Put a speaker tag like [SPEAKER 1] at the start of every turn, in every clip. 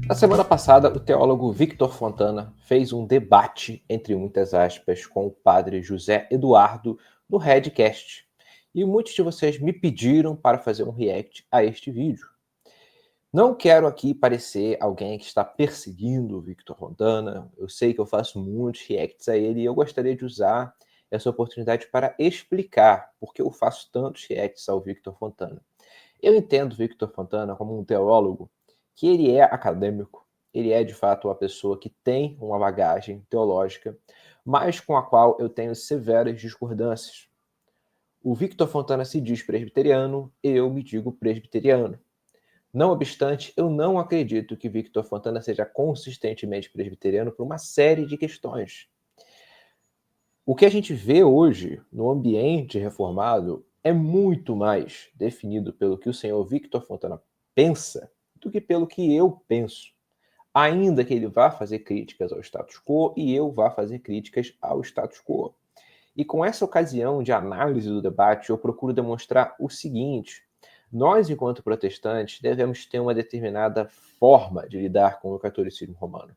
[SPEAKER 1] Na semana passada, o teólogo Victor Fontana fez um debate, entre muitas aspas, com o padre José Eduardo no Redcast. E muitos de vocês me pediram para fazer um react a este vídeo. Não quero aqui parecer alguém que está perseguindo o Victor Fontana. Eu sei que eu faço muitos reacts a ele e eu gostaria de usar essa oportunidade para explicar por que eu faço tantos reacts ao Victor Fontana. Eu entendo Victor Fontana como um teólogo que ele é acadêmico, ele é de fato uma pessoa que tem uma bagagem teológica, mas com a qual eu tenho severas discordâncias. O Victor Fontana se diz presbiteriano, eu me digo presbiteriano. Não obstante, eu não acredito que Victor Fontana seja consistentemente presbiteriano por uma série de questões. O que a gente vê hoje no ambiente reformado é muito mais definido pelo que o senhor Victor Fontana pensa do que pelo que eu penso. Ainda que ele vá fazer críticas ao status quo e eu vá fazer críticas ao status quo. E com essa ocasião de análise do debate, eu procuro demonstrar o seguinte: nós, enquanto protestantes, devemos ter uma determinada forma de lidar com o catolicismo romano.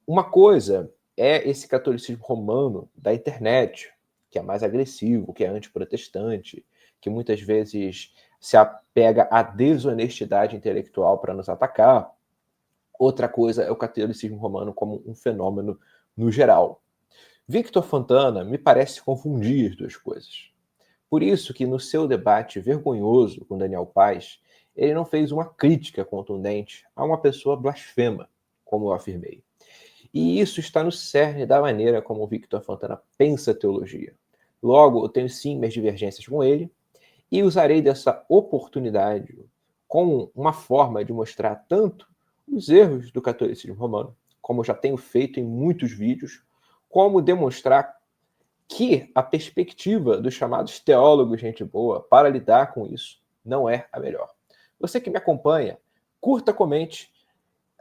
[SPEAKER 1] Uma coisa é esse catolicismo romano da internet, que é mais agressivo, que é antiprotestante, que muitas vezes se apega à desonestidade intelectual para nos atacar. Outra coisa é o catolicismo romano como um fenômeno no geral. Victor Fontana me parece confundir as duas coisas. Por isso que no seu debate vergonhoso com Daniel Paes, ele não fez uma crítica contundente a uma pessoa blasfema, como eu afirmei. E isso está no cerne da maneira como o Victor Fontana pensa teologia. Logo, eu tenho sim minhas divergências com ele e usarei dessa oportunidade como uma forma de mostrar tanto os erros do catolicismo romano, como eu já tenho feito em muitos vídeos, como demonstrar que a perspectiva dos chamados teólogos gente boa para lidar com isso não é a melhor. Você que me acompanha, curta, comente.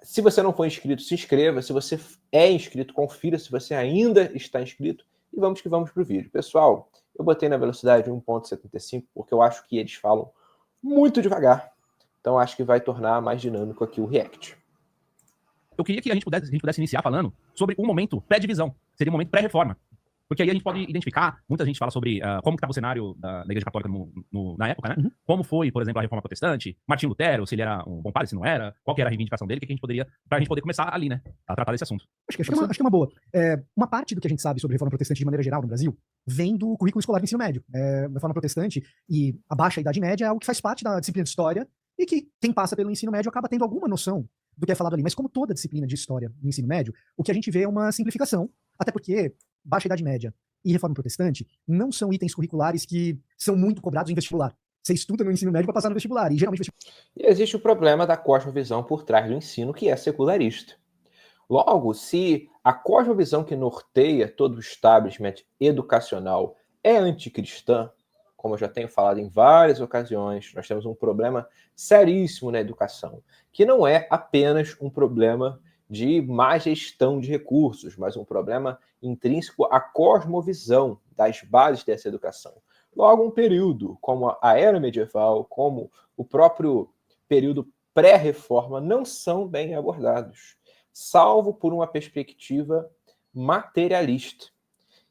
[SPEAKER 1] Se você não for inscrito, se inscreva. Se você é inscrito, confira se você ainda está inscrito. E vamos que vamos para o vídeo. Pessoal, eu botei na velocidade 1.75 porque eu acho que eles falam muito devagar. Então acho que vai tornar mais dinâmico aqui o React.
[SPEAKER 2] Eu queria que a gente pudesse iniciar falando sobre um momento pré-divisão. Seria um momento pré-reforma. Porque aí a gente pode identificar, muita gente fala sobre como estava o cenário da Igreja Católica na época, né? Como foi, por exemplo, a Reforma Protestante, Martinho Lutero, se ele era um bom padre, se não era, qual que era a reivindicação dele, que a gente poderia, pra gente poder começar ali, né? A tratar desse assunto.
[SPEAKER 3] Acho que é uma boa. Uma parte do que a gente sabe sobre a reforma protestante de maneira geral no Brasil vem do currículo escolar do ensino médio. A reforma protestante e a baixa idade média é algo que faz parte da disciplina de história e que quem passa pelo ensino médio acaba tendo alguma noção do que é falado ali. Mas como toda disciplina de história no ensino médio, o que a gente vê é uma simplificação, até porque baixa idade média e reforma protestante não são itens curriculares que são muito cobrados em vestibular. Você estuda no ensino médio para passar no vestibular, e geralmente
[SPEAKER 1] E existe o problema da cosmovisão por trás do ensino, que é secularista. Logo, se a cosmovisão que norteia todo o establishment educacional é anticristã, como eu já tenho falado em várias ocasiões, nós temos um problema seríssimo na educação, que não é apenas um problema de má gestão de recursos, mas um problema intrínseco à cosmovisão das bases dessa educação. Logo, um período como a era medieval, como o próprio período pré-reforma, não são bem abordados, salvo por uma perspectiva materialista.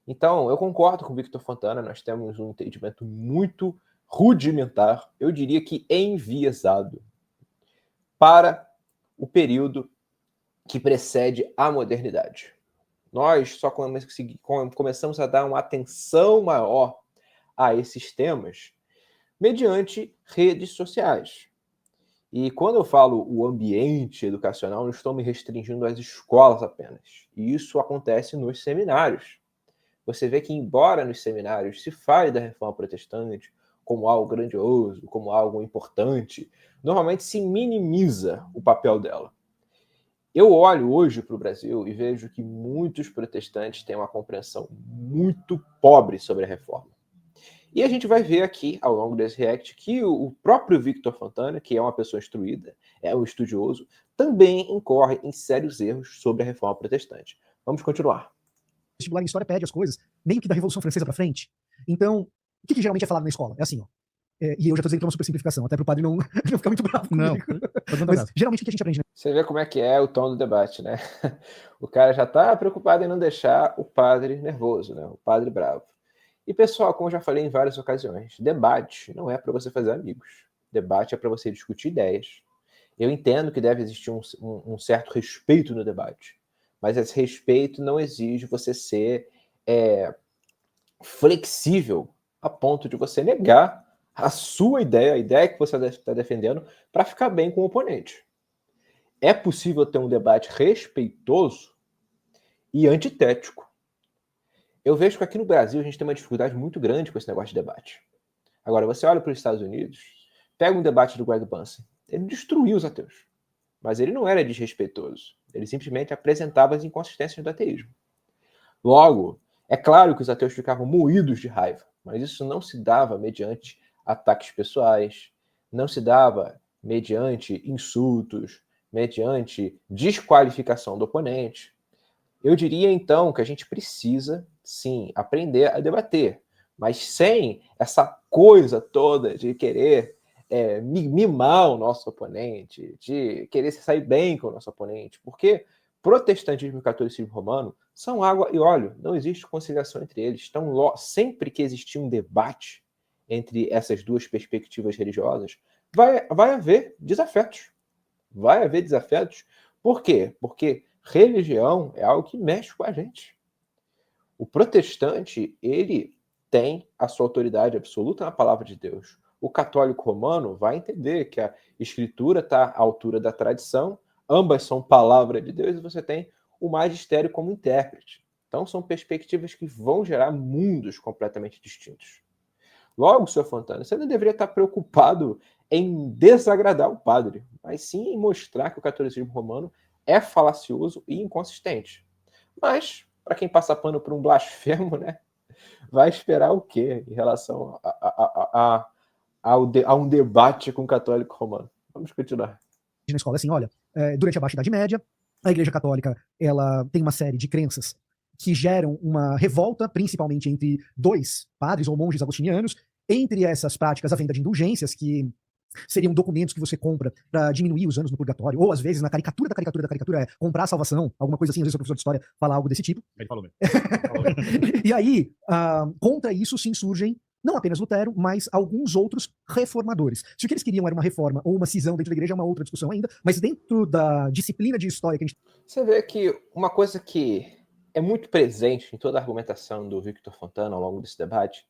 [SPEAKER 1] Então, eu concordo com o Victor Fontana, nós temos um entendimento muito rudimentar, eu diria que enviesado, para o período que precede a modernidade. Nós só começamos a dar uma atenção maior a esses temas mediante redes sociais. E quando eu falo o ambiente educacional, não estou me restringindo às escolas apenas. E isso acontece nos seminários. Você vê que, embora nos seminários se fale da reforma protestante como algo grandioso, como algo importante, normalmente se minimiza o papel dela. Eu olho hoje para o Brasil e vejo que muitos protestantes têm uma compreensão muito pobre sobre a reforma. E a gente vai ver aqui, ao longo desse react, que o próprio Victor Fontana, que é uma pessoa instruída, é um estudioso, também incorre em sérios erros sobre a reforma protestante. Vamos continuar.
[SPEAKER 3] vestibular em história pede as coisas meio que da Revolução Francesa para frente. Então, o que geralmente é falado na escola? É assim, ó. E eu já tô dizendo que é uma super simplificação, até pro padre não, não ficar muito bravo
[SPEAKER 2] Não.
[SPEAKER 3] comigo. Mas geralmente o que a gente aprende, né?
[SPEAKER 1] Você vê como é que é o tom do debate, né? O cara já está preocupado em não deixar o padre nervoso, né? O padre bravo. E, pessoal, como eu já falei em várias ocasiões, debate não é para você fazer amigos. Debate é para você discutir ideias. Eu entendo que deve existir um certo respeito no debate, mas esse respeito não exige você ser flexível a ponto de você negar a sua ideia, a ideia que você está defendendo, para ficar bem com o oponente. É possível ter um debate respeitoso e antitético. Eu vejo que aqui no Brasil a gente tem uma dificuldade muito grande com esse negócio de debate. Agora, você olha para os Estados Unidos, pega um debate do Greg Bunsen. Ele destruiu os ateus. Mas ele não era desrespeitoso. Ele simplesmente apresentava as inconsistências do ateísmo. Logo, é claro que os ateus ficavam moídos de raiva, mas isso não se dava mediante ataques pessoais, não se dava mediante insultos, mediante desqualificação do oponente. Eu diria, então, que a gente precisa, sim, aprender a debater, mas sem essa coisa toda de querer mimar o nosso oponente, de querer se sair bem com o nosso oponente, porque protestantismo e catolicismo romano são água e óleo, não existe conciliação entre eles. Então, sempre que existir um debate entre essas duas perspectivas religiosas, vai haver desafetos. Vai haver desafetos. Por quê? Porque religião é algo que mexe com a gente. O protestante, ele tem a sua autoridade absoluta na palavra de Deus. O católico romano vai entender que a escritura está à altura da tradição, ambas são palavra de Deus, e você tem o magistério como intérprete. Então, são perspectivas que vão gerar mundos completamente distintos. Logo, Sr. Fontana, você não deveria estar preocupado em desagradar o padre, mas sim em mostrar que o catolicismo romano é falacioso e inconsistente. Mas, para quem passa pano por um blasfemo, né, vai esperar o quê em relação a um debate com o católico romano? Vamos continuar.
[SPEAKER 3] Na escola, assim, olha, durante a Baixa Idade Média, a Igreja Católica, ela tem uma série de crenças que geram uma revolta, principalmente entre dois padres ou monges agostinianos. Entre essas práticas, a venda de indulgências, que seriam documentos que você compra para diminuir os anos no purgatório, ou às vezes na caricatura da caricatura da caricatura é comprar a salvação, alguma coisa assim, às vezes o professor de história fala algo desse tipo.
[SPEAKER 2] Ele falou mesmo.
[SPEAKER 3] E aí, contra isso se insurgem não apenas Lutero, mas alguns outros reformadores. Se o que eles queriam era uma reforma ou uma cisão dentro da igreja é uma outra discussão ainda, mas dentro da disciplina de história que a gente...
[SPEAKER 1] Você vê que uma coisa que é muito presente em toda a argumentação do Victor Fontana ao longo desse debate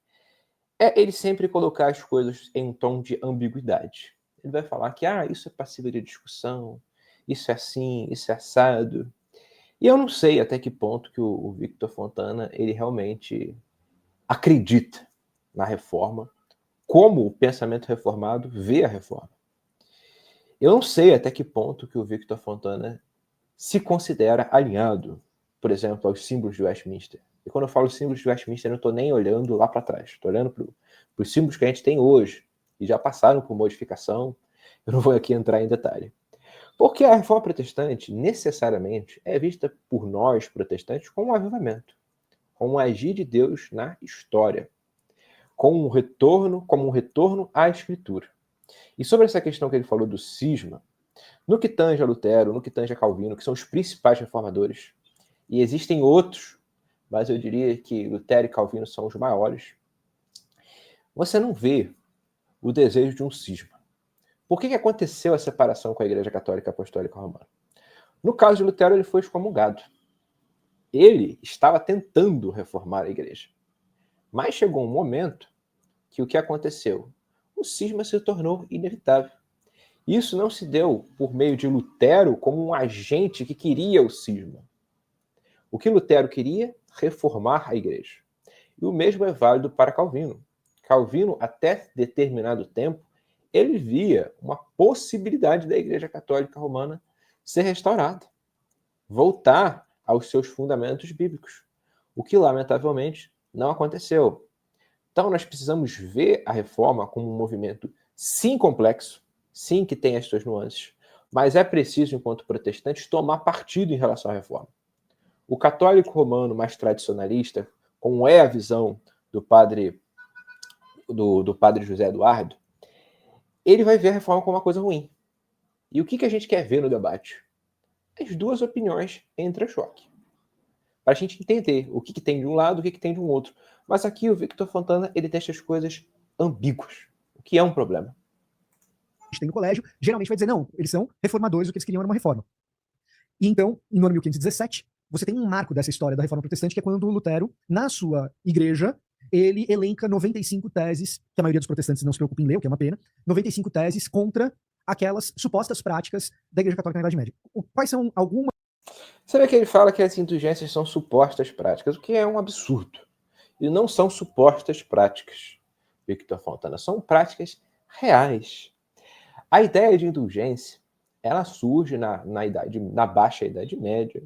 [SPEAKER 1] é ele sempre colocar as coisas em um tom de ambiguidade. Ele vai falar que isso é passível de discussão, isso é assim, isso é assado. E eu não sei até que ponto que o Victor Fontana ele realmente acredita na reforma, como o pensamento reformado vê a reforma. Eu não sei até que ponto que o Victor Fontana se considera alinhado, por exemplo, aos símbolos de Westminster. E quando eu falo símbolos de Westminster, eu não estou nem olhando lá para trás. Estou olhando para os símbolos que a gente tem hoje, e já passaram por modificação. Eu não vou aqui entrar em detalhe. Porque a reforma protestante, necessariamente, é vista por nós, protestantes, como um avivamento, como um agir de Deus na história, como um retorno à Escritura. E sobre essa questão que ele falou do cisma, no que tange a Lutero, no que tange a Calvino, que são os principais reformadores, e existem outros, mas eu diria que Lutero e Calvino são os maiores, você não vê o desejo de um cisma. Por que aconteceu a separação com a Igreja Católica Apostólica Romana? No caso de Lutero, ele foi excomungado. Ele estava tentando reformar a igreja. Mas chegou um momento que o que aconteceu? O cisma se tornou inevitável. Isso não se deu por meio de Lutero como um agente que queria o cisma. O que Lutero queria? Reformar a igreja. E o mesmo é válido para Calvino. Calvino, até determinado tempo, ele via uma possibilidade da Igreja Católica Romana ser restaurada, voltar aos seus fundamentos bíblicos, o que, lamentavelmente, não aconteceu. Então, nós precisamos ver a reforma como um movimento, sim, complexo, sim, que tem as suas nuances, mas é preciso, enquanto protestantes, tomar partido em relação à reforma. O católico romano mais tradicionalista, como é a visão do padre do padre José Eduardo, ele vai ver a reforma como uma coisa ruim. E o que a gente quer ver no debate? As duas opiniões entram em choque. Para a gente entender o que tem de um lado e o que tem de um outro. Mas aqui o Victor Fontana, ele deixa as coisas ambíguas, o que é um problema.
[SPEAKER 3] A gente tem no colégio, geralmente vai dizer, não, eles são reformadores, o que eles queriam era uma reforma. E então, no ano 1517, você tem um marco dessa história da reforma protestante, que é quando Lutero, na sua igreja, ele elenca 95 teses, que a maioria dos protestantes não se preocupa em ler, o que é uma pena, 95 teses contra aquelas supostas práticas da Igreja Católica na Idade Média. Quais são algumas...
[SPEAKER 1] Você vê que ele fala que as indulgências são supostas práticas, o que é um absurdo. E não são supostas práticas, Victor Fontana, são práticas reais. A ideia de indulgência, ela surge na baixa Idade Média,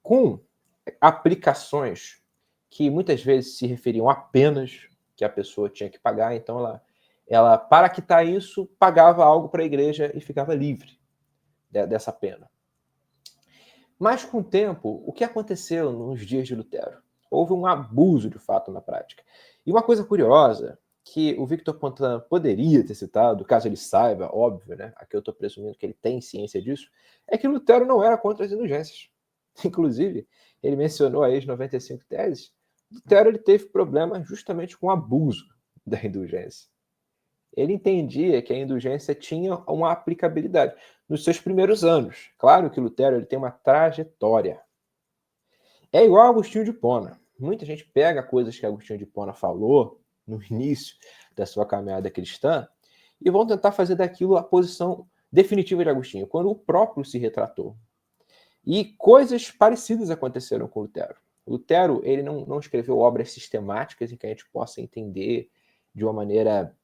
[SPEAKER 1] com aplicações que muitas vezes se referiam a penas que a pessoa tinha que pagar, então ela para quitar isso, pagava algo para a igreja e ficava livre dessa pena. Mas com o tempo, o que aconteceu nos dias de Lutero? Houve um abuso de fato na prática. E uma coisa curiosa, que o Victor Fontana poderia ter citado, caso ele saiba, óbvio, né? Aqui eu estou presumindo que ele tem ciência disso, é que Lutero não era contra as indulgências. Inclusive, ele mencionou aí as 95 teses. Lutero ele teve problema justamente com o abuso da indulgência. Ele entendia que a indulgência tinha uma aplicabilidade nos seus primeiros anos. Claro que Lutero ele tem uma trajetória. É igual a Agostinho de Hipona. Muita gente pega coisas que Agostinho de Hipona falou no início da sua caminhada cristã e vão tentar fazer daquilo a posição definitiva de Agostinho, quando o próprio se retratou. E coisas parecidas aconteceram com Lutero. Lutero ele não escreveu obras sistemáticas em que a gente possa entender de uma maneira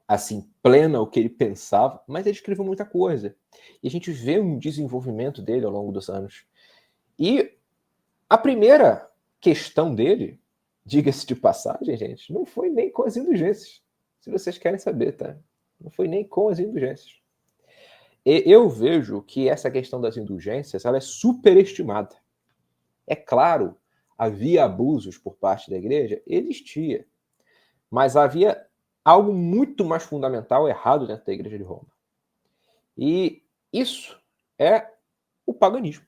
[SPEAKER 1] assim, plena o que ele pensava, mas ele escreveu muita coisa. E a gente vê um desenvolvimento dele ao longo dos anos. E a primeira questão dele, diga-se de passagem, gente, não foi nem com as indulgências. Se vocês querem saber, tá? Não foi nem com as indulgências. E eu vejo que essa questão das indulgências, ela é superestimada. É claro, havia abusos por parte da igreja? Existia. Mas havia algo muito mais fundamental errado dentro da Igreja de Roma. E isso é o paganismo.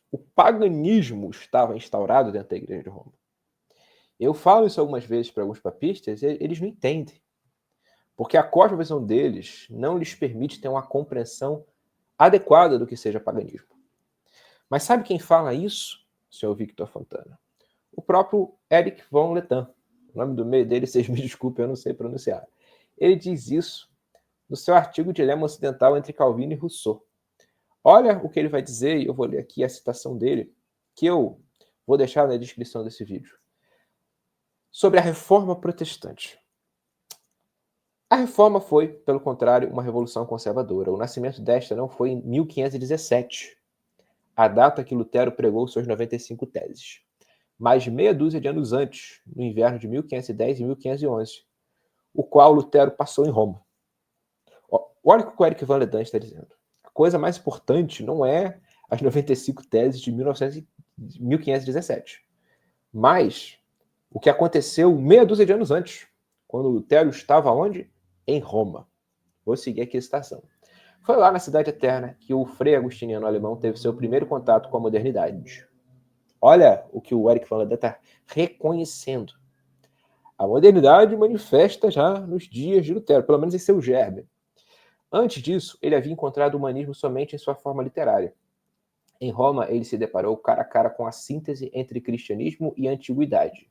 [SPEAKER 1] O paganismo estava instaurado dentro da Igreja de Roma. Eu falo isso algumas vezes para alguns papistas, eles não entendem. Porque a cosmovisão deles não lhes permite ter uma compreensão adequada do que seja paganismo. Mas sabe quem fala isso, senhor Victor Fontana? O próprio Erich von Letan. O nome do meio dele, vocês me desculpem, eu não sei pronunciar. Ele diz isso no seu artigo Dilema Ocidental entre Calvino e Rousseau. Olha o que ele vai dizer, e eu vou ler aqui a citação dele, que eu vou deixar na descrição desse vídeo. Sobre a reforma protestante. A reforma foi, pelo contrário, uma revolução conservadora. O nascimento desta não foi em 1517, a data que Lutero pregou suas 95 teses, mas meia dúzia de anos antes, no inverno de 1510 e 1511, o qual Lutero passou em Roma. Olha o que o Eric Van Ledan está dizendo. A coisa mais importante não é as 95 teses de 1517, mas o que aconteceu meia dúzia de anos antes, quando Lutero estava onde? Em Roma. Vou seguir aqui a citação. Foi lá na Cidade Eterna que o frei agostiniano alemão teve seu primeiro contato com a modernidade. Olha o que o Eric Van Ledan está reconhecendo. A modernidade manifesta já nos dias de Lutero, pelo menos em seu germe. Antes disso, ele havia encontrado o humanismo somente em sua forma literária. Em Roma, ele se deparou cara a cara com a síntese entre cristianismo e antiguidade,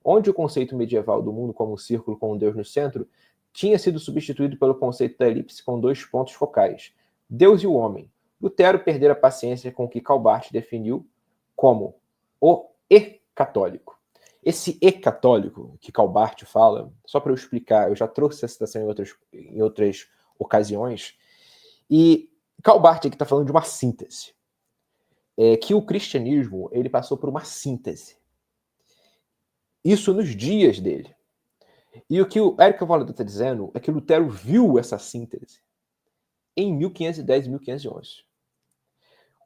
[SPEAKER 1] onde o conceito medieval do mundo como um círculo com um Deus no centro tinha sido substituído pelo conceito da elipse com dois pontos focais, Deus e o homem. Lutero perdera a paciência com o que Calbart definiu como o e-católico. Esse e-católico que Calbart fala, só para eu explicar, eu já trouxe essa citação em outras ocasiões, e Calbart aqui está falando de uma síntese. Que o cristianismo ele passou por uma síntese. Isso nos dias dele. E o que o Eric Von Ledan está dizendo é que Lutero viu essa síntese em 1510 e 1511.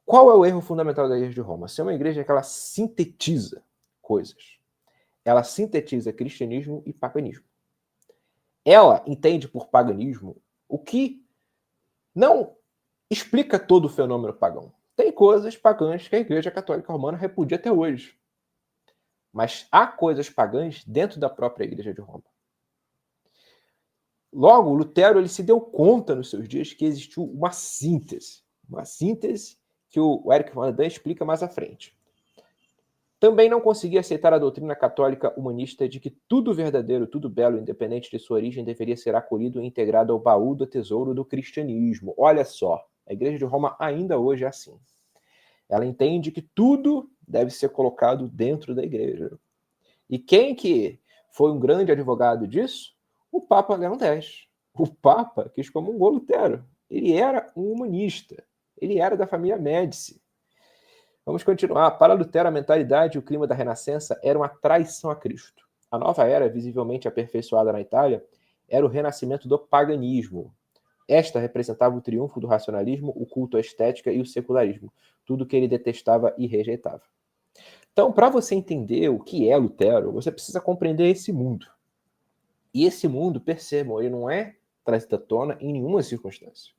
[SPEAKER 1] Qual é o erro fundamental da Igreja de Roma? Ser uma igreja que ela sintetiza coisas. Ela sintetiza cristianismo e paganismo. ela entende por paganismo o que não explica todo o fenômeno pagão. Tem coisas pagãs que a Igreja Católica Romana repudia até hoje. Mas há coisas pagãs dentro da própria Igreja de Roma. Logo, Lutero ele se deu conta nos seus dias que existiu uma síntese que o Erich von Däniken explica mais à frente. Também não conseguia aceitar a doutrina católica humanista de que tudo verdadeiro, tudo belo, independente de sua origem, deveria ser acolhido e integrado ao baú do tesouro do cristianismo. Olha só, a Igreja de Roma ainda hoje é assim. Ela entende que tudo deve ser colocado dentro da Igreja. E quem que foi um grande advogado disso? O Papa Leão X. O Papa que excomungou Lutero. Ele era um humanista. Ele era da família Médici. Vamos continuar. Para Lutero, a mentalidade e o clima da Renascença eram uma traição a Cristo. A nova era, visivelmente aperfeiçoada na Itália, era o renascimento do paganismo. Esta representava o triunfo do racionalismo, o culto à estética e o secularismo, tudo que ele detestava e rejeitava. Então, para você entender o que é Lutero, você precisa compreender esse mundo. E esse mundo, percebam, ele não é trazido à tona em nenhuma circunstância.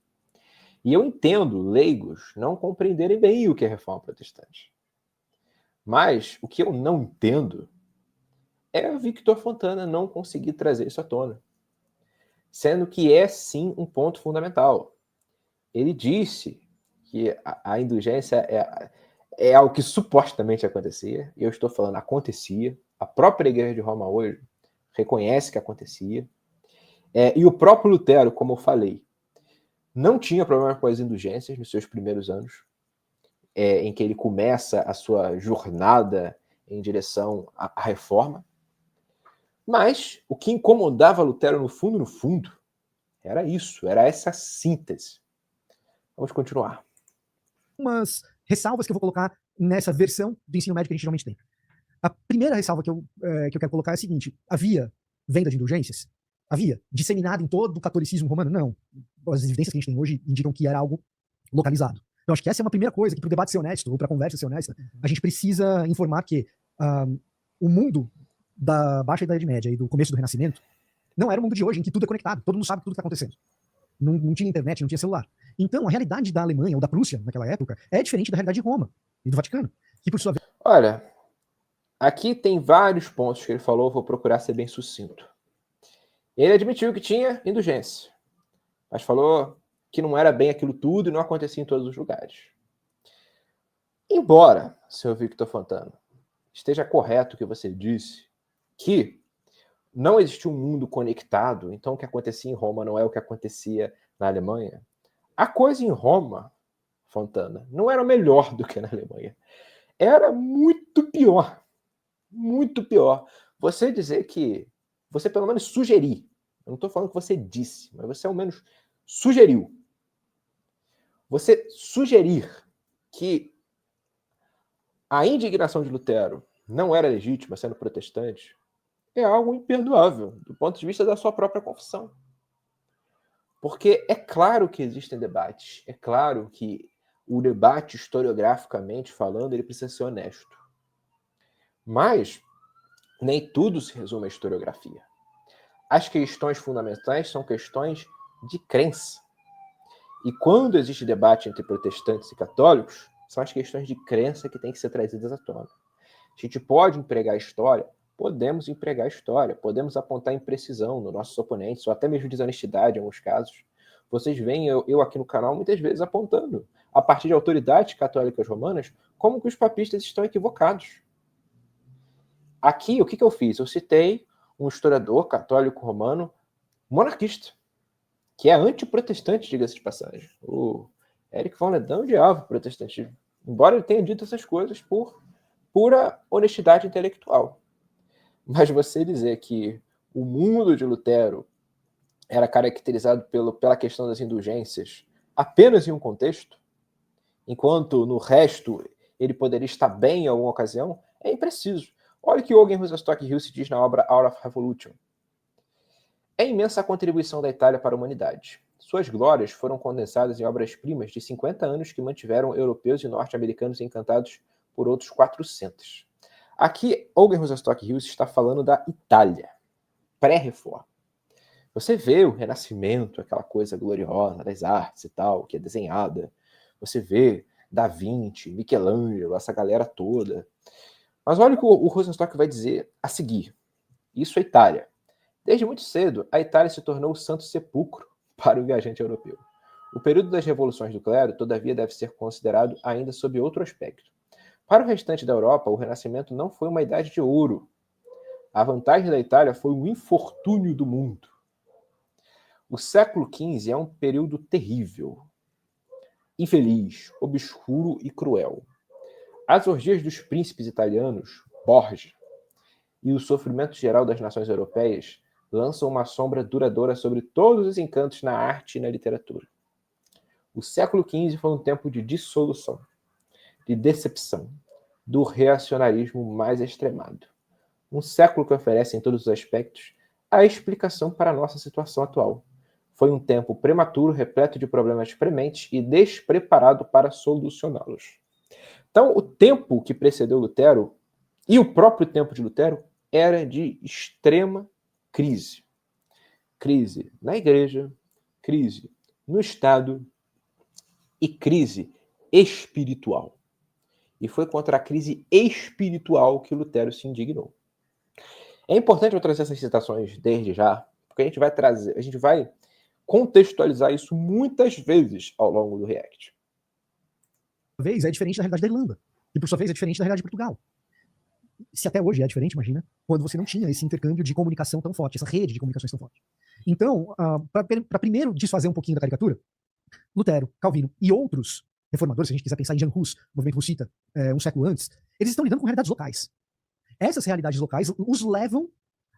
[SPEAKER 1] E eu entendo leigos não compreenderem bem o que é reforma protestante. Mas o que eu não entendo é o Victor Fontana não conseguir trazer isso à tona. Sendo que é, sim, um ponto fundamental. Ele disse que a indulgência é algo que supostamente acontecia. Eu estou falando acontecia. A própria Igreja de Roma hoje reconhece que acontecia. E o próprio Lutero, como eu falei, não tinha problema com as indulgências nos seus primeiros anos, em que ele começa a sua jornada em direção à reforma. Mas o que incomodava Lutero, no fundo, era isso, era essa síntese. Vamos continuar.
[SPEAKER 3] Umas ressalvas que eu vou colocar nessa versão do ensino médio que a gente geralmente tem. A primeira ressalva que eu quero colocar é a seguinte: havia venda de indulgências? Havia. Disseminado em todo o catolicismo romano? Não. As evidências que a gente tem hoje indicam que era algo localizado. Então, acho que essa é uma primeira coisa, que para o debate ser honesto, ou para a conversa ser honesta, a gente precisa informar que o mundo da Baixa Idade Média e do começo do Renascimento não era o mundo de hoje, em que tudo é conectado, todo mundo sabe tudo que está acontecendo. Não tinha internet, não tinha celular. Então, a realidade da Alemanha ou da Prússia, naquela época, é diferente da realidade de Roma e do Vaticano, que por sua vez...
[SPEAKER 1] Olha, aqui tem vários pontos que ele falou, vou procurar ser bem sucinto. Ele admitiu que tinha indulgência, mas falou que não era bem aquilo tudo e não acontecia em todos os lugares. Embora, senhor Victor Fontana, esteja correto o que você disse, que não existia um mundo conectado, então o que acontecia em Roma não é o que acontecia na Alemanha, a coisa em Roma, Fontana, não era melhor do que na Alemanha. Era muito pior. Muito pior. Você dizer que... Você pelo menos sugerir. Eu não estou falando que você disse, mas você ao menos sugeriu. Você sugerir que a indignação de Lutero não era legítima, sendo protestante, é algo imperdoável do ponto de vista da sua própria confissão. Porque é claro que existem debates, é claro que o debate, historiograficamente falando, ele precisa ser honesto. Mas nem tudo se resume à historiografia. As questões fundamentais são questões de crença. E quando existe debate entre protestantes e católicos, são as questões de crença que têm que ser trazidas à tona. A gente pode empregar história? Podemos empregar história, podemos apontar imprecisão nos nossos oponentes, ou até mesmo desonestidade em alguns casos. Vocês veem eu aqui no canal muitas vezes apontando, a partir de autoridades católicas romanas, como que os papistas estão equivocados. Aqui, o que eu fiz? Eu citei um historiador católico romano monarquista, que é antiprotestante, diga-se de passagem. O Erich von Däniken odiava o protestantismo, embora ele tenha dito essas coisas por pura honestidade intelectual. Mas você dizer que o mundo de Lutero era caracterizado pela questão das indulgências apenas em um contexto, enquanto no resto ele poderia estar bem em alguma ocasião, é impreciso. Olha o que Eugen Rosenstock Hill se diz na obra Hour of Revolution. É imensa a contribuição da Itália para a humanidade. Suas glórias foram condensadas em obras-primas de 50 anos que mantiveram europeus e norte-americanos encantados por outros 400. Aqui, Eugen Rosenstock Hill está falando da Itália, pré-reforma. Você vê o Renascimento, aquela coisa gloriosa das artes e tal, que é desenhada. Você vê Da Vinci, Michelangelo, essa galera toda. Mas olha o que o Rosenstock vai dizer a seguir. Isso é Itália. Desde muito cedo, a Itália se tornou o santo sepulcro para o viajante europeu. O período das revoluções do clero, todavia, deve ser considerado ainda sob outro aspecto. Para o restante da Europa, o Renascimento não foi uma idade de ouro. A vantagem da Itália foi o infortúnio do mundo. O século XV é um período terrível, infeliz, obscuro e cruel. As orgias dos príncipes italianos, Borgia, e o sofrimento geral das nações europeias lançam uma sombra duradoura sobre todos os encantos na arte e na literatura. O século XV foi um tempo de dissolução, de decepção, do reacionarismo mais extremado. Um século que oferece, em todos os aspectos, a explicação para a nossa situação atual. Foi um tempo prematuro, repleto de problemas prementes e despreparado para solucioná-los. Então, o tempo que precedeu Lutero e o próprio tempo de Lutero era de extrema crise. Crise na igreja, crise no Estado e crise espiritual. E foi contra a crise espiritual que Lutero se indignou. É importante eu trazer essas citações desde já, porque a gente vai contextualizar isso muitas vezes ao longo do React.
[SPEAKER 3] Vez é diferente da realidade da Irlanda, e por sua vez é diferente da realidade de Portugal. Se até hoje é diferente, imagina, quando você não tinha esse intercâmbio de comunicação tão forte, essa rede de comunicações tão forte. Então, para primeiro desfazer um pouquinho da caricatura, Lutero, Calvino e outros reformadores, se a gente quiser pensar em Jan Hus, movimento hussita, um século antes, eles estão lidando com realidades locais. Essas realidades locais os levam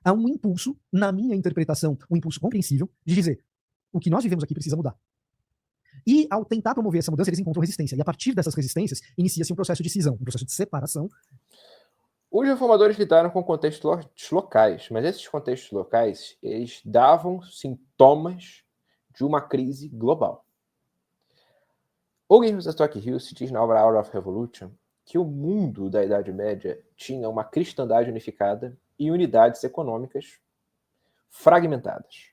[SPEAKER 3] a um impulso, na minha interpretação, um impulso compreensível, de dizer, o que nós vivemos aqui precisa mudar. E ao tentar promover essa mudança, eles encontram resistência. E a partir dessas resistências, inicia-se um processo de cisão, um processo de separação.
[SPEAKER 1] Os reformadores lidaram com contextos locais, mas esses contextos locais, eles davam sintomas de uma crise global. Eugen Rosenstock Huss diz na obra Hour of Revolution que o mundo da Idade Média tinha uma cristandade unificada e unidades econômicas fragmentadas.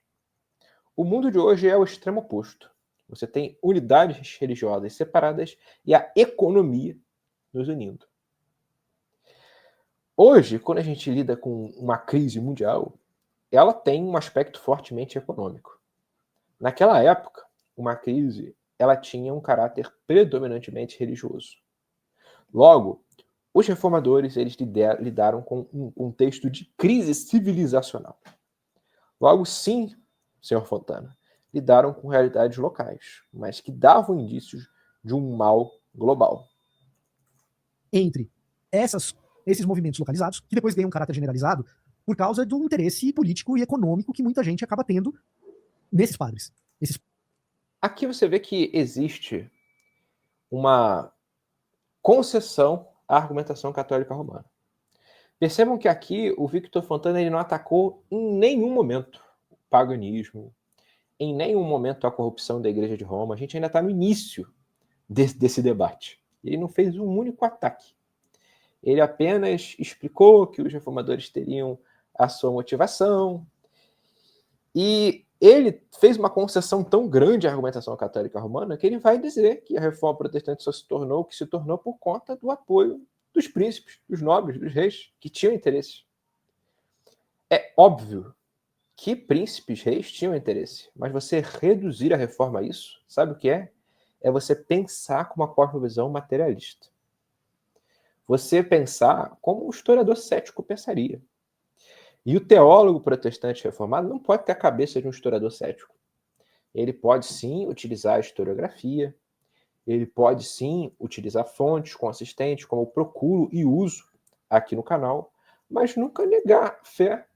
[SPEAKER 1] O mundo de hoje é o extremo oposto. Você tem unidades religiosas separadas e a economia nos unindo. Hoje, quando a gente lida com uma crise mundial, ela tem um aspecto fortemente econômico. Naquela época, uma crise ela tinha um caráter predominantemente religioso. Logo, os reformadores eles lidaram com um contexto de crise civilizacional. Logo, sim, senhor Fontana, lidaram com realidades locais, mas que davam indícios de um mal global.
[SPEAKER 3] Entre esses movimentos localizados, que depois ganham um caráter generalizado por causa do interesse político e econômico que muita gente acaba tendo nesses padres.
[SPEAKER 1] Aqui você vê que existe uma concessão à argumentação católica romana. Percebam que aqui o Victor Fontana ele não atacou em nenhum momento o paganismo, em nenhum momento a corrupção da Igreja de Roma. A gente ainda está no início desse debate. Ele não fez um único ataque. Ele apenas explicou que os reformadores teriam a sua motivação e ele fez uma concessão tão grande à argumentação católica romana que ele vai dizer que a reforma protestante só se tornou o que se tornou por conta do apoio dos príncipes, dos nobres, dos reis, que tinham interesse. É óbvio que príncipes, reis tinham interesse, mas você reduzir a reforma a isso, sabe o que é? É você pensar com uma cosmovisão materialista. Você pensar como um historiador cético pensaria. E o teólogo protestante reformado não pode ter a cabeça de um historiador cético. Ele pode sim utilizar a historiografia, ele pode sim utilizar fontes consistentes, como eu procuro e uso aqui no canal, mas nunca negar fé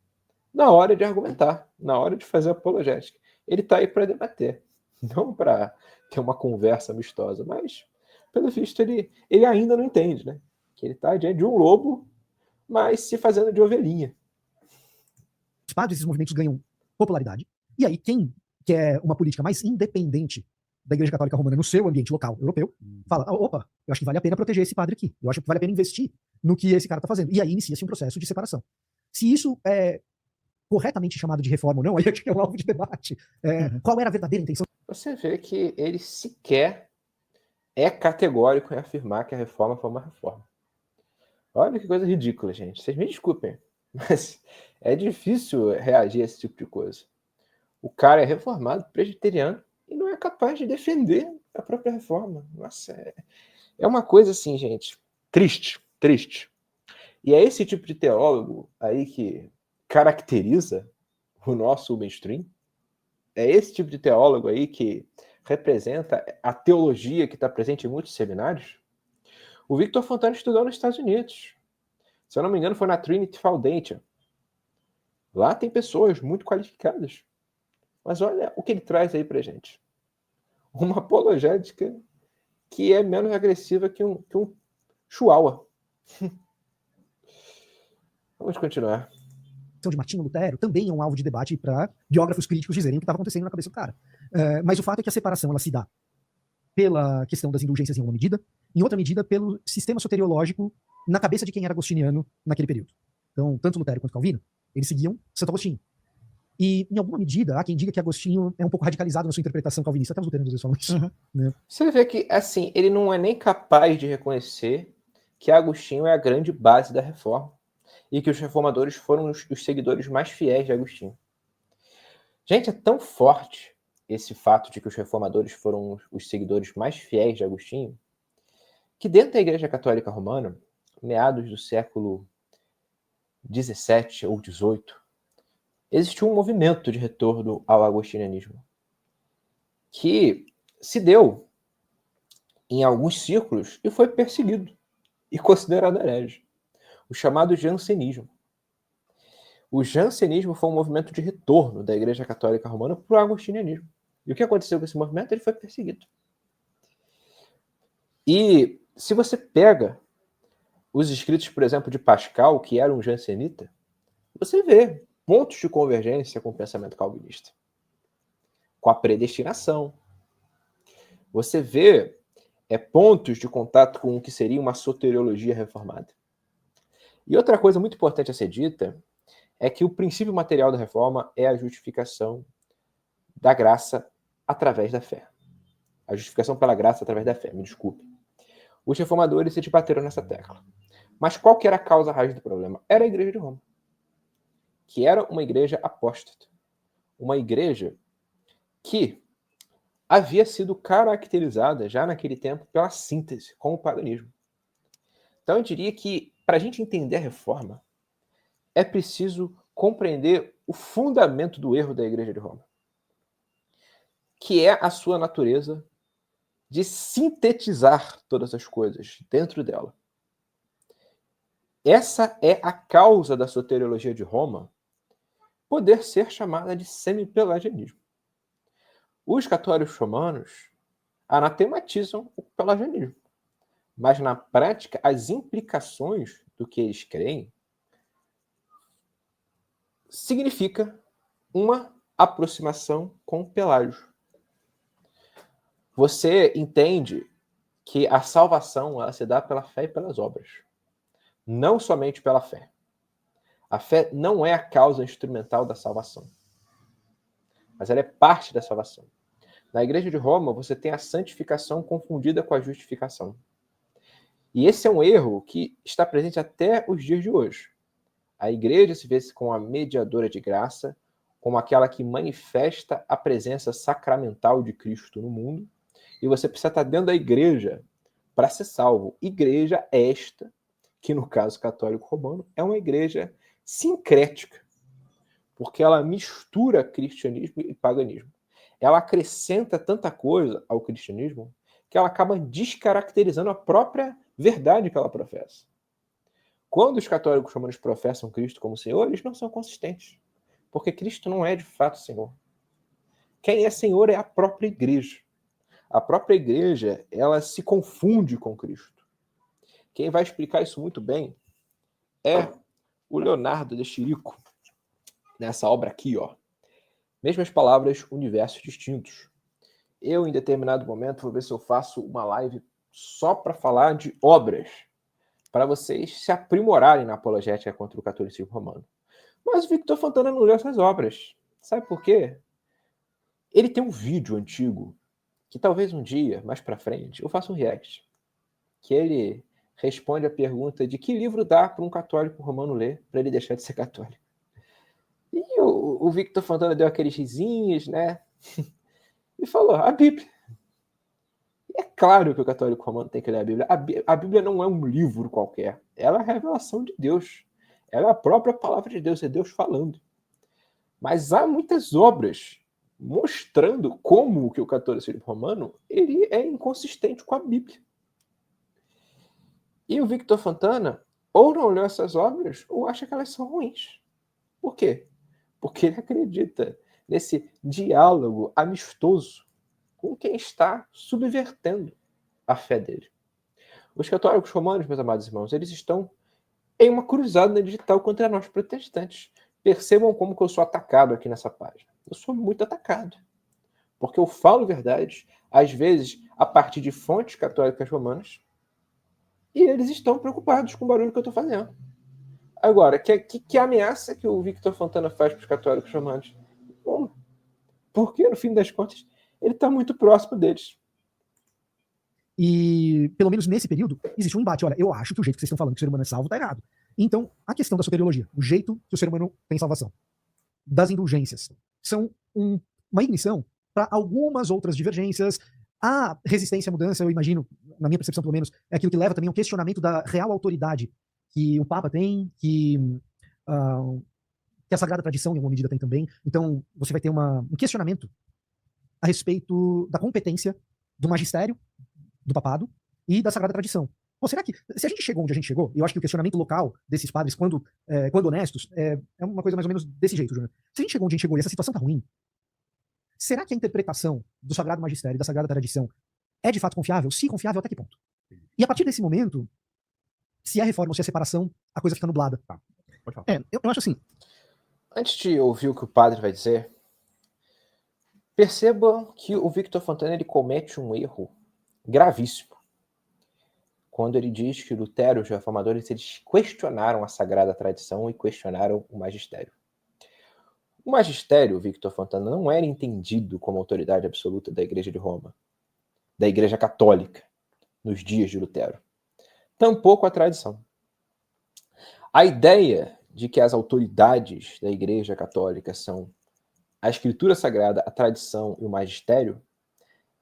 [SPEAKER 1] na hora de argumentar, na hora de fazer apologética. Ele está aí para debater, não para ter uma conversa amistosa, mas, pelo visto, ele ainda não entende, né? Que ele está diante de um lobo, mas se fazendo de ovelhinha.
[SPEAKER 3] Os padres desses movimentos ganham popularidade, e aí quem quer uma política mais independente da Igreja Católica Romana no seu ambiente local europeu, fala, opa, eu acho que vale a pena proteger esse padre aqui, eu acho que vale a pena investir no que esse cara está fazendo. E aí inicia-se um processo de separação. Se isso corretamente chamado de reforma ou não, aí acho que é um alvo de debate. Qual era a verdadeira intenção?
[SPEAKER 1] Você vê que ele sequer é categórico em afirmar que a reforma foi uma reforma. Olha que coisa ridícula, gente. Vocês me desculpem, mas é difícil reagir a esse tipo de coisa. O cara é reformado, presbiteriano, e não é capaz de defender a própria reforma. Nossa, é uma coisa assim, gente, triste, triste. E é esse tipo de teólogo aí que caracteriza o nosso mainstream. É esse tipo de teólogo aí que representa a teologia que está presente em muitos seminários. O Victor Fontana estudou nos Estados Unidos. Se eu não me engano, foi na Trinity Foundation. Lá tem pessoas muito qualificadas. Mas olha o que ele traz aí pra gente. Uma apologética que é menos agressiva que um chihuahua. Vamos continuar.
[SPEAKER 3] De Martinho Lutero também é um alvo de debate para biógrafos críticos dizerem o que estava acontecendo na cabeça do cara. Mas o fato é que a separação ela se dá pela questão das indulgências em uma medida, em outra medida pelo sistema soteriológico na cabeça de quem era agostiniano naquele período. Então, tanto Lutero quanto Calvino, eles seguiam Santo Agostinho. E, em alguma medida, há quem diga que Agostinho é um pouco radicalizado na sua interpretação calvinista. Até os luteranos falam isso. Né?
[SPEAKER 1] Você vê que, assim, ele não é nem capaz de reconhecer que Agostinho é a grande base da reforma e que os reformadores foram os seguidores mais fiéis de Agostinho. Gente, é tão forte esse fato de que os reformadores foram os seguidores mais fiéis de Agostinho, que dentro da Igreja Católica Romana, meados do século XVII ou XVIII, existiu um movimento de retorno ao agostinianismo, que se deu em alguns círculos e foi perseguido e considerado herege, o chamado jansenismo. O jansenismo foi um movimento de retorno da Igreja Católica Romana para o agostinianismo. E o que aconteceu com esse movimento? Ele foi perseguido. E se você pega os escritos, por exemplo, de Pascal, que era um jansenita, você vê pontos de convergência com o pensamento calvinista, com a predestinação. Você vê pontos de contato com o que seria uma soteriologia reformada. E outra coisa muito importante a ser dita é que o princípio material da reforma é a justificação da graça através da fé. A justificação pela graça através da fé, me desculpe. Os reformadores se debateram nessa tecla. Mas qual que era a causa raiz do problema? Era a Igreja de Roma, que era uma igreja apóstata. Uma igreja que havia sido caracterizada já naquele tempo pela síntese com o paganismo. Então eu diria que, para a gente entender a reforma, é preciso compreender o fundamento do erro da Igreja de Roma, que é a sua natureza de sintetizar todas as coisas dentro dela. Essa é a causa da soteriologia de Roma poder ser chamada de semipelagianismo. Os católicos romanos anatematizam o pelagianismo, mas na prática as implicações do que eles creem significa uma aproximação com o Pelágio. Você entende que a salvação ela se dá pela fé e pelas obras, não somente pela fé. A fé não é a causa instrumental da salvação, mas ela é parte da salvação. Na Igreja de Roma, você tem a santificação confundida com a justificação. E esse é um erro que está presente até os dias de hoje. A igreja se vê como a mediadora de graça, como aquela que manifesta a presença sacramental de Cristo no mundo, e você precisa estar dentro da igreja para ser salvo. Igreja esta, que no caso católico romano, é uma igreja sincrética, porque ela mistura cristianismo e paganismo. Ela acrescenta tanta coisa ao cristianismo que ela acaba descaracterizando a própria verdade que ela professa. Quando os católicos romanos professam Cristo como Senhor, eles não são consistentes, porque Cristo não é de fato Senhor. Quem é Senhor é a própria igreja. A própria igreja, ela se confunde com Cristo. Quem vai explicar isso muito bem é o Leonardo de Chirico, nessa obra aqui, ó. Mesmas palavras, universos distintos. Eu, em determinado momento, vou ver se eu faço uma live só para falar de obras, para vocês se aprimorarem na apologética contra o catolicismo romano. Mas o Victor Fontana não leu essas obras. Sabe por quê? Ele tem um vídeo antigo, que talvez um dia, mais pra frente, eu faça um react, que ele responde a pergunta de que livro dá para um católico romano ler para ele deixar de ser católico. E o Victor Fontana deu aqueles risinhos, né? E falou, a Bíblia. E é claro que o católico romano tem que ler a Bíblia. A Bíblia não é um livro qualquer. Ela é a revelação de Deus. Ela é a própria palavra de Deus, é Deus falando. Mas há muitas obras mostrando como que o catolicismo romano ele é inconsistente com a Bíblia. E o Victor Fontana ou não leu essas obras ou acha que elas são ruins. Por quê? Porque ele acredita nesse diálogo amistoso com quem está subvertendo a fé dele. Os católicos romanos, meus amados irmãos, eles estão em uma cruzada digital contra nós protestantes. Percebam como que eu sou atacado aqui nessa página. Eu sou muito atacado. Porque eu falo verdade, às vezes, a partir de fontes católicas romanas, e eles estão preocupados com o barulho que eu estou fazendo. Agora, que ameaça que o Victor Fontana faz para os católicos romanos? Bom, porque, no fim das contas, ele está muito próximo deles.
[SPEAKER 3] E, pelo menos nesse período, existe um embate. Olha, eu acho que o jeito que vocês estão falando que o ser humano é salvo está errado. Então, a questão da soteriologia, o jeito que o ser humano tem salvação, das indulgências, são uma ignição para algumas outras divergências. A resistência à mudança, eu imagino, na minha percepção pelo menos, é aquilo que leva também ao questionamento da real autoridade que o Papa tem, que a Sagrada Tradição, em alguma medida, tem também. Então, você vai ter um questionamento a respeito da competência do magistério, do papado e da Sagrada Tradição. Pô, será que, se a gente chegou onde a gente chegou, e eu acho que o questionamento local desses padres, quando honestos, é uma coisa mais ou menos desse jeito, Júnior. Se a gente chegou onde a gente chegou e essa situação tá ruim, será que a interpretação do Sagrado Magistério, da Sagrada Tradição, é de fato confiável? Se confiável, até que ponto? E a partir desse momento, se é reforma ou se é separação, a coisa fica nublada.
[SPEAKER 2] Tá. Pode falar.
[SPEAKER 3] Eu acho assim.
[SPEAKER 1] Antes de ouvir o que o padre vai dizer, percebam que o Victor Fontana ele comete um erro gravíssimo quando ele diz que Lutero e os reformadores eles questionaram a Sagrada Tradição e questionaram o magistério. O magistério, Victor Fontana, não era entendido como autoridade absoluta da Igreja de Roma, da Igreja Católica, nos dias de Lutero. Tampouco a tradição. A ideia de que as autoridades da Igreja Católica são a Escritura Sagrada, a tradição e o magistério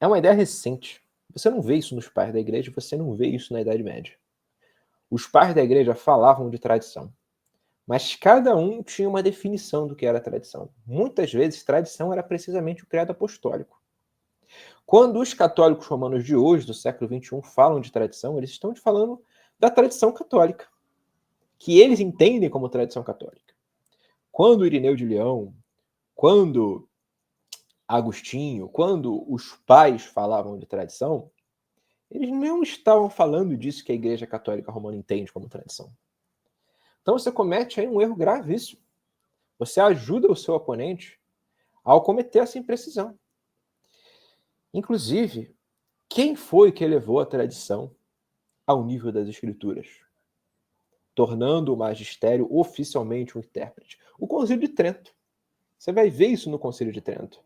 [SPEAKER 1] é uma ideia recente. Você não vê isso nos pais da Igreja, você não vê isso na Idade Média. Os pais da Igreja falavam de tradição, mas cada um tinha uma definição do que era tradição. Muitas vezes, tradição era precisamente o credo apostólico. Quando os católicos romanos de hoje, do século XXI, falam de tradição, eles estão falando da tradição católica, que eles entendem como tradição católica. Quando Irineu de Leão, quando Agostinho, quando os pais falavam de tradição, eles não estavam falando disso que a Igreja Católica Romana entende como tradição. Então você comete aí um erro gravíssimo. Você ajuda o seu oponente ao cometer essa imprecisão. Inclusive, quem foi que elevou a tradição ao nível das Escrituras, tornando o magistério oficialmente um intérprete? O Concílio de Trento. Você vai ver isso no Concílio de Trento.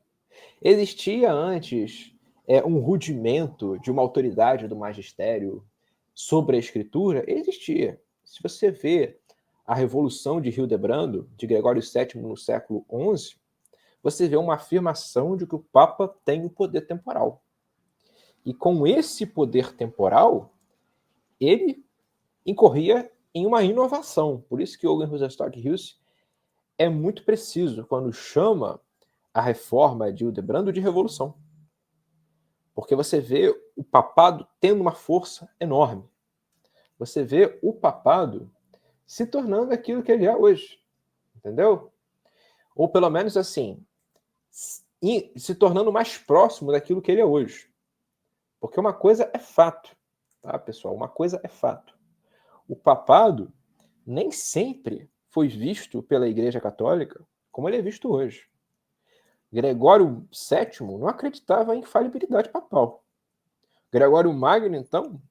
[SPEAKER 1] Existia antes um rudimento de uma autoridade do magistério sobre a Escritura? Existia. Se você vê a Revolução de Hildebrando, de Gregório VII no século XI, você vê uma afirmação de que o Papa tem o poder temporal. E com esse poder temporal, ele incorria em uma inovação. Por isso que Eugen Rosenstock Huss é muito preciso quando chama a reforma de Hildebrando de revolução. Porque você vê o papado tendo uma força enorme. Você vê o papado se tornando aquilo que ele é hoje. Entendeu? Ou pelo menos assim, se tornando mais próximo daquilo que ele é hoje. Porque uma coisa é fato, tá, pessoal? Uma coisa é fato. O papado nem sempre foi visto pela Igreja Católica como ele é visto hoje. Gregório VII não acreditava em infalibilidade papal. Gregório Magno, então,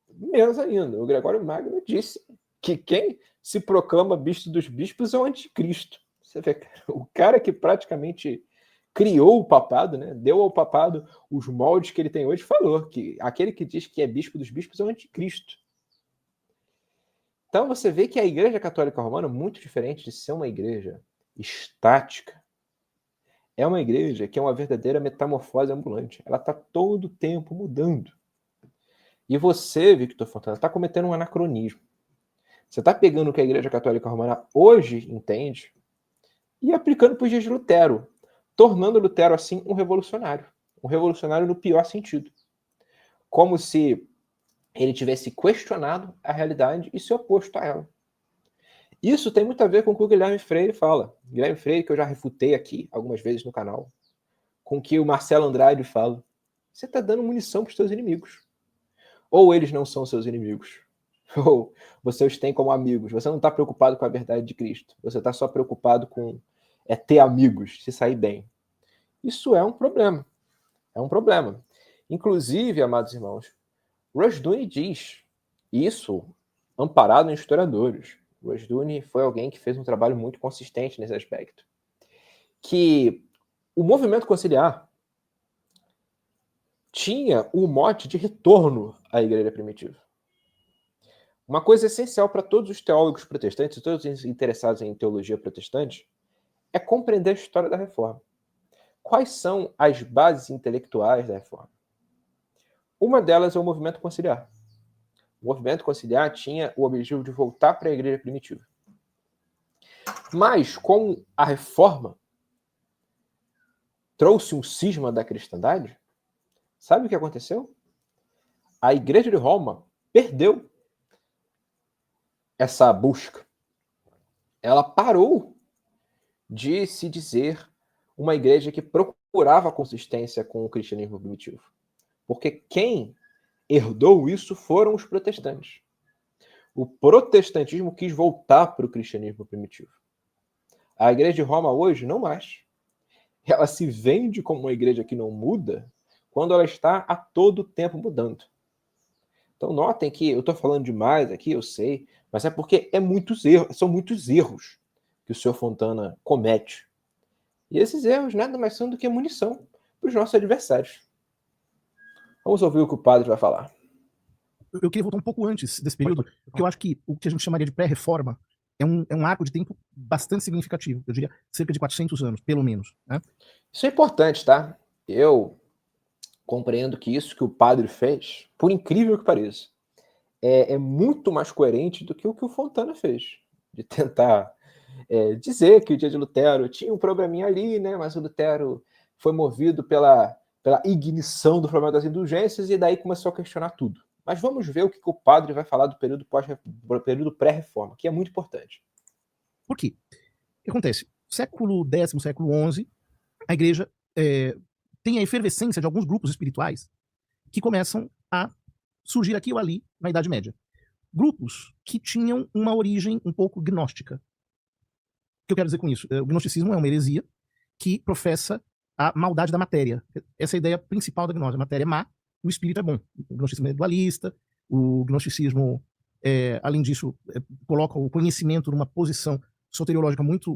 [SPEAKER 1] menos ainda. O Gregório Magno disse que quem se proclama bispo dos bispos é o anticristo. Você vê, o cara que praticamente criou o papado, né, deu ao papado os moldes que ele tem hoje, falou que aquele que diz que é bispo dos bispos é o anticristo. Então você vê que a Igreja Católica Romana, muito diferente de ser uma igreja estática, é uma igreja que é uma verdadeira metamorfose ambulante. Ela está todo o tempo mudando. E você, Victor Fontana, está cometendo um anacronismo. Você está pegando o que a Igreja Católica Romana hoje entende e aplicando para os dias de Lutero, tornando Lutero, assim, um revolucionário no pior sentido. Como se ele tivesse questionado a realidade e se oposto a ela. Isso tem muito a ver com o que o Guilherme Freire fala. Guilherme Freire, que eu já refutei aqui algumas vezes no canal, com o que o Marcelo Andrade fala. Você está dando munição para os seus inimigos. Ou eles não são seus inimigos, ou você os tem como amigos. Você não está preocupado com a verdade de Cristo. Você está só preocupado com ter amigos, se sair bem. Isso é um problema. É um problema. Inclusive, amados irmãos, Rushdoony diz isso amparado em historiadores. Rushdoony foi alguém que fez um trabalho muito consistente nesse aspecto. Que o movimento conciliar tinha o mote de retorno à igreja primitiva. Uma coisa essencial para todos os teólogos protestantes, todos os interessados em teologia protestante, é compreender a história da reforma. Quais são as bases intelectuais da reforma? Uma delas é o movimento conciliar. O movimento conciliar tinha o objetivo de voltar para a igreja primitiva. Mas, com a reforma trouxe um cisma da cristandade, sabe o que aconteceu? A igreja de Roma perdeu essa busca. Ela parou de se dizer uma igreja que procurava consistência com o cristianismo primitivo. Porque quem herdou isso foram os protestantes. O protestantismo quis voltar para o cristianismo primitivo. A igreja de Roma hoje, não mais. Ela se vende como uma igreja que não muda quando ela está a todo tempo mudando. Então notem que eu estou falando demais aqui, eu sei, mas é porque são muitos erros que o senhor Fontana comete. E esses erros nada mais são do que munição para os nossos adversários. Vamos ouvir o que o padre vai falar.
[SPEAKER 3] Eu queria voltar um pouco antes desse período, porque eu acho que o que a gente chamaria de pré-reforma é um arco de tempo bastante significativo. Eu diria cerca de 400 anos, pelo menos. Né?
[SPEAKER 1] Isso é importante, tá? Eu compreendo que isso que o padre fez, por incrível que pareça, é muito mais coerente do que o Fontana fez. De tentar dizer que o dia de Lutero tinha um probleminha ali, né? Mas o Lutero foi movido pela ignição do problema das indulgências e daí começou a questionar tudo. Mas vamos ver o que o padre vai falar do período pré-reforma, que é muito importante.
[SPEAKER 3] Por quê? O que acontece? Século X, século XI, a igreja tem a efervescência de alguns grupos espirituais que começam a surgir aqui ou ali na Idade Média. Grupos que tinham uma origem um pouco gnóstica. O que eu quero dizer com isso? O gnosticismo é uma heresia que professa a maldade da matéria. Essa é a ideia principal da gnose. A matéria é má, o espírito é bom. O gnosticismo é dualista, o gnosticismo, além disso, coloca o conhecimento numa posição soteriológica muito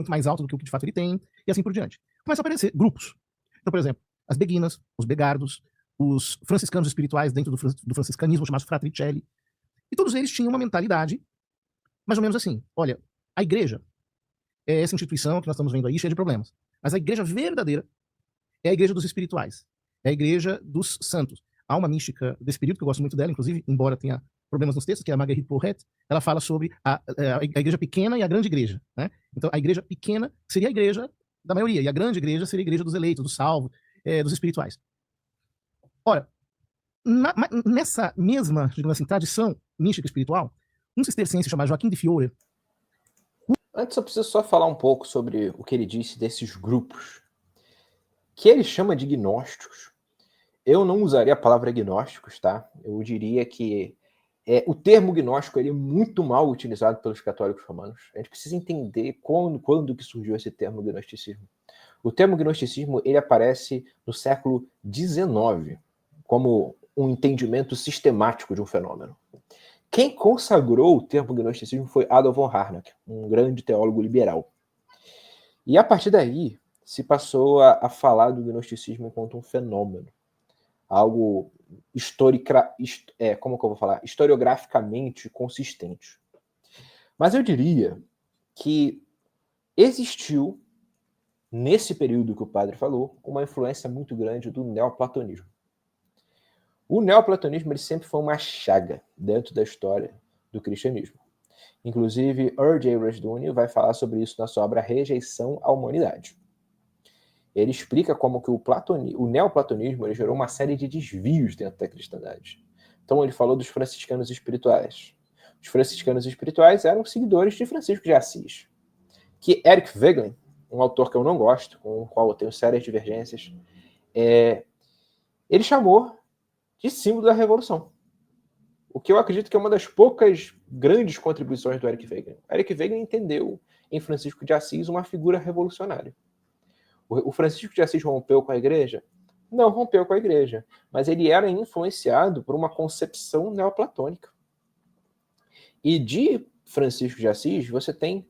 [SPEAKER 3] mais alta do que o que de fato ele tem, e assim por diante. Começam a aparecer grupos. Então, por exemplo, as beguinas, os begardos, os franciscanos espirituais dentro do franciscanismo, chamados fratricelli, e todos eles tinham uma mentalidade mais ou menos assim: olha, a igreja é essa instituição que nós estamos vendo aí, cheia de problemas. Mas a igreja verdadeira é a igreja dos espirituais. É a igreja dos santos. Há uma mística desse período, que eu gosto muito dela, inclusive, embora tenha problemas nos textos, que é a Marguerite Porret. Ela fala sobre a igreja pequena e a grande igreja. Né? Então, a igreja pequena seria a igreja da maioria, e a grande igreja seria a igreja dos eleitos, dos salvos, dos espirituais. Ora, nessa mesma, digamos assim, tradição mística espiritual, um cisterciense chamado Joaquim de Fiore.
[SPEAKER 1] Antes eu preciso só falar um pouco sobre o que ele disse desses grupos, que ele chama de gnósticos. Eu não usaria a palavra gnósticos, tá? Eu diria que o termo gnóstico ele é muito mal utilizado pelos católicos romanos. A gente precisa entender quando que surgiu esse termo gnosticismo. O termo gnosticismo ele aparece no século XIX como um entendimento sistemático de um fenômeno. Quem consagrou o termo gnosticismo foi Adolf von Harnack, um grande teólogo liberal. E a partir daí se passou a falar do gnosticismo enquanto um fenômeno, algo historiograficamente consistente. Mas eu diria que existiu, nesse período que o padre falou, uma influência muito grande do neoplatonismo. O neoplatonismo ele sempre foi uma chaga dentro da história do cristianismo. Inclusive, R.J. Rushdoony vai falar sobre isso na sua obra Rejeição à Humanidade. Ele explica como que o neoplatonismo ele gerou uma série de desvios dentro da cristandade. Então ele falou dos franciscanos espirituais. Os franciscanos espirituais eram seguidores de Francisco de Assis, que Eric Wegelin, um autor que eu não gosto, com o qual eu tenho sérias divergências, ele chamou de símbolo da revolução. O que eu acredito que é uma das poucas grandes contribuições do Eric Wegelin. Eric Wegelin entendeu em Francisco de Assis uma figura revolucionária. O Francisco de Assis rompeu com a igreja? Não rompeu com a igreja, mas ele era influenciado por uma concepção neoplatônica. E de Francisco de Assis, você tem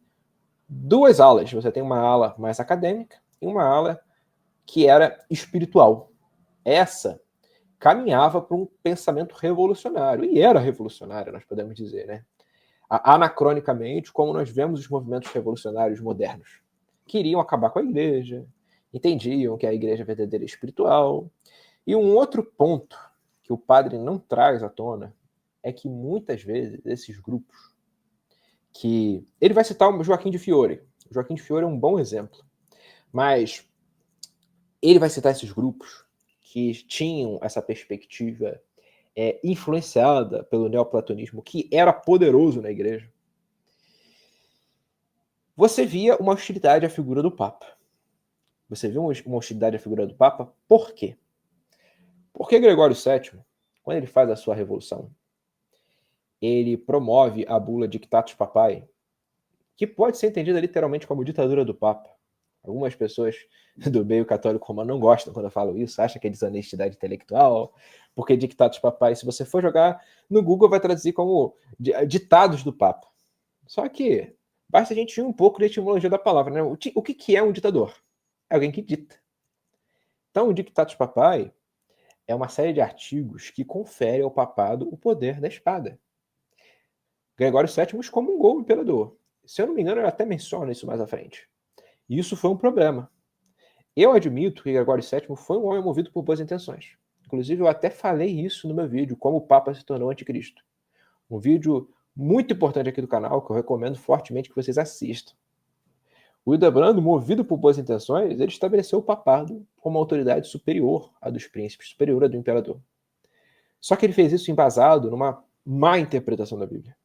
[SPEAKER 1] duas alas. Você tem uma ala mais acadêmica e uma ala que era espiritual. Essa caminhava para um pensamento revolucionário. E era revolucionário, nós podemos dizer, né? Anacronicamente, como nós vemos os movimentos revolucionários modernos. Queriam acabar com a igreja, entendiam que a igreja verdadeira é espiritual. E um outro ponto que o padre não traz à tona é que muitas vezes esses grupos que... Ele vai citar o Joaquim de Fiore. O Joaquim de Fiore é um bom exemplo. Mas ele vai citar esses grupos que tinham essa perspectiva influenciada pelo neoplatonismo, que era poderoso na igreja. Você via uma hostilidade à figura do Papa. Você viu uma hostilidade à figura do Papa? Por quê? Porque Gregório VII, quando ele faz a sua revolução, ele promove a bula Dictatus Papae, que pode ser entendida literalmente como ditadura do Papa. Algumas pessoas do meio católico romano não gostam quando eu falo isso, acham que é desonestidade intelectual, porque Dictatus Papae, se você for jogar no Google, vai traduzir como ditados do Papa. Só que basta a gente ir um pouco da etimologia da palavra, né? O que é um ditador? É alguém que dita. Então, o Dictatus Papae é uma série de artigos que confere ao papado o poder da espada. Gregório VII excomungou o imperador. Se eu não me engano, ele até menciona isso mais à frente. E isso foi um problema. Eu admito que Gregório VII foi um homem movido por boas intenções. Inclusive, eu até falei isso no meu vídeo, como o Papa se tornou anticristo. Um vídeo muito importante aqui do canal, que eu recomendo fortemente que vocês assistam. O Hildebrando, movido por boas intenções, ele estabeleceu o papado como autoridade superior à dos príncipes, superior à do imperador. Só que ele fez isso embasado numa má interpretação da Bíblia.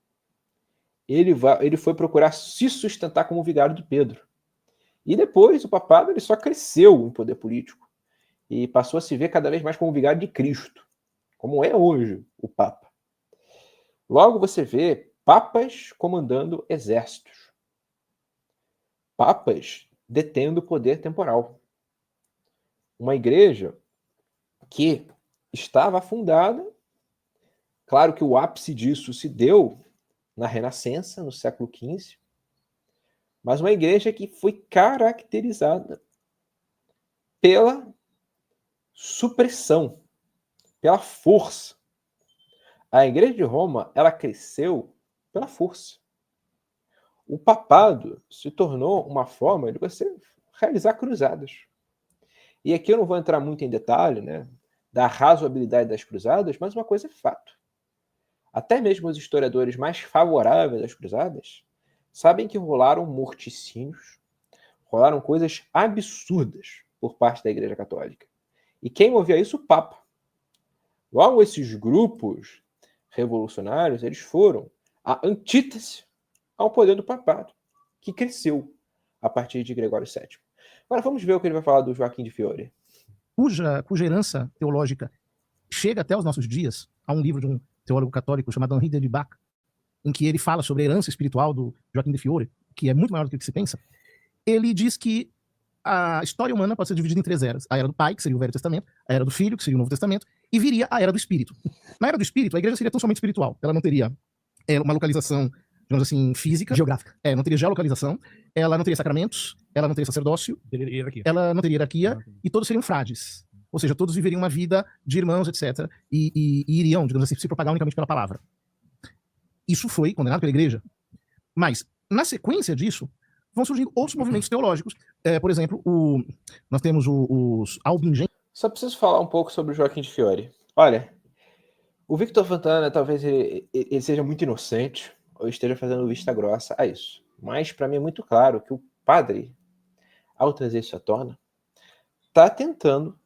[SPEAKER 1] Ele foi procurar se sustentar como vigário de Pedro. E depois o papado ele só cresceu em poder político e passou a se ver cada vez mais como vigário de Cristo, como é hoje o Papa. Logo você vê papas comandando exércitos. Papas detendo poder temporal. Uma igreja que estava afundada. Claro que o ápice disso se deu na Renascença, no século XV, mas uma igreja que foi caracterizada pela supressão, pela força. A igreja de Roma, ela cresceu pela força. O papado se tornou uma forma de você realizar cruzadas. E aqui eu não vou entrar muito em detalhe, né, da razoabilidade das cruzadas, mas uma coisa é fato. Até mesmo os historiadores mais favoráveis às cruzadas sabem que rolaram morticínios, rolaram coisas absurdas por parte da Igreja Católica. E quem movia isso? O Papa. Logo, esses grupos revolucionários, eles foram a antítese ao poder do papado, que cresceu a partir de Gregório VII. Agora vamos ver o que ele vai falar do Joaquim de Fiore.
[SPEAKER 3] Cuja herança teológica chega até os nossos dias. Há um livro de um teólogo católico chamado Henri de Lubac, em que ele fala sobre a herança espiritual do Joaquim de Fiore, que é muito maior do que o que se pensa. Ele diz que a história humana pode ser dividida em 3 eras. A era do Pai, que seria o Velho Testamento, a era do Filho, que seria o Novo Testamento, e viria a era do Espírito. Na era do Espírito, a igreja seria tão somente espiritual. Ela não teria
[SPEAKER 4] uma localização, digamos assim, física.
[SPEAKER 3] Geográfica.
[SPEAKER 4] Não teria geolocalização, ela não teria sacramentos, ela não teria sacerdócio, ela não teria hierarquia, e todos seriam frades. Ou seja, todos viveriam uma vida de irmãos, etc. E iriam, digamos assim, se propagar unicamente pela palavra. Isso foi condenado pela igreja. Mas, na sequência disso, vão surgindo outros movimentos teológicos. Por exemplo, nós temos os Albingenses.
[SPEAKER 1] Só preciso falar um pouco sobre o Joaquim de Fiori. Olha, o Victor Fontana talvez ele seja muito inocente ou esteja fazendo vista grossa a isso. Mas, para mim, é muito claro que o padre, ao trazer isso à tona, está tentando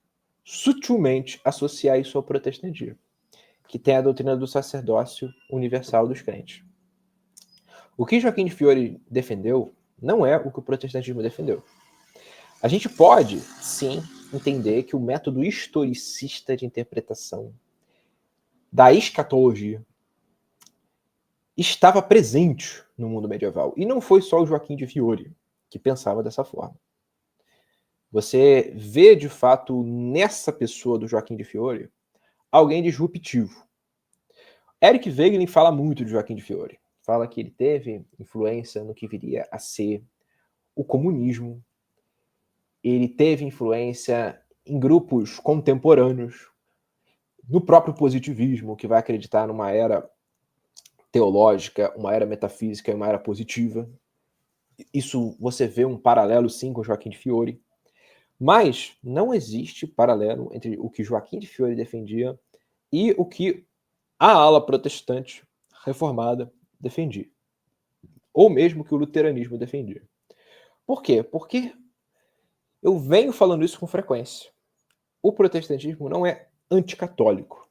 [SPEAKER 1] sutilmente associar isso ao protestantismo, que tem a doutrina do sacerdócio universal dos crentes. O que Joaquim de Fiori defendeu não é o que o protestantismo defendeu. A gente pode, sim, entender que o método historicista de interpretação da escatologia estava presente no mundo medieval. E não foi só o Joaquim de Fiori que pensava dessa forma. Você vê, de fato, nessa pessoa do Joaquim de Fiori, alguém disruptivo. Eric Wegelin fala muito de Joaquim de Fiori. Fala que ele teve influência no que viria a ser o comunismo. Ele teve influência em grupos contemporâneos, no próprio positivismo, que vai acreditar numa era teológica, uma era metafísica e uma era positiva. Isso você vê um paralelo, sim, com Joaquim de Fiori. Mas não existe paralelo entre o que Joaquim de Fiori defendia e o que a ala protestante reformada defendia. Ou mesmo que o luteranismo defendia. Por quê? Porque eu venho falando isso com frequência. O protestantismo não é anticatólico.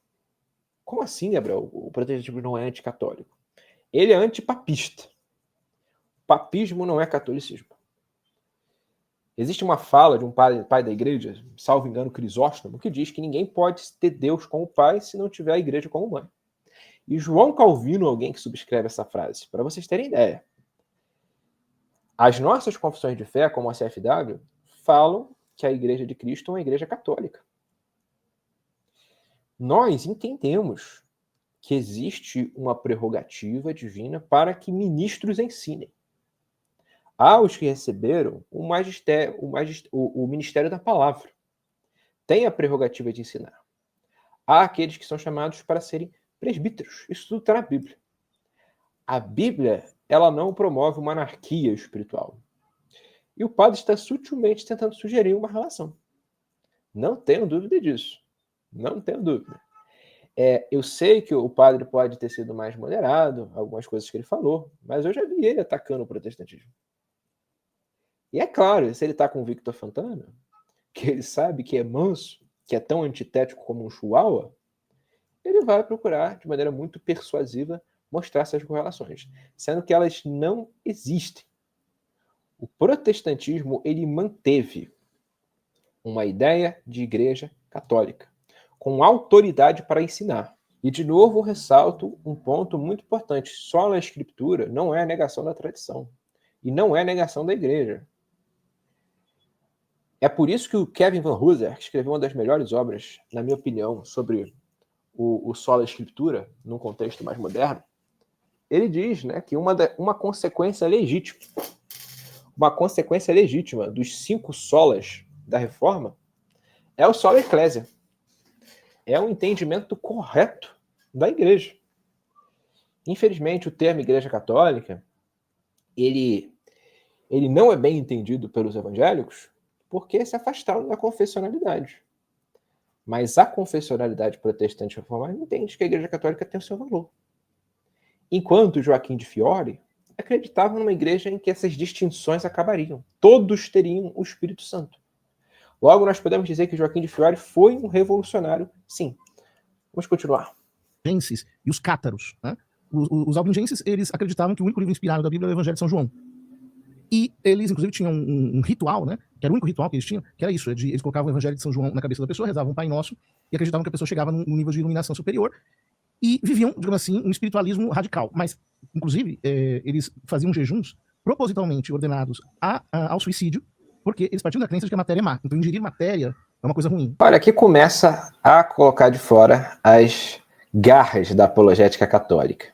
[SPEAKER 1] Como assim, Gabriel? O protestantismo não é anticatólico. Ele é antipapista. O papismo não é catolicismo. Existe uma fala de um pai da igreja, salvo engano Crisóstomo, que diz que ninguém pode ter Deus como pai se não tiver a igreja como mãe. E João Calvino é alguém que subscreve essa frase, para vocês terem ideia. As nossas confissões de fé, como a CFW, falam que a Igreja de Cristo é uma igreja católica. Nós entendemos que existe uma prerrogativa divina para que ministros ensinem. Há os que receberam o ministério da palavra. Tem a prerrogativa de ensinar. Há aqueles que são chamados para serem presbíteros. Isso tudo está na Bíblia. A Bíblia, ela não promove uma anarquia espiritual. E o padre está sutilmente tentando sugerir uma relação. Não tenho dúvida disso. Não tenho dúvida. Eu sei que o padre pode ter sido mais moderado, algumas coisas que ele falou, mas eu já vi ele atacando o protestantismo. E é claro, se ele está com o Victor Fontana, que ele sabe que é manso, que é tão antitético como um chihuahua, ele vai procurar, de maneira muito persuasiva, mostrar essas correlações, sendo que elas não existem. O protestantismo, ele manteve uma ideia de igreja católica, com autoridade para ensinar. E, de novo, ressalto um ponto muito importante. Sola Escritura não é a negação da tradição. E não é a negação da igreja. É por isso que o Kevin Van Hooser, que escreveu uma das melhores obras, na minha opinião, sobre o Sola Escritura, num contexto mais moderno, ele diz, né, que uma consequência legítima dos 5 solas da Reforma é o sola Ecclesia. É um entendimento correto da igreja. Infelizmente, o termo Igreja Católica, ele não é bem entendido pelos evangélicos porque se afastaram da confessionalidade. Mas a confessionalidade protestante reformada entende que a Igreja Católica tem o seu valor. Enquanto Joaquim de Fiori acreditava numa igreja em que essas distinções acabariam. Todos teriam o Espírito Santo. Logo, nós podemos dizer que Joaquim de Fiori foi um revolucionário, sim. Vamos continuar.
[SPEAKER 4] E os cátaros, né? Os albigenses, eles acreditavam que o único livro inspirado da Bíblia era o Evangelho de São João. E eles, inclusive, tinham um ritual, né? Que era o único ritual que eles tinham, que era isso. Eles colocavam o Evangelho de São João na cabeça da pessoa, rezavam um Pai Nosso, e acreditavam que a pessoa chegava num nível de iluminação superior, e viviam, digamos assim, um espiritualismo radical. Mas, inclusive, eles faziam jejuns propositalmente ordenados ao suicídio, porque eles partiam da crença de que a matéria é má. Então, ingerir matéria é uma coisa ruim.
[SPEAKER 1] Olha, aqui começa a colocar de fora as garras da apologética católica.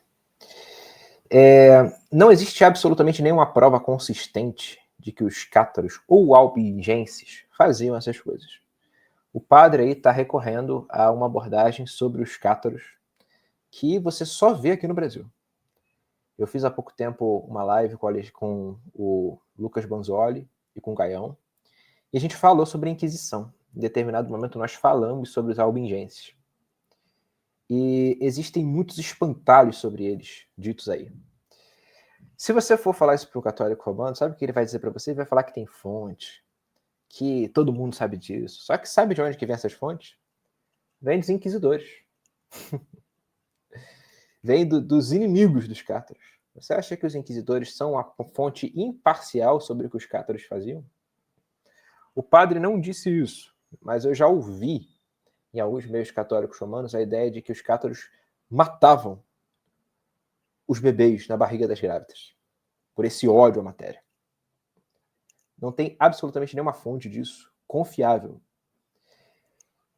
[SPEAKER 1] Não existe absolutamente nenhuma prova consistente de que os cátaros ou albigenses faziam essas coisas. O padre aí está recorrendo a uma abordagem sobre os cátaros que você só vê aqui no Brasil. Eu fiz há pouco tempo uma live com o Lucas Banzoli e com o Gaião, e a gente falou sobre a Inquisição. Em determinado momento nós falamos sobre os albigenses. E existem muitos espantalhos sobre eles, ditos aí. Se você for falar isso para o católico romano, sabe o que ele vai dizer para você? Ele vai falar que tem fonte, que todo mundo sabe disso. Só que sabe de onde que vem essas fontes? Vem dos inquisidores. Vem dos inimigos dos cátaros. Você acha que os inquisidores são uma fonte imparcial sobre o que os cátaros faziam? O padre não disse isso, mas eu já ouvi em alguns meios católicos romanos a ideia de que os cátaros matavam os bebês na barriga das grávidas, por esse ódio à matéria. Não tem absolutamente nenhuma fonte disso confiável.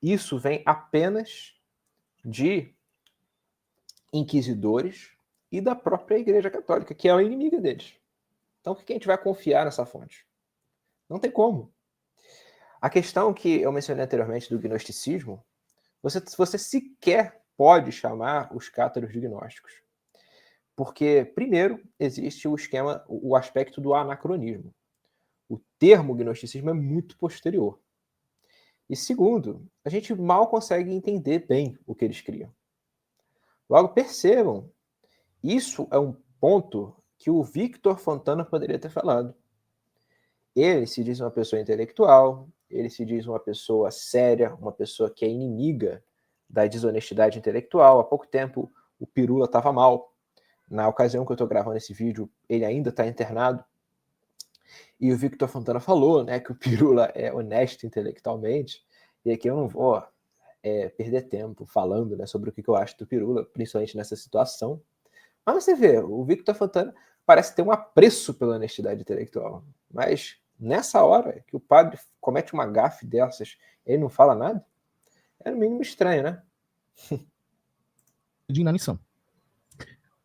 [SPEAKER 1] Isso vem apenas de inquisidores e da própria Igreja Católica, que é a inimiga deles. Então, por que a gente vai confiar nessa fonte? Não tem como. A questão que eu mencionei anteriormente do gnosticismo, você sequer pode chamar os cátaros de gnósticos. Porque, primeiro, existe o aspecto do anacronismo. O termo gnosticismo é muito posterior. E segundo, a gente mal consegue entender bem o que eles criam. Logo, percebam, isso é um ponto que o Victor Fontana poderia ter falado. Ele se diz uma pessoa intelectual, ele se diz uma pessoa séria, uma pessoa que é inimiga da desonestidade intelectual. Há pouco tempo, o Pirula estava mal. Na ocasião que eu estou gravando esse vídeo, ele ainda está internado. E o Victor Fontana falou, né, que o Pirula é honesto intelectualmente. E aqui eu não vou perder tempo falando, né, sobre o que eu acho do Pirula, principalmente nessa situação. Mas você vê, o Victor Fontana parece ter um apreço pela honestidade intelectual. Mas nessa hora que o padre comete uma gafe dessas, ele não fala nada? É no mínimo estranho, né?
[SPEAKER 4] De inanição.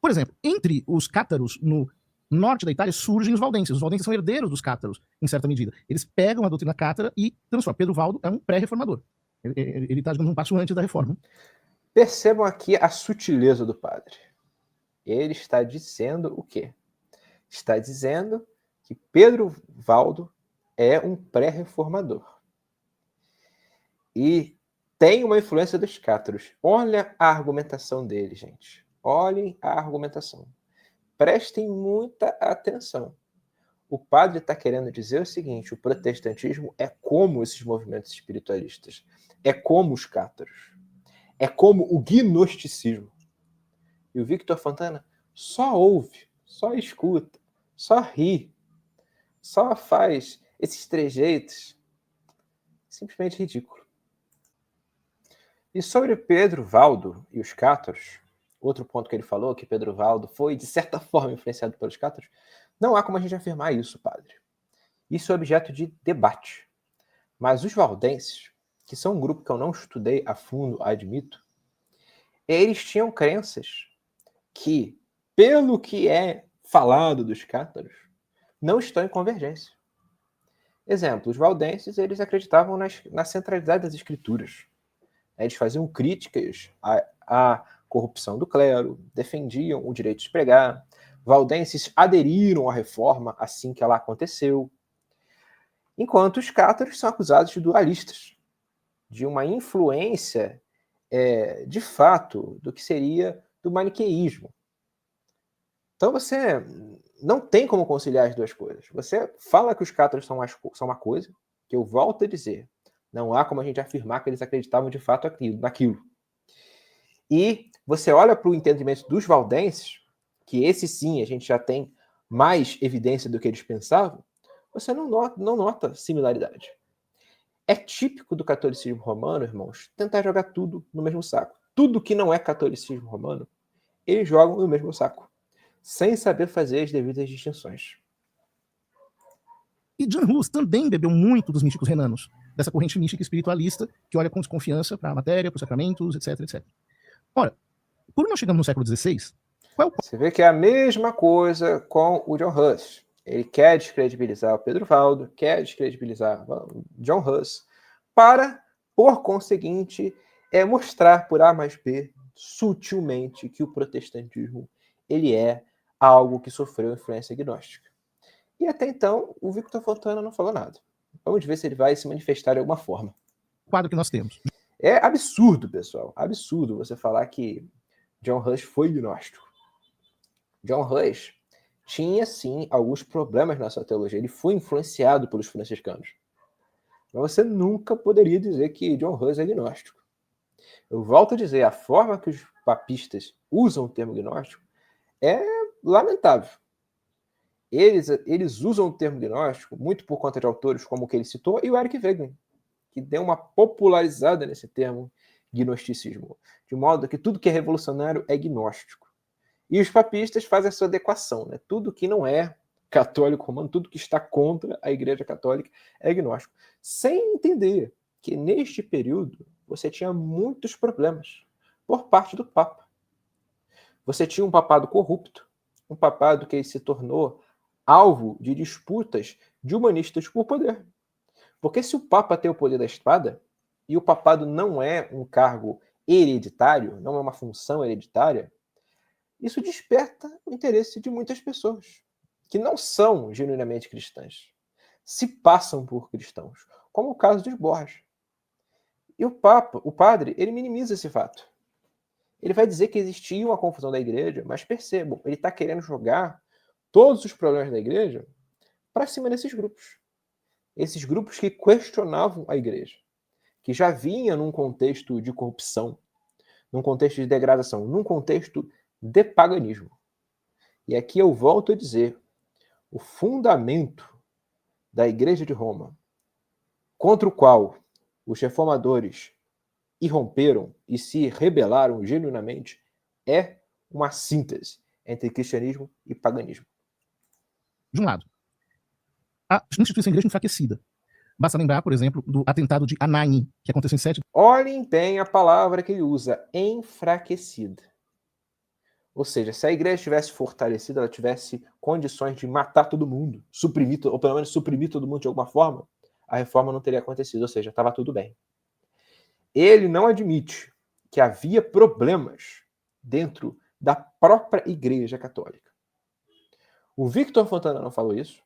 [SPEAKER 4] Por exemplo, entre os cátaros no norte da Itália surgem os valdenses. Os valdenses são herdeiros dos cátaros, em certa medida. Eles pegam a doutrina cátara e transformam. Pedro Valdo é um pré-reformador. Ele está, digamos, um passo antes da reforma.
[SPEAKER 1] Percebam aqui a sutileza do padre. Ele está dizendo o quê? Está dizendo que Pedro Valdo é um pré-reformador. E tem uma influência dos cátaros. Olha a argumentação dele, gente. Olhem a argumentação. Prestem muita atenção. O padre está querendo dizer o seguinte: o protestantismo é como esses movimentos espiritualistas. É como os cátaros. É como o gnosticismo. E o Victor Fontana só ouve, só escuta, só ri, só faz esses trejeitos. Simplesmente ridículo. E sobre Pedro Valdo e os cátaros, outro ponto que ele falou, que Pedro Valdo foi, de certa forma, influenciado pelos cátaros, não há como a gente afirmar isso, padre. Isso é objeto de debate. Mas os valdenses, que são um grupo que eu não estudei a fundo, admito, eles tinham crenças que, pelo que é falado dos cátaros, não estão em convergência. Exemplo, os valdenses, eles acreditavam na centralidade das escrituras. Eles faziam críticas à corrupção do clero, defendiam o direito de pregar. Valdenses aderiram à reforma assim que ela aconteceu. Enquanto os cátaros são acusados de dualistas, de uma influência, de fato, do que seria do maniqueísmo. Então você não tem como conciliar as duas coisas. Você fala que os cátaros são uma coisa, que eu volto a dizer, não há como a gente afirmar que eles acreditavam de fato naquilo. E você olha para o entendimento dos valdenses, que esse sim a gente já tem mais evidência do que eles pensavam, você não nota similaridade. É típico do catolicismo romano, irmãos, tentar jogar tudo no mesmo saco. Tudo que não é catolicismo romano, eles jogam no mesmo saco, sem saber fazer as devidas distinções.
[SPEAKER 4] E Jan Hus também bebeu muito dos místicos renanos, dessa corrente mística espiritualista que olha com desconfiança para a matéria, para os sacramentos, etc, etc. Ora, quando nós chegamos no século XVI, Qual é o
[SPEAKER 1] Você vê que é a mesma coisa com o John Hus. Ele quer descredibilizar o Pedro Valdo, quer descredibilizar o John Hus, para, por conseguinte, mostrar por A mais B, sutilmente, que o protestantismo ele é algo que sofreu influência gnóstica. E até então, o Victor Fontana não falou nada. Vamos ver se ele vai se manifestar de alguma forma.
[SPEAKER 4] quadro que nós temos?
[SPEAKER 1] É absurdo, pessoal. Absurdo você falar que John Hus foi gnóstico. John Hus tinha, sim, alguns problemas na sua teologia. Ele foi influenciado pelos franciscanos. Mas você nunca poderia dizer que John Hus é gnóstico. Eu volto a dizer, a forma que os papistas usam o termo gnóstico é lamentável. Eles usam o termo gnóstico muito por conta de autores como o que ele citou e o Eric Wegelin, que deu uma popularizada nesse termo gnosticismo, de modo que tudo que é revolucionário é gnóstico. E os papistas fazem a sua adequação, né? Tudo que não é católico romano, tudo que está contra a Igreja Católica é gnóstico, sem entender que neste período você tinha muitos problemas por parte do Papa. Você tinha um papado corrupto, um papado que se tornou alvo de disputas de humanistas por poder. Porque se o Papa tem o poder da espada, e o papado não é um cargo hereditário, não é uma função hereditária, isso desperta o interesse de muitas pessoas, que não são genuinamente cristãs, se passam por cristãos, como o caso dos Borges. E o padre, ele minimiza esse fato. Ele vai dizer que existia uma confusão da igreja, mas percebam, ele está querendo jogar todos os problemas da igreja para cima desses grupos. Esses grupos que questionavam a igreja, que já vinha num contexto de corrupção, num contexto de degradação, num contexto de paganismo. E aqui eu volto a dizer, o fundamento da Igreja de Roma, contra o qual os reformadores irromperam e se rebelaram genuinamente, é uma síntese entre cristianismo e paganismo.
[SPEAKER 4] De um lado, a instituição igreja enfraquecida. Basta lembrar, por exemplo, do atentado de Anaim, que aconteceu em 7.
[SPEAKER 1] Olhem bem a palavra que ele usa, enfraquecida. Ou seja, se a igreja estivesse fortalecida, ela tivesse condições de matar todo mundo, suprimir, ou pelo menos suprimir todo mundo de alguma forma, a reforma não teria acontecido, ou seja, estava tudo bem. Ele não admite que havia problemas dentro da própria Igreja Católica. O Victor Fontana não falou isso.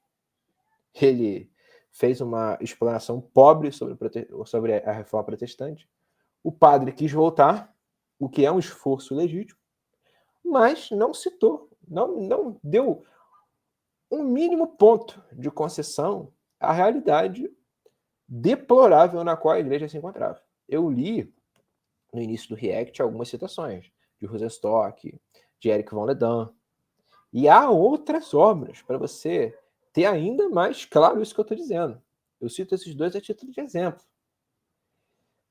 [SPEAKER 1] Ele fez uma explanação pobre sobre a reforma protestante. O padre quis voltar, o que é um esforço legítimo, mas não citou, não deu um mínimo ponto de concessão à realidade deplorável na qual a igreja se encontrava. Eu li, no início do React, algumas citações de Rosenstock, de Eric von Ledan, e há outras obras para você ter ainda mais claro isso que eu estou dizendo. Eu cito esses dois a título de exemplo.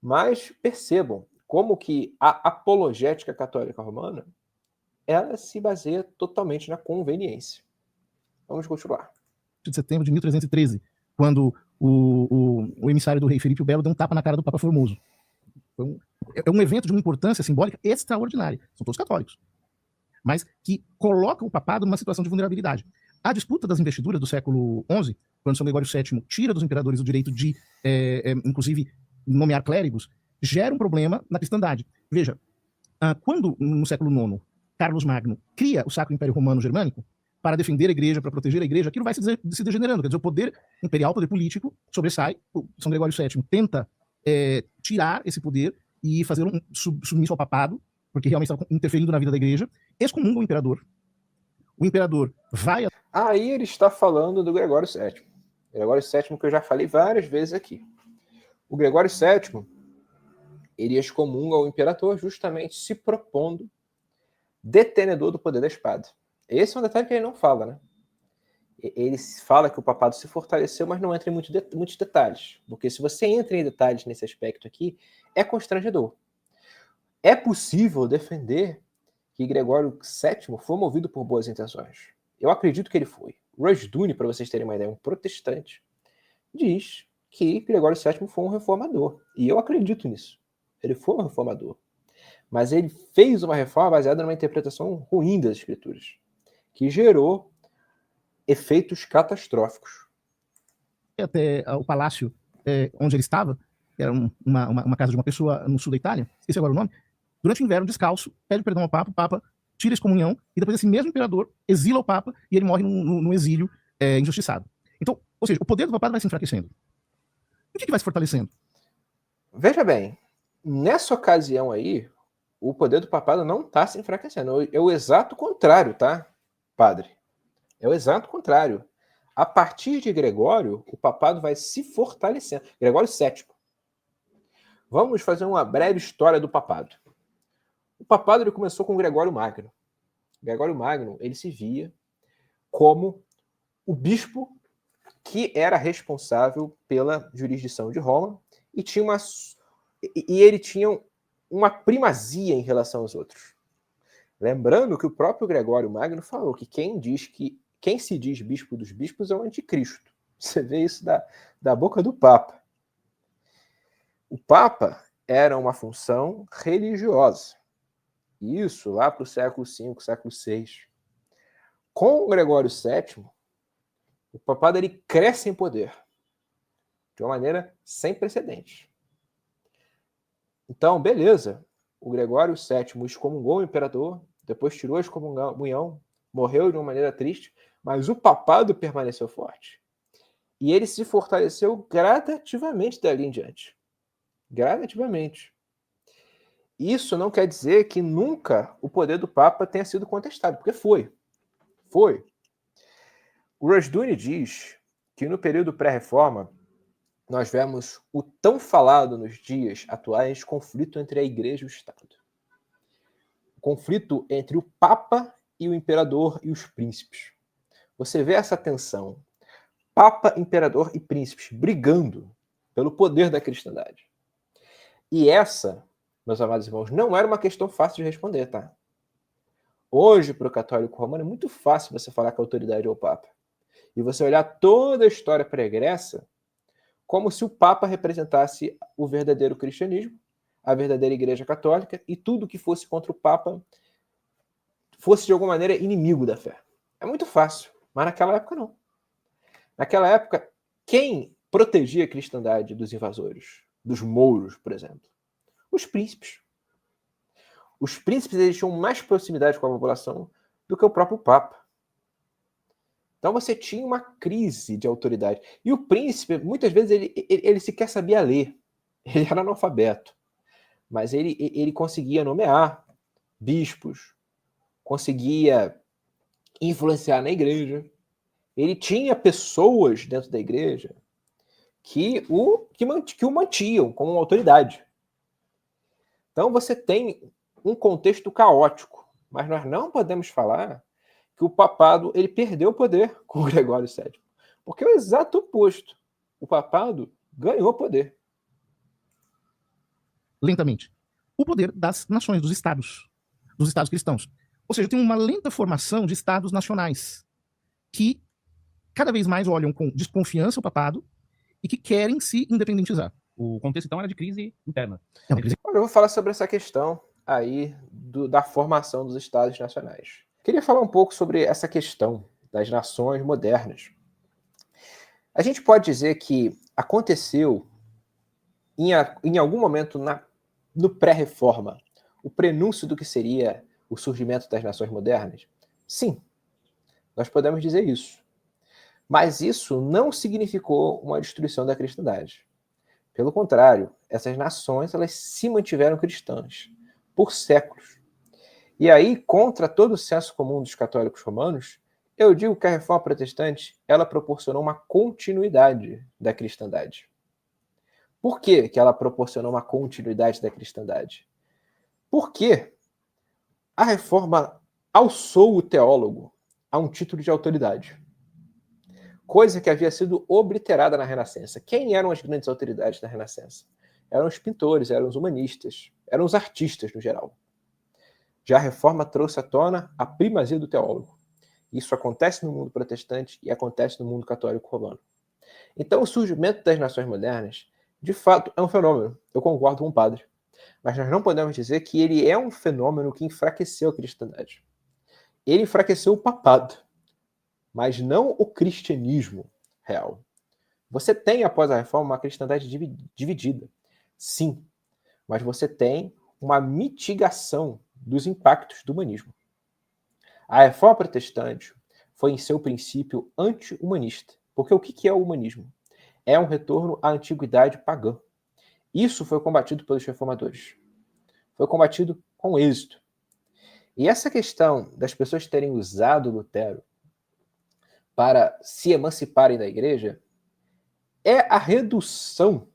[SPEAKER 1] Mas percebam como que a apologética católica romana ela se baseia totalmente na conveniência. Vamos continuar.
[SPEAKER 4] De setembro de 1313, quando o emissário do rei Felipe o Belo deu um tapa na cara do Papa Formoso. É um evento de uma importância simbólica extraordinária. São todos católicos. Mas que coloca o papado numa situação de vulnerabilidade. A disputa das investiduras do século XI, quando São Gregório VII tira dos imperadores o direito de, inclusive, nomear clérigos, gera um problema na cristandade. Veja, quando no século IX Carlos Magno cria o Sacro Império Romano Germânico para defender a igreja, para proteger a igreja, aquilo vai se degenerando. Quer dizer, o poder imperial, o poder político, sobressai. O São Gregório VII tenta tirar esse poder e fazer um submisso ao papado, porque realmente estava interferindo na vida da igreja, excomunga o imperador. O imperador vai...
[SPEAKER 1] Aí ele está falando do Gregório VII. Gregório VII, que eu já falei várias vezes aqui. O Gregório VII, ele excomunga o imperador justamente se propondo detenedor do poder da espada. Esse é um detalhe que ele não fala, né? Ele fala que o papado se fortaleceu, mas não entra em muitos detalhes. Porque se você entra em detalhes nesse aspecto aqui, é constrangedor. É possível defender que Gregório VII foi movido por boas intenções. Eu acredito que ele foi. Rushdoony, para vocês terem uma ideia, um protestante, diz que Gregório VII foi um reformador. E eu acredito nisso. Ele foi um reformador. Mas ele fez uma reforma baseada numa interpretação ruim das escrituras, que gerou efeitos catastróficos.
[SPEAKER 4] Até o palácio onde ele estava, que era uma casa de uma pessoa no sul da Itália, esqueci agora o nome, durante o inverno, descalço, pede perdão ao Papa, o Papa tira a excomunhão, e depois esse mesmo imperador exila o Papa e ele morre no exílio injustiçado. Então, ou seja, o poder do papado vai se enfraquecendo. E o que vai se fortalecendo?
[SPEAKER 1] Veja bem, nessa ocasião aí, o poder do papado não está se enfraquecendo. É o exato contrário, tá, padre? É o exato contrário. A partir de Gregório, o papado vai se fortalecendo. Gregório VII. Vamos fazer uma breve história do papado. O papado ele começou com Gregório Magno. Gregório Magno ele se via como o bispo que era responsável pela jurisdição de Roma e ele tinha uma primazia em relação aos outros. Lembrando que o próprio Gregório Magno falou que quem se diz bispo dos bispos é o anticristo. Você vê isso da boca do Papa. O Papa era uma função religiosa. Isso lá para o século V, século VI. Com o Gregório VII, o papado ele cresce em poder de uma maneira sem precedentes. Então, beleza, o Gregório VII excomungou o imperador, depois tirou a excomunhão, morreu de uma maneira triste, mas o papado permaneceu forte. E ele se fortaleceu gradativamente dali em diante. Gradativamente. Isso não quer dizer que nunca o poder do Papa tenha sido contestado, porque foi. Foi. O Rushdoony diz que no período pré-reforma nós vemos o tão falado nos dias atuais conflito entre a Igreja e o Estado. O conflito entre o Papa e o Imperador e os príncipes. Você vê essa tensão. Papa, Imperador e príncipes brigando pelo poder da cristandade. E essa, meus amados irmãos, não era uma questão fácil de responder, tá? Hoje, para o católico romano, é muito fácil você falar que a autoridade é o Papa. E você olhar toda a história pregressa como se o Papa representasse o verdadeiro cristianismo, a verdadeira Igreja Católica, e tudo que fosse contra o Papa fosse, de alguma maneira, inimigo da fé. É muito fácil, mas naquela época não. Naquela época, quem protegia a cristandade dos invasores, dos mouros, por exemplo? Os príncipes. Os príncipes eles tinham mais proximidade com a população do que o próprio Papa. Então você tinha uma crise de autoridade. E o príncipe, muitas vezes, ele sequer sabia ler. Ele era analfabeto. Mas ele conseguia nomear bispos, conseguia influenciar na igreja. Ele tinha pessoas dentro da igreja que o mantinham como uma autoridade. Então você tem um contexto caótico. Mas nós não podemos falar que o papado ele perdeu o poder com o Gregório VII. Porque é o exato oposto. O papado ganhou poder.
[SPEAKER 4] Lentamente. O poder das nações, dos estados cristãos. Ou seja, tem uma lenta formação de estados nacionais que cada vez mais olham com desconfiança o papado e que querem se independentizar.
[SPEAKER 2] O contexto, então, era de crise interna.
[SPEAKER 1] Agora eu vou falar sobre essa questão aí da formação dos estados nacionais. Queria falar um pouco sobre essa questão das nações modernas. A gente pode dizer que aconteceu em algum momento no pré-reforma o prenúncio do que seria o surgimento das nações modernas? Sim, nós podemos dizer isso. Mas isso não significou uma destruição da cristandade. Pelo contrário, essas nações elas se mantiveram cristãs por séculos. E aí, contra todo o senso comum dos católicos romanos, eu digo que a reforma protestante ela proporcionou uma continuidade da cristandade. Por que ela proporcionou uma continuidade da cristandade? Porque a reforma alçou o teólogo a um título de autoridade. Coisa que havia sido obliterada na Renascença. Quem eram as grandes autoridades da Renascença? Eram os pintores, eram os humanistas, eram os artistas no geral. Já a reforma trouxe à tona a primazia do teólogo. Isso acontece no mundo protestante e acontece no mundo católico romano. Então, o surgimento das nações modernas, de fato, é um fenômeno. Eu concordo com o padre. Mas nós não podemos dizer que ele é um fenômeno que enfraqueceu a cristandade. Ele enfraqueceu o papado, mas não o cristianismo real. Você tem, após a reforma, uma cristandade dividida. Sim, mas você tem uma mitigação dos impactos do humanismo. A reforma protestante foi, em seu princípio, anti-humanista. Porque o que é o humanismo? É um retorno à antiguidade pagã. Isso foi combatido pelos reformadores. Foi combatido com êxito. E essa questão das pessoas terem usado Lutero para se emanciparem da igreja é a redução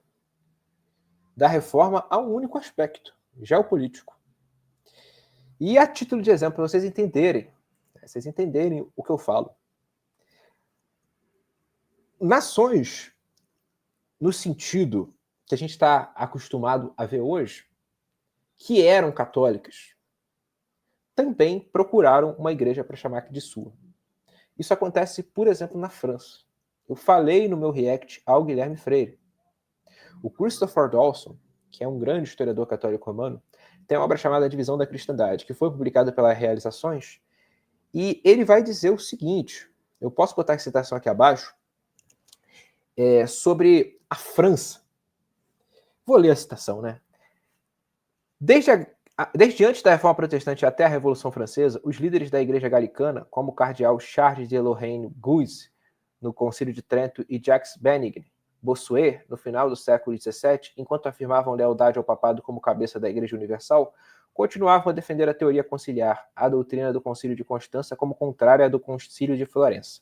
[SPEAKER 1] da reforma a um único aspecto, geopolítico. E a título de exemplo, para vocês entenderem o que eu falo. Nações, no sentido que a gente está acostumado a ver hoje, que eram católicas, também procuraram uma igreja para chamar de sua. Isso acontece, por exemplo, na França. Eu falei no meu react ao Guilherme Freire. O Christopher Dawson, que é um grande historiador católico romano, tem uma obra chamada Divisão da Cristandade, que foi publicada pela Realizações, e ele vai dizer o seguinte, eu posso botar a citação aqui abaixo, sobre a França. Vou ler a citação, né? Desde antes da Reforma Protestante até a Revolução Francesa, os líderes da Igreja Galicana, como o cardeal Charles de Lorraine-Guise, no Concílio de Trento, e Jacques Benigni Bossuet, no final do século XVII, enquanto afirmavam lealdade ao papado como cabeça da Igreja Universal, continuavam a defender a teoria conciliar, a doutrina do Concílio de Constança, como contrária à do Concílio de Florença.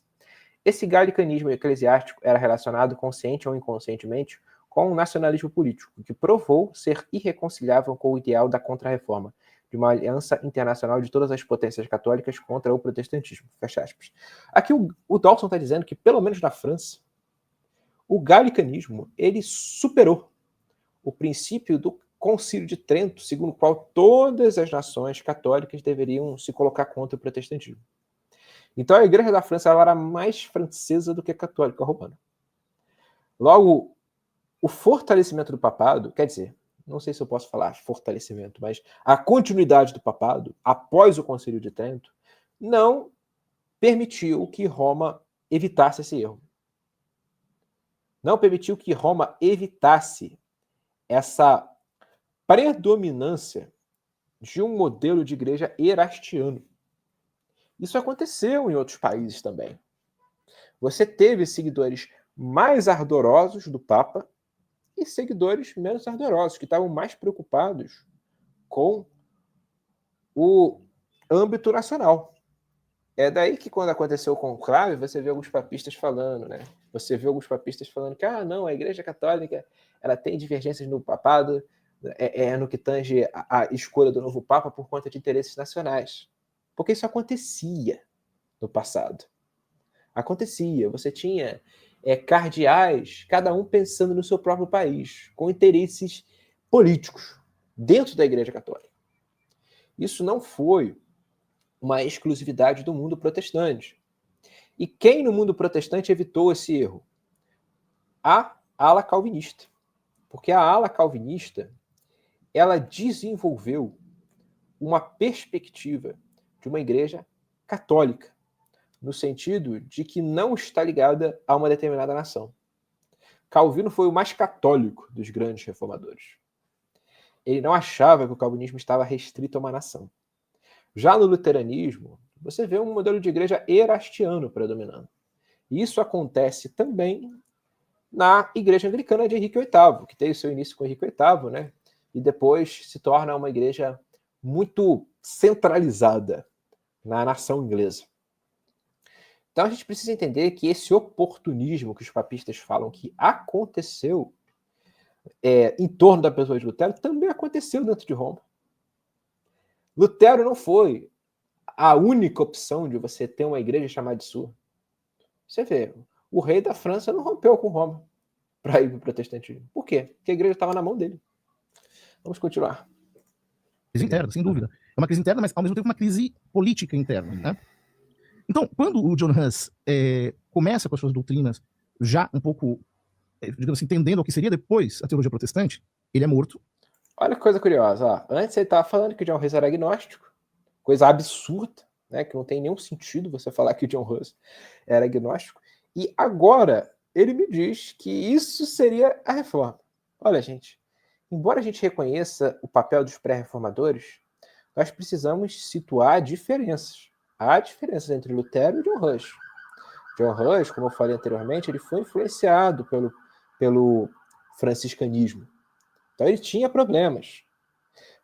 [SPEAKER 1] Esse galicanismo eclesiástico era relacionado, consciente ou inconscientemente, com o nacionalismo político, que provou ser irreconciliável com o ideal da Contra-Reforma, de uma aliança internacional de todas as potências católicas contra o protestantismo. Fecha aspas. Aqui o Dawson está dizendo que, pelo menos na França, o galicanismo ele superou o princípio do Concílio de Trento, segundo o qual todas as nações católicas deveriam se colocar contra o protestantismo. Então a Igreja da França ela era mais francesa do que católica romana. Logo, o fortalecimento do papado, quer dizer, não sei se eu posso falar fortalecimento, mas a continuidade do papado, após o Concílio de Trento, não permitiu que Roma evitasse esse erro. Não permitiu que Roma evitasse essa predominância de um modelo de igreja erastiano. Isso aconteceu em outros países também. Você teve seguidores mais ardorosos do Papa e seguidores menos ardorosos, que estavam mais preocupados com o âmbito nacional. É daí que, quando aconteceu o conclave, você vê alguns papistas falando, né? Você vê alguns papistas falando que, não, a Igreja Católica ela tem divergências no papado, no que tange a escolha do novo Papa por conta de interesses nacionais. Porque isso acontecia no passado. Acontecia. Você tinha cardeais, cada um pensando no seu próprio país, com interesses políticos dentro da Igreja Católica. Isso não foi uma exclusividade do mundo protestante. E quem no mundo protestante evitou esse erro? A ala calvinista. Porque a ala calvinista ela desenvolveu uma perspectiva de uma igreja católica, no sentido de que não está ligada a uma determinada nação. Calvino foi o mais católico dos grandes reformadores. Ele não achava que o calvinismo estava restrito a uma nação. Já no luteranismo, você vê um modelo de igreja erastiano predominando. E isso acontece também na igreja anglicana de Henrique VIII, que teve seu início com Henrique VIII, né? E depois se torna uma igreja muito centralizada na nação inglesa. Então a gente precisa entender que esse oportunismo que os papistas falam que aconteceu em torno da pessoa de Lutero também aconteceu dentro de Roma. Lutero não foi a única opção de você ter uma igreja chamada de sua. Você vê, o rei da França não rompeu com Roma para ir para o protestantismo. Por quê? Porque a igreja estava na mão dele. Vamos continuar.
[SPEAKER 4] Crise interna, sem dúvida. É uma crise interna, mas ao mesmo tempo uma crise política interna. Né? Então, quando o John Huss começa com as suas doutrinas, já um pouco, digamos assim, entendendo o que seria depois a teologia protestante, ele é morto.
[SPEAKER 1] Olha que coisa curiosa. Ó. Antes ele estava falando que o John Hus era agnóstico, coisa absurda, né? Que não tem nenhum sentido você falar que o John Hus era agnóstico. E agora ele me diz que isso seria a reforma. Olha, gente, embora a gente reconheça o papel dos pré-reformadores, nós precisamos situar diferenças. Há diferenças entre Lutero e John Hus. John Hus, como eu falei anteriormente, ele foi influenciado pelo franciscanismo. Então ele tinha problemas.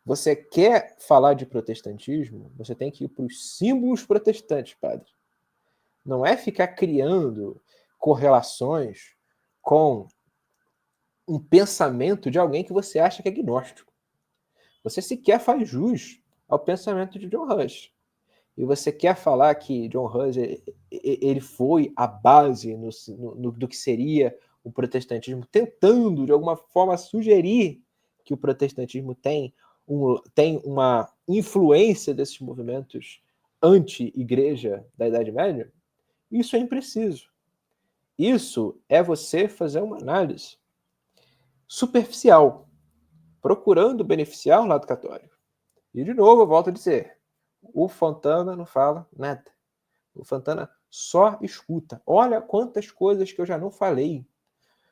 [SPEAKER 1] Você quer falar de protestantismo, você tem que ir para os símbolos protestantes, padre. Não é ficar criando correlações com um pensamento de alguém que você acha que é agnóstico. Você sequer faz jus ao pensamento de John Hus. E você quer falar que John Hus ele foi a base do que seria o protestantismo, tentando, de alguma forma, sugerir que o protestantismo tem uma influência desses movimentos anti-igreja da Idade Média, isso é impreciso. Isso é você fazer uma análise superficial, procurando beneficiar o lado católico. E, de novo, eu volto a dizer, o Fontana não fala nada. O Fontana só escuta. Olha quantas coisas que eu já não falei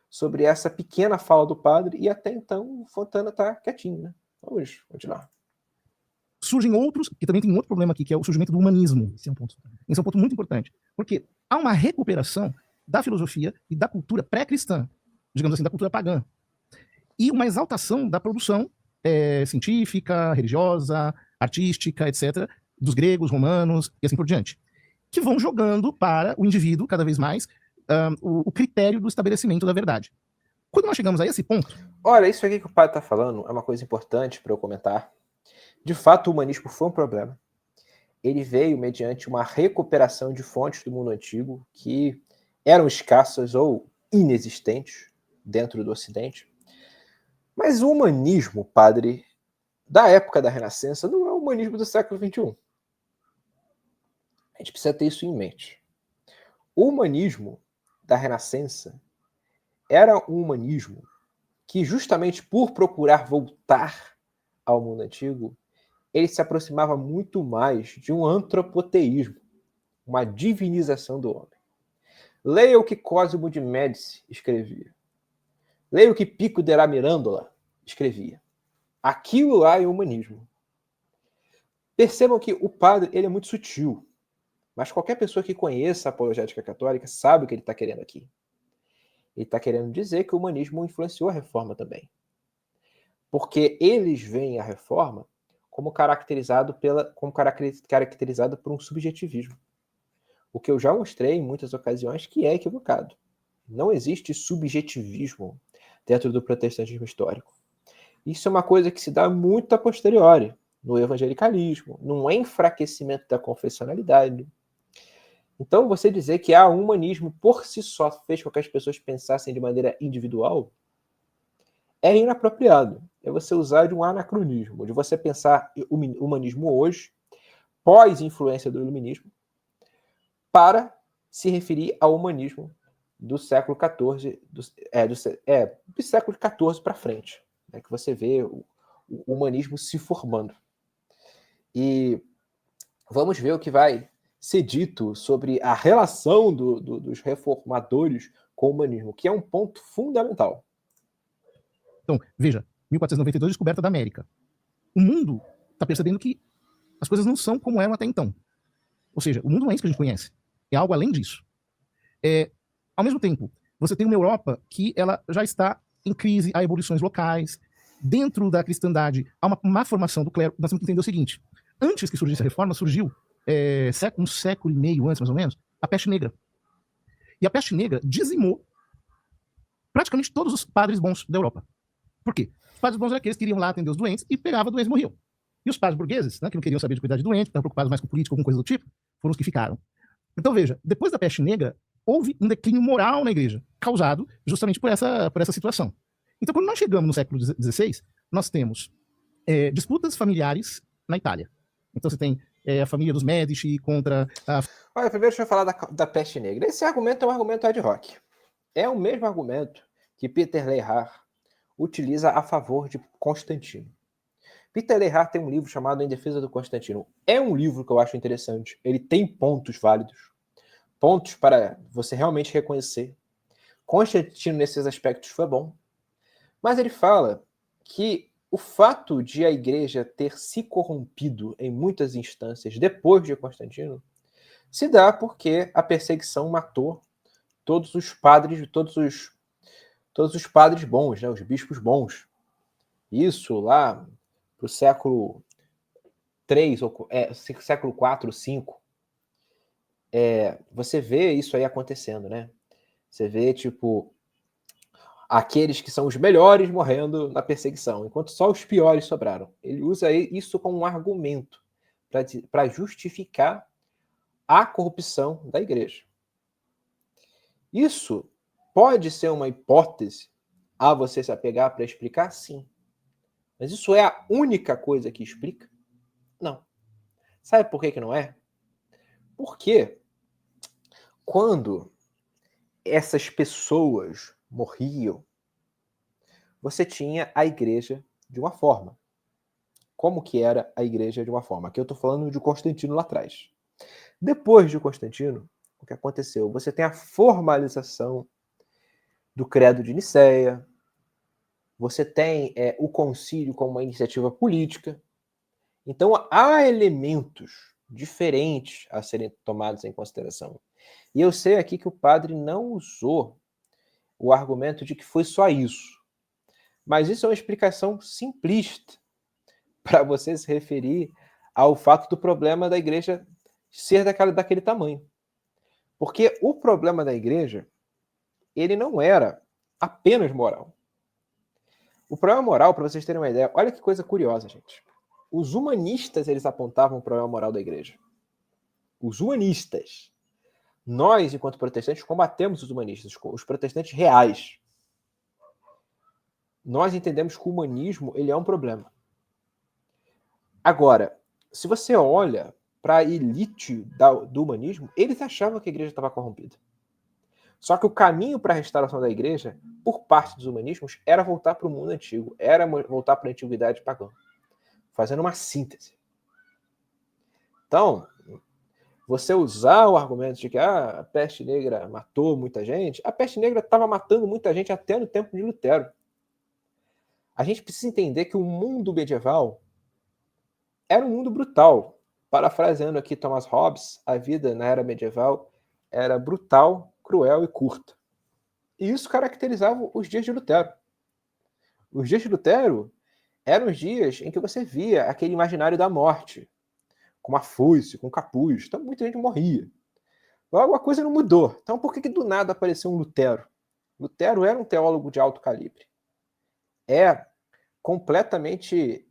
[SPEAKER 1] sobre essa pequena fala do padre, e até então o Fontana está quietinho, né? Vamos continuar.
[SPEAKER 4] Surgem outros, que também tem um outro problema aqui, que é o surgimento do humanismo. Esse é um ponto muito importante. Porque há uma recuperação da filosofia e da cultura pré-cristã, digamos assim, da cultura pagã. E uma exaltação da produção científica, religiosa, artística, etc., dos gregos, romanos e assim por diante, que vão jogando para o indivíduo, cada vez mais, o critério do estabelecimento da verdade. Quando nós chegamos a esse ponto...
[SPEAKER 1] Olha, isso aqui que o padre está falando é uma coisa importante para eu comentar. De fato, o humanismo foi um problema. Ele veio mediante uma recuperação de fontes do mundo antigo que eram escassas ou inexistentes dentro do Ocidente. Mas o humanismo, padre, da época da Renascença, não é o humanismo do século XXI. A gente precisa ter isso em mente. O humanismo da Renascença era um humanismo que, justamente por procurar voltar ao mundo antigo, ele se aproximava muito mais de um antropoteísmo, uma divinização do homem. Leia o que Cosimo de Médici escrevia. Leia o que Pico della Mirandola escrevia. Aquilo lá é humanismo. Percebam que o padre ele é muito sutil, mas qualquer pessoa que conheça a apologética católica sabe o que ele está querendo aqui. Ele está querendo dizer que o humanismo influenciou a reforma também. Porque eles veem a reforma como caracterizado por um subjetivismo. O que eu já mostrei em muitas ocasiões que é equivocado. Não existe subjetivismo dentro do protestantismo histórico. Isso é uma coisa que se dá muito a posteriori, no evangelicalismo, num enfraquecimento da confessionalidade. Então, você dizer que um humanismo por si só fez com que as pessoas pensassem de maneira individual é inapropriado. É você usar de um anacronismo, de você pensar o humanismo hoje, pós-influência do iluminismo, para se referir ao humanismo do século XIV, do século XIV para frente, né, que você vê o humanismo se formando. E vamos ver o que vai ser dito sobre a relação dos reformadores com o humanismo, que é um ponto fundamental.
[SPEAKER 4] Então, veja, 1492, descoberta da América. O mundo está percebendo que as coisas não são como eram até então. Ou seja, o mundo não é isso que a gente conhece. É algo além disso. Ao mesmo tempo, você tem uma Europa que ela já está em crise, há evoluções locais. Dentro da cristandade, há uma má formação do clero. Nós temos que entender o seguinte. Antes que surgisse a reforma, surgiu, um século e meio antes, mais ou menos, a peste negra. E a peste negra dizimou praticamente todos os padres bons da Europa. Por quê? Os padres bons eram aqueles que iriam lá atender os doentes e pegavam doentes e morriam. E os padres burgueses, né, que não queriam saber de cuidar de doente, que estavam preocupados mais com política ou com coisa do tipo, foram os que ficaram. Então, veja, depois da peste negra, houve um declínio moral na igreja, causado justamente por essa situação. Então, quando nós chegamos no século XVI, nós temos disputas familiares na Itália. Então, você tem a família dos Médici contra a...
[SPEAKER 1] Olha, primeiro deixa eu falar da peste negra. Esse argumento é um argumento ad hoc. É o mesmo argumento que Peter Leithart utiliza a favor de Constantino. Peter Leithart tem um livro chamado Em Defesa do Constantino. É um livro que eu acho interessante. Ele tem pontos válidos, pontos para você realmente reconhecer. Constantino, nesses aspectos, foi bom. Mas ele fala que o fato de a igreja ter se corrompido em muitas instâncias depois de Constantino se dá porque a perseguição matou todos os padres, todos os padres bons, né, os bispos bons. Isso lá para o século 3, século 4, 5, você vê isso aí acontecendo, né? Você vê, tipo, aqueles que são os melhores morrendo na perseguição, enquanto só os piores sobraram. Ele usa isso como um argumento para justificar a corrupção da igreja. Isso pode ser uma hipótese a você se apegar para explicar? Sim. Mas isso é a única coisa que explica? Não. Sabe por que não é? Porque quando essas pessoas morriam, você tinha a igreja de uma forma. Como que era a igreja de uma forma? Aqui eu estou falando de Constantino lá atrás. Depois de Constantino, o que aconteceu? Você tem a formalização do Credo de Nicéia, você tem o concílio como uma iniciativa política. Então, há elementos diferentes a serem tomados em consideração. E eu sei aqui que o padre não usou o argumento de que foi só isso. Mas isso é uma explicação simplista para você se referir ao fato do problema da igreja ser daquele tamanho. Porque o problema da igreja, ele não era apenas moral. O problema moral, para vocês terem uma ideia, olha que coisa curiosa, gente. Os humanistas, eles apontavam o problema moral da igreja. Os humanistas. Nós, enquanto protestantes, combatemos os humanistas, os protestantes reais. Nós entendemos que o humanismo, ele é um problema. Agora, se você olha para a elite do humanismo, eles achavam que a igreja estava corrompida. Só que o caminho para a restauração da igreja, por parte dos humanismos, era voltar para o mundo antigo, era voltar para a antiguidade pagã, fazendo uma síntese. Então, você usar o argumento de que a peste negra matou muita gente, a peste negra estava matando muita gente até no tempo de Lutero. A gente precisa entender que o mundo medieval era um mundo brutal. Parafraseando aqui Thomas Hobbes, a vida na era medieval era brutal, cruel e curta. E isso caracterizava os dias de Lutero. Os dias de Lutero eram os dias em que você via aquele imaginário da morte, com uma foice, com capuz. Então muita gente morria. Logo, a coisa não mudou. Então por que do nada apareceu um Lutero? Lutero era um teólogo de alto calibre. É completamente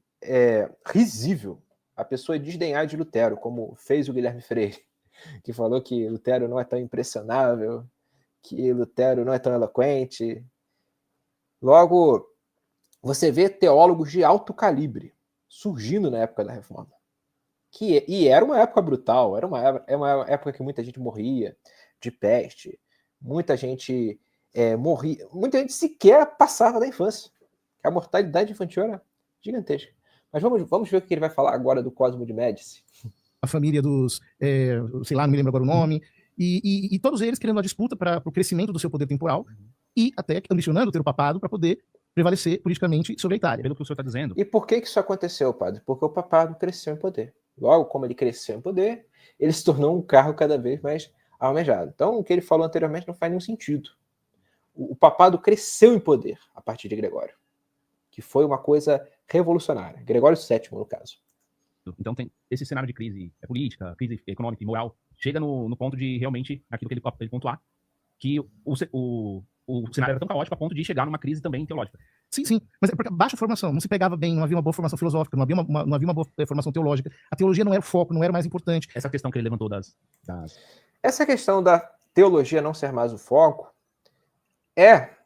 [SPEAKER 1] risível a pessoa desdenhar de Lutero, como fez o Guilherme Freire, que falou que Lutero não é tão impressionável, que Lutero não é tão eloquente. Logo, você vê teólogos de alto calibre surgindo na época da Reforma. E era uma época brutal, era uma época que muita gente morria de peste, muita gente morria, muita gente sequer passava da infância. A mortalidade infantil era gigantesca. Mas vamos ver o que ele vai falar agora do Cosmo de Médici.
[SPEAKER 4] A família dos, sei lá, não me lembro agora o nome, e todos eles querendo a disputa para o crescimento do seu poder temporal e até ambicionando ter o papado para poder prevalecer politicamente sobre a Itália.
[SPEAKER 2] Pelo que o senhor está dizendo.
[SPEAKER 1] E por que isso aconteceu, padre? Porque o papado cresceu em poder. Logo, como ele cresceu em poder, ele se tornou um carro cada vez mais almejado. Então, o que ele falou anteriormente não faz nenhum sentido. O papado cresceu em poder a partir de Gregório, que foi uma coisa revolucionária. Gregório VII, no caso.
[SPEAKER 2] Então tem esse cenário de crise política, crise econômica e moral, chega no ponto de realmente, aquilo que ele pontuar, que o cenário era tão caótico a ponto de chegar numa crise também teológica.
[SPEAKER 4] Sim, sim. Mas é porque baixa formação, não se pegava bem, não havia uma boa formação filosófica, não havia uma boa formação teológica. A teologia não era o foco, não era o mais importante.
[SPEAKER 2] Essa questão que ele levantou
[SPEAKER 1] Essa questão da teologia não ser mais o foco é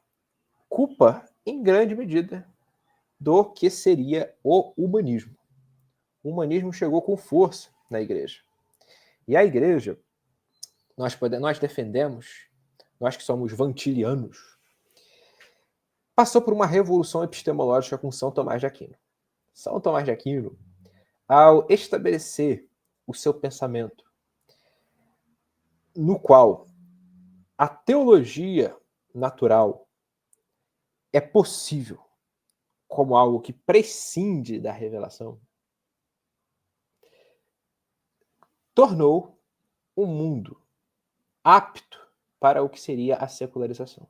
[SPEAKER 1] culpa, em grande medida, do que seria o humanismo. O humanismo chegou com força na igreja. E a igreja, nós defendemos, nós que somos vantilianos, passou por uma revolução epistemológica com São Tomás de Aquino. São Tomás de Aquino, ao estabelecer o seu pensamento, no qual a teologia natural é possível como algo que prescinde da revelação, tornou o mundo apto para o que seria a secularização.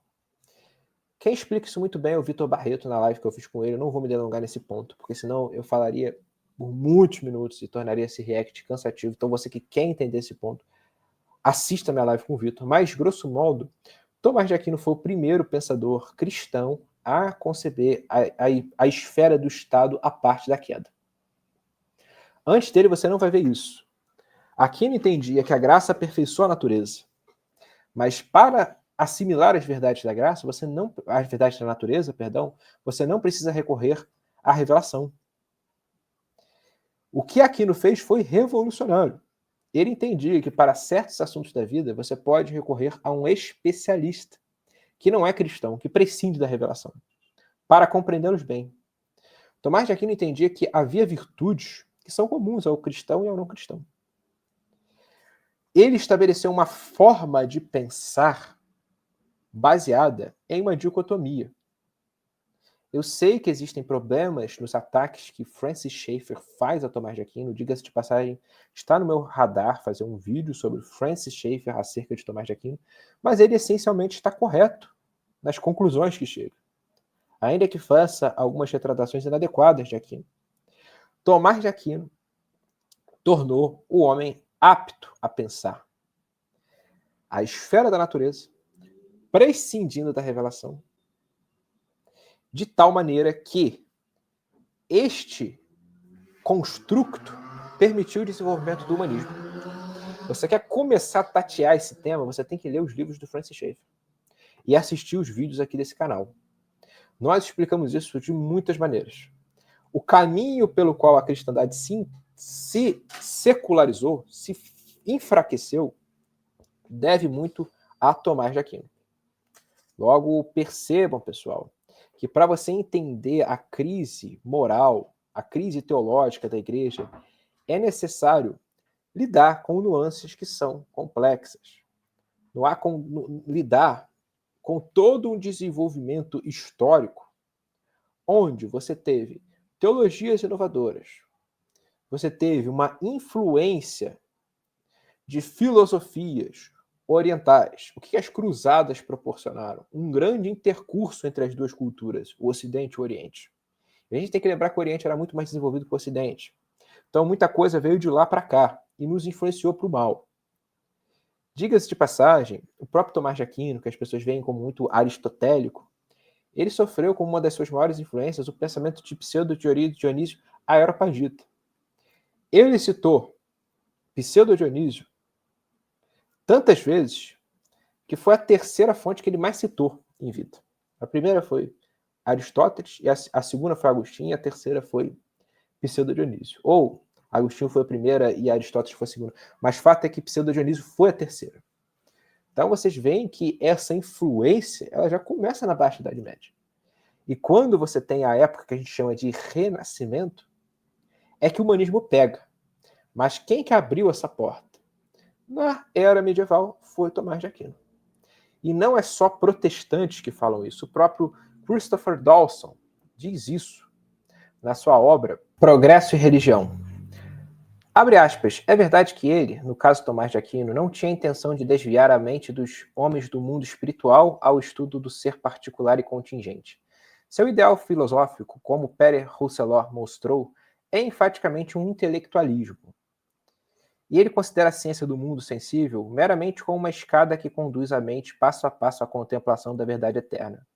[SPEAKER 1] Quem explica isso muito bem é o Vitor Barreto, na live que eu fiz com ele. Eu não vou me delongar nesse ponto, porque senão eu falaria por muitos minutos e tornaria esse react cansativo. Então você que quer entender esse ponto, assista minha live com o Vitor. Mas, grosso modo, Tomás de Aquino foi o primeiro pensador cristão a conceber a esfera do Estado à parte da queda. Antes dele você não vai ver isso. Aquino entendia que a graça aperfeiçoa a natureza, mas para assimilar as verdades da graça, as verdades da natureza, você não precisa recorrer à revelação. O que Aquino fez foi revolucionário. Ele entendia que para certos assuntos da vida você pode recorrer a um especialista que não é cristão, que prescinde da revelação, para compreendê-los bem. Tomás de Aquino entendia que havia virtudes que são comuns ao cristão e ao não cristão. Ele estabeleceu uma forma de pensar baseada em uma dicotomia. Eu sei que existem problemas nos ataques que Francis Schaeffer faz a Tomás de Aquino. Diga-se de passagem, está no meu radar fazer um vídeo sobre Francis Schaeffer acerca de Tomás de Aquino, mas ele essencialmente está correto nas conclusões que chega, ainda que faça algumas retratações inadequadas de Aquino. Tomás de Aquino tornou o homem apto a pensar a esfera da natureza, prescindindo da revelação, de tal maneira que este construto permitiu o desenvolvimento do humanismo. Você quer começar a tatear esse tema, você tem que ler os livros do Francis Schaeffer e assistir os vídeos aqui desse canal. Nós explicamos isso de muitas maneiras. O caminho pelo qual a cristandade se secularizou, se enfraqueceu, deve muito a Tomás de Aquino. Logo, percebam, pessoal, que para você entender a crise moral, a crise teológica da igreja, é necessário lidar com nuances que são complexas. Não há como lidar com todo um desenvolvimento histórico onde você teve teologias inovadoras, você teve uma influência de filosofias orientais. O que as cruzadas proporcionaram? Um grande intercurso entre as duas culturas, o Ocidente e o Oriente. E a gente tem que lembrar que o Oriente era muito mais desenvolvido que o Ocidente. Então muita coisa veio de lá para cá e nos influenciou para o mal. Diga-se de passagem, o próprio Tomás de Aquino, que as pessoas veem como muito aristotélico, ele sofreu como uma das suas maiores influências o pensamento de Pseudo-Dionísio Areopagita. Ele citou Pseudo-Dionísio tantas vezes que foi a terceira fonte que ele mais citou em vida. A primeira foi Aristóteles, e a segunda foi Agostinho, e a terceira foi Pseudo-Dionísio. Ou Agostinho foi a primeira e Aristóteles foi a segunda. Mas fato é que Pseudo-Dionísio foi a terceira. Então vocês veem que essa influência ela já começa na Baixa Idade Média. E quando você tem a época que a gente chama de Renascimento, é que o humanismo pega. Mas quem que abriu essa porta? Na era medieval foi Tomás de Aquino. E não é só protestantes que falam isso. O próprio Christopher Dawson diz isso na sua obra Progresso e Religião. Abre aspas, é verdade que ele, no caso Tomás de Aquino, não tinha intenção de desviar a mente dos homens do mundo espiritual ao estudo do ser particular e contingente. Seu ideal filosófico, como Pere Rousselot mostrou, é enfaticamente um intelectualismo. E ele considera a ciência do mundo sensível meramente como uma escada que conduz a mente passo a passo à contemplação da verdade eterna.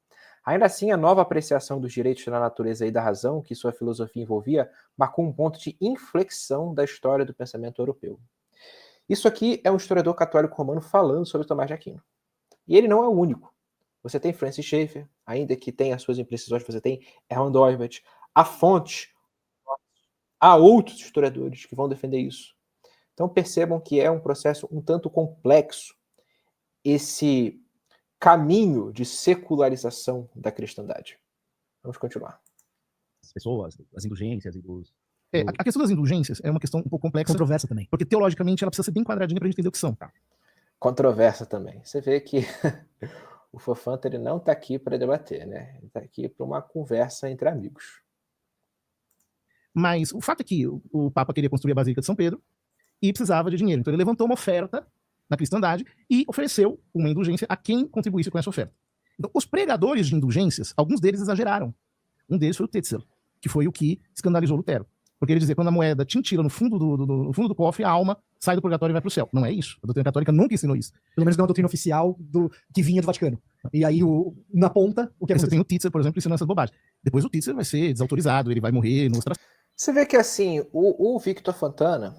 [SPEAKER 1] Ainda assim, a nova apreciação dos direitos da natureza e da razão que sua filosofia envolvia marcou um ponto de inflexão da história do pensamento europeu. Isso aqui é um historiador católico romano falando sobre Tomás de Aquino. E ele não é o único. Você tem Francis Schaeffer, ainda que tenha as suas imprecisões, você tem Hermann Dorbach, há fontes, há outros historiadores que vão defender isso. Então percebam que é um processo um tanto complexo esse caminho de secularização da cristandade. Vamos continuar.
[SPEAKER 2] As pessoas, as indulgências e dos...
[SPEAKER 4] A questão das indulgências é uma questão um pouco complexa,
[SPEAKER 3] Controversa também.
[SPEAKER 4] porque teologicamente ela precisa ser bem quadradinha pra gente entender o que são.
[SPEAKER 2] Tá.
[SPEAKER 1] Controversa também. Você vê que o Fofanta ele não está aqui para debater, né? Ele está aqui para uma conversa entre amigos.
[SPEAKER 4] Mas o fato é que o Papa queria construir a Basílica de São Pedro e precisava de dinheiro. Então ele levantou uma oferta na cristandade e ofereceu uma indulgência a quem contribuísse com essa oferta. Então, os pregadores de indulgências, alguns deles exageraram. Um deles foi o Tetzel, que foi o que escandalizou Lutero. Porque ele dizia que quando a moeda tintila no fundo no fundo do cofre, a alma sai do purgatório e vai para o céu. Não é isso. A doutrina católica nunca ensinou isso.
[SPEAKER 3] Pelo menos não é uma doutrina oficial que vinha do Vaticano. E aí, na ponta, o que
[SPEAKER 4] Você
[SPEAKER 3] aconteceu?
[SPEAKER 4] tem o Tetzel, por exemplo, ensinando essas bobagens. Depois o Tetzel vai ser desautorizado, ele vai morrer no ostracismo.
[SPEAKER 1] Você vê que assim, o Victor Fontana,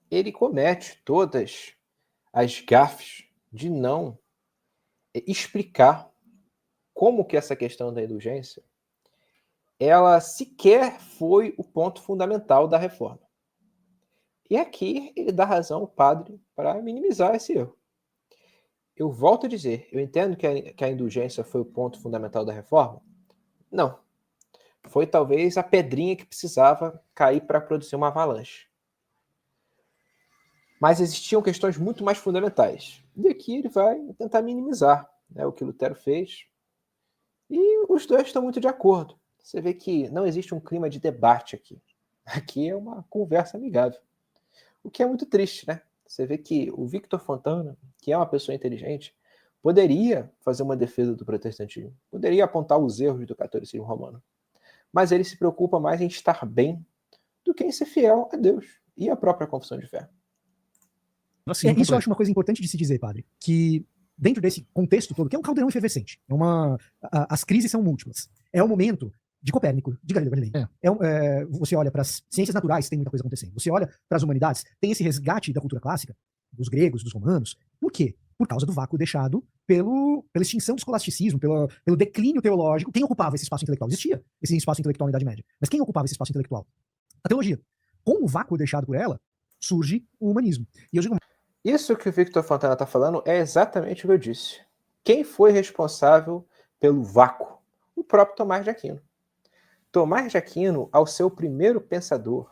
[SPEAKER 1] ele comete todas as gafes de não explicar como que essa questão da indulgência, ela sequer foi o ponto fundamental da reforma. E aqui ele dá razão ao padre para minimizar esse erro. Eu volto a dizer, eu entendo que a indulgência foi o ponto fundamental da reforma? Não. Foi talvez a pedrinha que precisava cair para produzir uma avalanche. Mas existiam questões muito mais fundamentais. E aqui ele vai tentar minimizar, né, o que Lutero fez. E os dois estão muito de acordo. Você vê que não existe um clima de debate aqui. Aqui é uma conversa amigável. O que é muito triste, né? Você vê que o Victor Fontana, que é uma pessoa inteligente, poderia fazer uma defesa do protestantismo, poderia apontar os erros do catolicismo romano. Mas ele se preocupa mais em estar bem do que em ser fiel a Deus e à própria confissão de fé.
[SPEAKER 4] Assim,
[SPEAKER 3] Isso eu acho uma coisa importante de se dizer, padre, que dentro desse contexto todo, que é um caldeirão efervescente, as crises são múltiplas. É o momento de Copérnico, de Galileu Galilei. Você olha para as ciências naturais, tem muita coisa acontecendo. Você olha para as humanidades, tem esse resgate da cultura clássica, dos gregos, dos romanos. Por quê? Por causa do vácuo deixado pela extinção do escolasticismo, pelo declínio teológico. Quem ocupava esse espaço intelectual? Existia esse espaço intelectual na Idade Média. Mas quem ocupava esse espaço intelectual? A teologia. Com o vácuo deixado por ela, surge o humanismo. E eu digo,
[SPEAKER 1] isso que o Victor Fontana está falando é exatamente o que eu disse. Quem foi responsável pelo vácuo? O próprio Tomás de Aquino. Tomás de Aquino, ao ser o primeiro pensador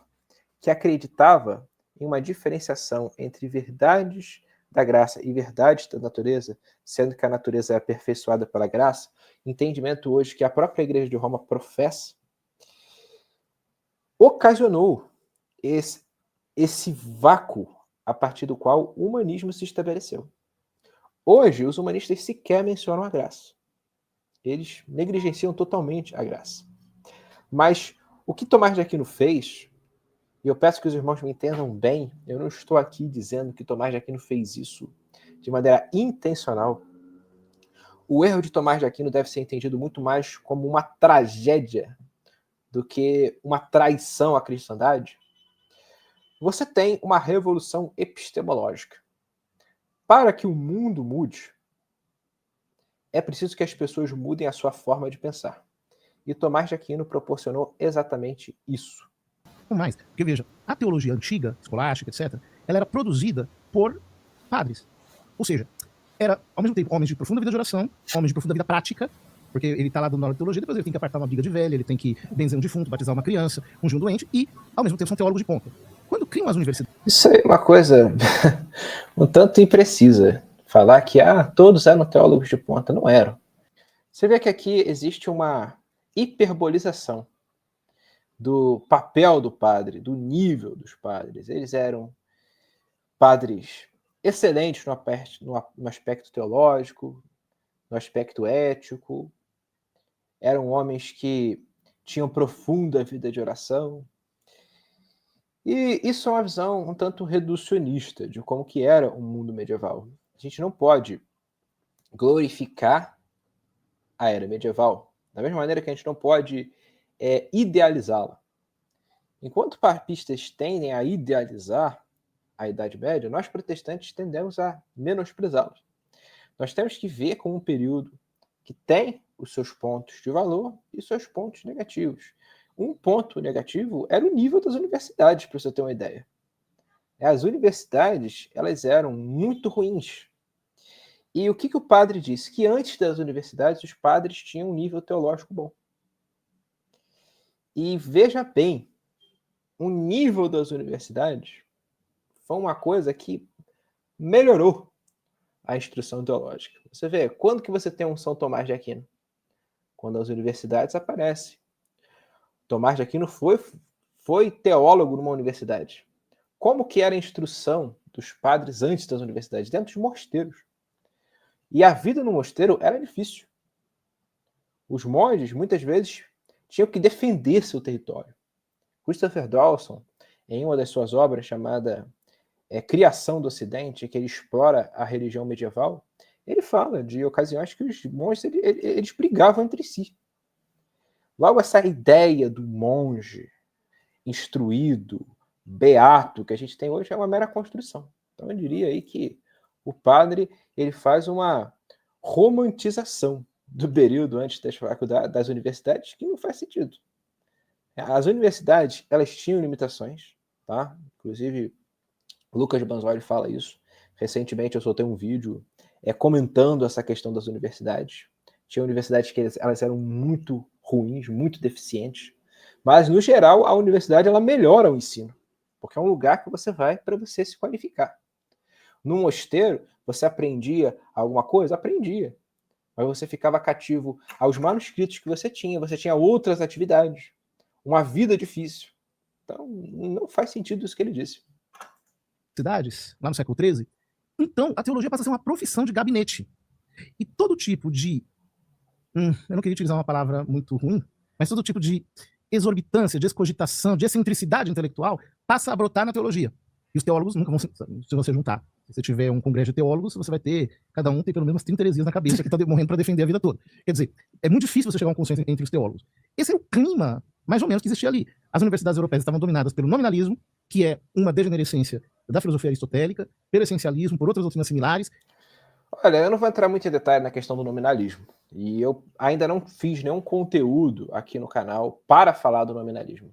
[SPEAKER 1] que acreditava em uma diferenciação entre verdades da graça e verdades da natureza, sendo que a natureza é aperfeiçoada pela graça, entendimento hoje que a própria Igreja de Roma professa, ocasionou esse vácuo a partir do qual o humanismo se estabeleceu. Hoje, os humanistas sequer mencionam a graça. Eles negligenciam totalmente a graça. Mas o que Tomás de Aquino fez, e eu peço que os irmãos me entendam bem, eu não estou aqui dizendo que Tomás de Aquino fez isso de maneira intencional. O erro de Tomás de Aquino deve ser entendido muito mais como uma tragédia do que uma traição à cristandade. Você tem uma revolução epistemológica. Para que o mundo mude, é preciso que as pessoas mudem a sua forma de pensar. E Tomás de Aquino proporcionou exatamente isso.
[SPEAKER 4] mais. Porque veja, a teologia antiga, escolástica, etc., ela era produzida por padres. Ou seja, era, ao mesmo tempo, homens de profunda vida de oração, homens de profunda vida prática, porque ele está lá dando aula de teologia, depois ele tem que apartar uma briga de velha, ele tem que benzer um defunto, batizar uma criança, ungir um doente, e, ao mesmo tempo, são teólogos de ponta. Quando criam as universidades...
[SPEAKER 1] Isso aí é uma coisa um tanto imprecisa. Falar que todos eram teólogos de ponta. Não eram. Você vê que aqui existe uma hiperbolização do papel do padre, do nível dos padres. Eles eram padres excelentes no aspecto teológico, no aspecto ético. Eram homens que tinham profunda vida de oração. E isso é uma visão um tanto reducionista de como que era o mundo medieval. A gente não pode glorificar a era medieval da mesma maneira que a gente não pode idealizá-la. Enquanto papistas tendem a idealizar a Idade Média, nós protestantes tendemos a menosprezá-la. Nós temos que ver como um período que tem os seus pontos de valor e seus pontos negativos. Um ponto negativo era o nível das universidades, para você ter uma ideia. As universidades, elas eram muito ruins. E o que o padre disse? Que antes das universidades, os padres tinham um nível teológico bom. E veja bem, o nível das universidades foi uma coisa que melhorou a instrução teológica. Você vê, quando que você tem um São Tomás de Aquino? Quando as universidades aparecem. Tomás de Aquino foi teólogo numa universidade. Como que era a instrução dos padres antes das universidades? Dentro de mosteiros. E a vida no mosteiro era difícil. Os monges, muitas vezes, tinham que defender seu território. Christopher Dawson, em uma das suas obras chamada Criação do Ocidente, que ele explora a religião medieval, ele fala de ocasiões que os monges eles brigavam entre si. Logo, essa ideia do monge instruído, beato, que a gente tem hoje é uma mera construção. Então, eu diria aí que o padre ele faz uma romantização do período antes das universidades, que não faz sentido. As universidades, elas tinham limitações, tá? Inclusive, Lucas Banzoli fala isso. Recentemente eu soltei um vídeo comentando essa questão das universidades. Tinha universidades que elas eram muito ruins, muito deficientes, mas, no geral, a universidade ela melhora o ensino, porque é um lugar que você vai para você se qualificar. No mosteiro, você aprendia alguma coisa? Aprendia. Mas você ficava cativo aos manuscritos que você tinha outras atividades, uma vida difícil. Então, não faz sentido isso que ele disse.
[SPEAKER 4] Cidades, lá no século XIII, então a teologia passa a ser uma profissão de gabinete. E todo tipo de... eu não queria utilizar uma palavra muito ruim, mas todo tipo de exorbitância, de excogitação, de excentricidade intelectual passa a brotar na teologia. E os teólogos nunca vão se você juntar. Se você tiver um congresso de teólogos, você vai ter... Cada um tem pelo menos 30 heresias na cabeça que está morrendo para defender a vida toda. Quer dizer, é muito difícil você chegar a um consenso entre os teólogos. Esse é o clima, mais ou menos, que existia ali. As universidades europeias estavam dominadas pelo nominalismo, que é uma degenerescência da filosofia aristotélica, pelo essencialismo, por outras doutrinas similares.
[SPEAKER 1] Olha, eu não vou entrar muito em detalhe na questão do nominalismo. E eu ainda não fiz nenhum conteúdo aqui no canal para falar do nominalismo.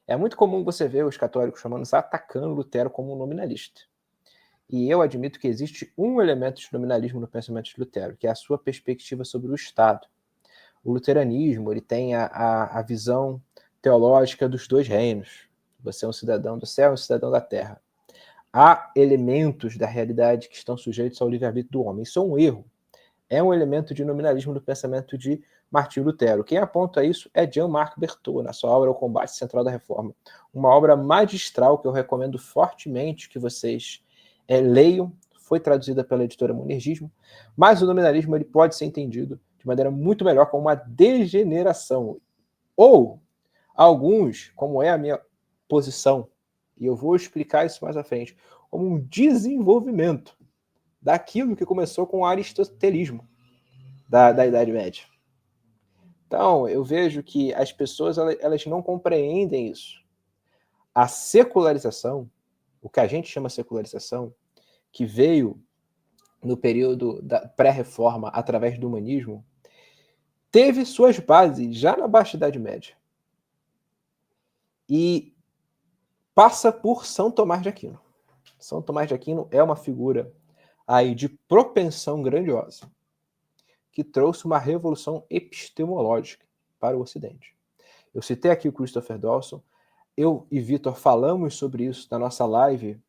[SPEAKER 1] É muito comum você ver os católicos romanos atacando Lutero como um nominalista. E eu admito que existe um elemento de nominalismo no pensamento de Lutero, que é a sua perspectiva sobre o Estado. O luteranismo ele tem a visão teológica dos dois reinos. Você é um cidadão do céu e um cidadão da terra. Há elementos da realidade que estão sujeitos ao livre-arbítrio do homem. Isso é um erro. É um elemento de nominalismo do pensamento de Martinho Lutero. Quem aponta isso é Jean-Marc Berthaud, na sua obra O Combate Central da Reforma. Uma obra magistral que eu recomendo fortemente que vocês leiam. Foi traduzida pela editora Monergismo. Mas o nominalismo ele pode ser entendido de maneira muito melhor como uma degeneração. Ou, alguns, como é a minha posição, e eu vou explicar isso mais à frente, como um desenvolvimento daquilo que começou com o aristotelismo da Idade Média. Então, eu vejo que as pessoas elas não compreendem isso. A secularização, o que a gente chama de secularização, que veio no período da pré-reforma através do humanismo, teve suas bases já na Baixa Idade Média. E passa por São Tomás de Aquino. São Tomás de Aquino é uma figura aí de propensão grandiosa, que trouxe uma revolução epistemológica para o Ocidente. Eu citei aqui o Christopher Dawson, eu e Vitor falamos sobre isso na nossa live,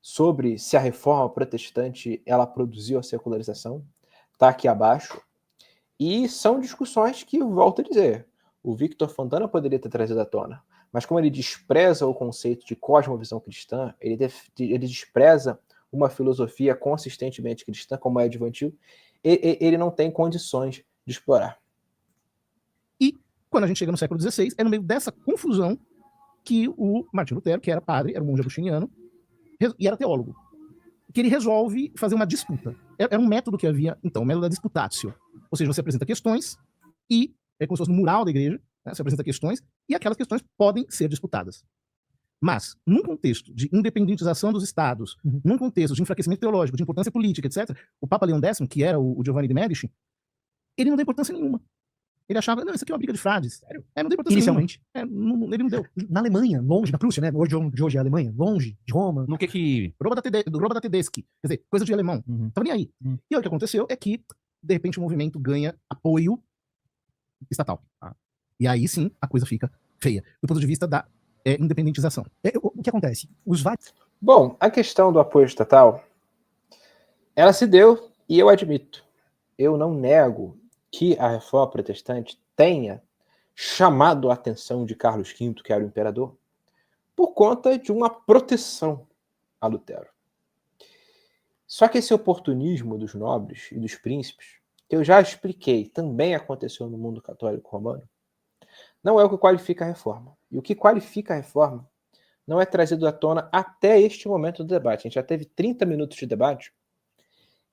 [SPEAKER 1] sobre se a reforma protestante ela produziu a secularização, está aqui abaixo, e são discussões que, volto a dizer, o Victor Fontana poderia ter trazido à tona, mas como ele despreza o conceito de cosmovisão cristã, ele despreza uma filosofia consistentemente cristã, como é a Adventil, ele não tem condições de explorar.
[SPEAKER 4] E, quando a gente chega no século XVI, é no meio dessa confusão que o Martinho Lutero, que era padre, era um monge agostiniano, e era teólogo, que ele resolve fazer uma disputa. Era um método que havia, então, o método da disputatio. Ou seja, você apresenta questões e, é como se fosse no mural da igreja, né, você apresenta questões e aquelas questões podem ser disputadas. Mas, num contexto de independentização dos estados, num contexto de enfraquecimento teológico, de importância política, etc., o Papa Leão X, que era o Giovanni de Medici, ele não dá importância nenhuma. Ele achava, não, isso aqui é uma briga de frades.
[SPEAKER 2] Sério?
[SPEAKER 4] Não deu importância
[SPEAKER 3] Inicialmente.
[SPEAKER 4] nenhuma. Ele não deu.
[SPEAKER 3] Na Alemanha, longe da Prússia, né? De hoje é a Alemanha, longe de Roma.
[SPEAKER 2] No que...
[SPEAKER 4] Roba da Tedeschi. Quer dizer, coisa de alemão.
[SPEAKER 2] Uhum.
[SPEAKER 4] Tava nem aí. E aí o que aconteceu é que, de repente, o movimento ganha apoio estatal. E aí sim a coisa fica feia, do ponto de vista da independentização.
[SPEAKER 3] O que acontece? Os vários
[SPEAKER 1] Bom, a questão do apoio estatal, ela se deu, e eu admito, eu não nego que a reforma protestante tenha chamado a atenção de Carlos V, que era o imperador, por conta de uma proteção a Lutero. Só que esse oportunismo dos nobres e dos príncipes, que eu já expliquei, também aconteceu no mundo católico romano, não é o que qualifica a reforma. E o que qualifica a reforma não é trazido à tona até este momento do debate. A gente já teve 30 minutos de debate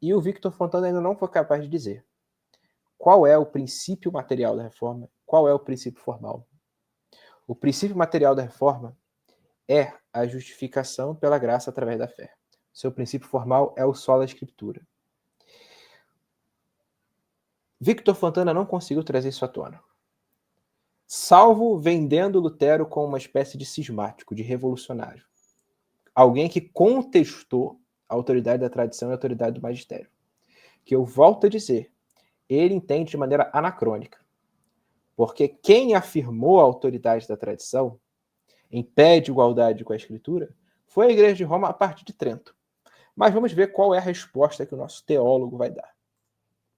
[SPEAKER 1] e o Victor Fontana ainda não foi capaz de dizer qual é o princípio material da reforma, qual é o princípio formal. O princípio material da reforma é a justificação pela graça através da fé. Seu princípio formal é o sola escritura. Victor Fontana não conseguiu trazer isso à tona, salvo vendendo Lutero como uma espécie de cismático, de revolucionário. Alguém que contestou a autoridade da tradição e a autoridade do magistério. Que eu volto a dizer, ele entende de maneira anacrônica. Porque quem afirmou a autoridade da tradição, em pé de igualdade com a Escritura, foi a Igreja de Roma a partir de Trento. Mas vamos ver qual é a resposta que o nosso teólogo vai dar.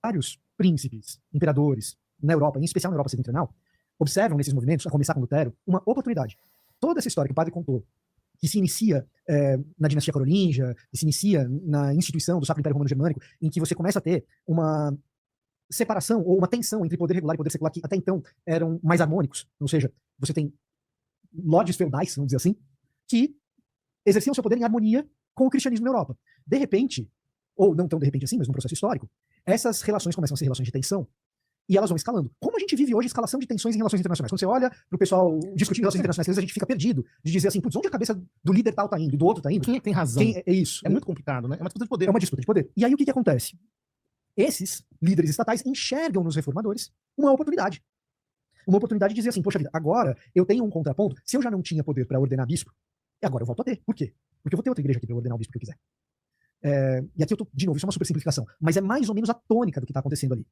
[SPEAKER 3] vários príncipes, imperadores, na Europa, em especial na Europa setentrional, observam nesses movimentos, a começar com Lutero, uma oportunidade. Toda essa história que o padre contou, que se inicia na dinastia carolíngia, que se inicia na instituição do Sacro Império Romano Germânico, em que você começa a ter uma separação ou uma tensão entre poder regular e poder secular que até então eram mais harmônicos, ou seja, você tem lordes feudais, vamos dizer assim, que exerciam seu poder em harmonia com o cristianismo na Europa. De repente, ou não tão de repente assim, mas num processo histórico, essas relações começam a ser relações de tensão e elas vão escalando. Como a gente vive hoje escalação de tensões em relações internacionais? Quando você olha pro pessoal discutindo relações internacionais, às vezes a gente fica perdido de dizer assim, putz, onde a cabeça do líder tal tá indo e do outro tá indo?
[SPEAKER 4] Quem é que tem razão?
[SPEAKER 3] Quem é isso?
[SPEAKER 4] É muito complicado, né? É uma disputa de poder.
[SPEAKER 3] É uma disputa de poder. E aí o que acontece? Esses líderes estatais enxergam nos reformadores uma oportunidade. Uma oportunidade de dizer assim, poxa vida, agora eu tenho um contraponto. Se eu já não tinha poder para ordenar bispo, agora eu volto a ter. Por quê? Porque eu vou ter outra igreja aqui para ordenar o bispo que eu quiser. E aqui eu tô, de novo, isso é uma super simplificação, mas é mais ou menos a tônica do que está acontecendo ali.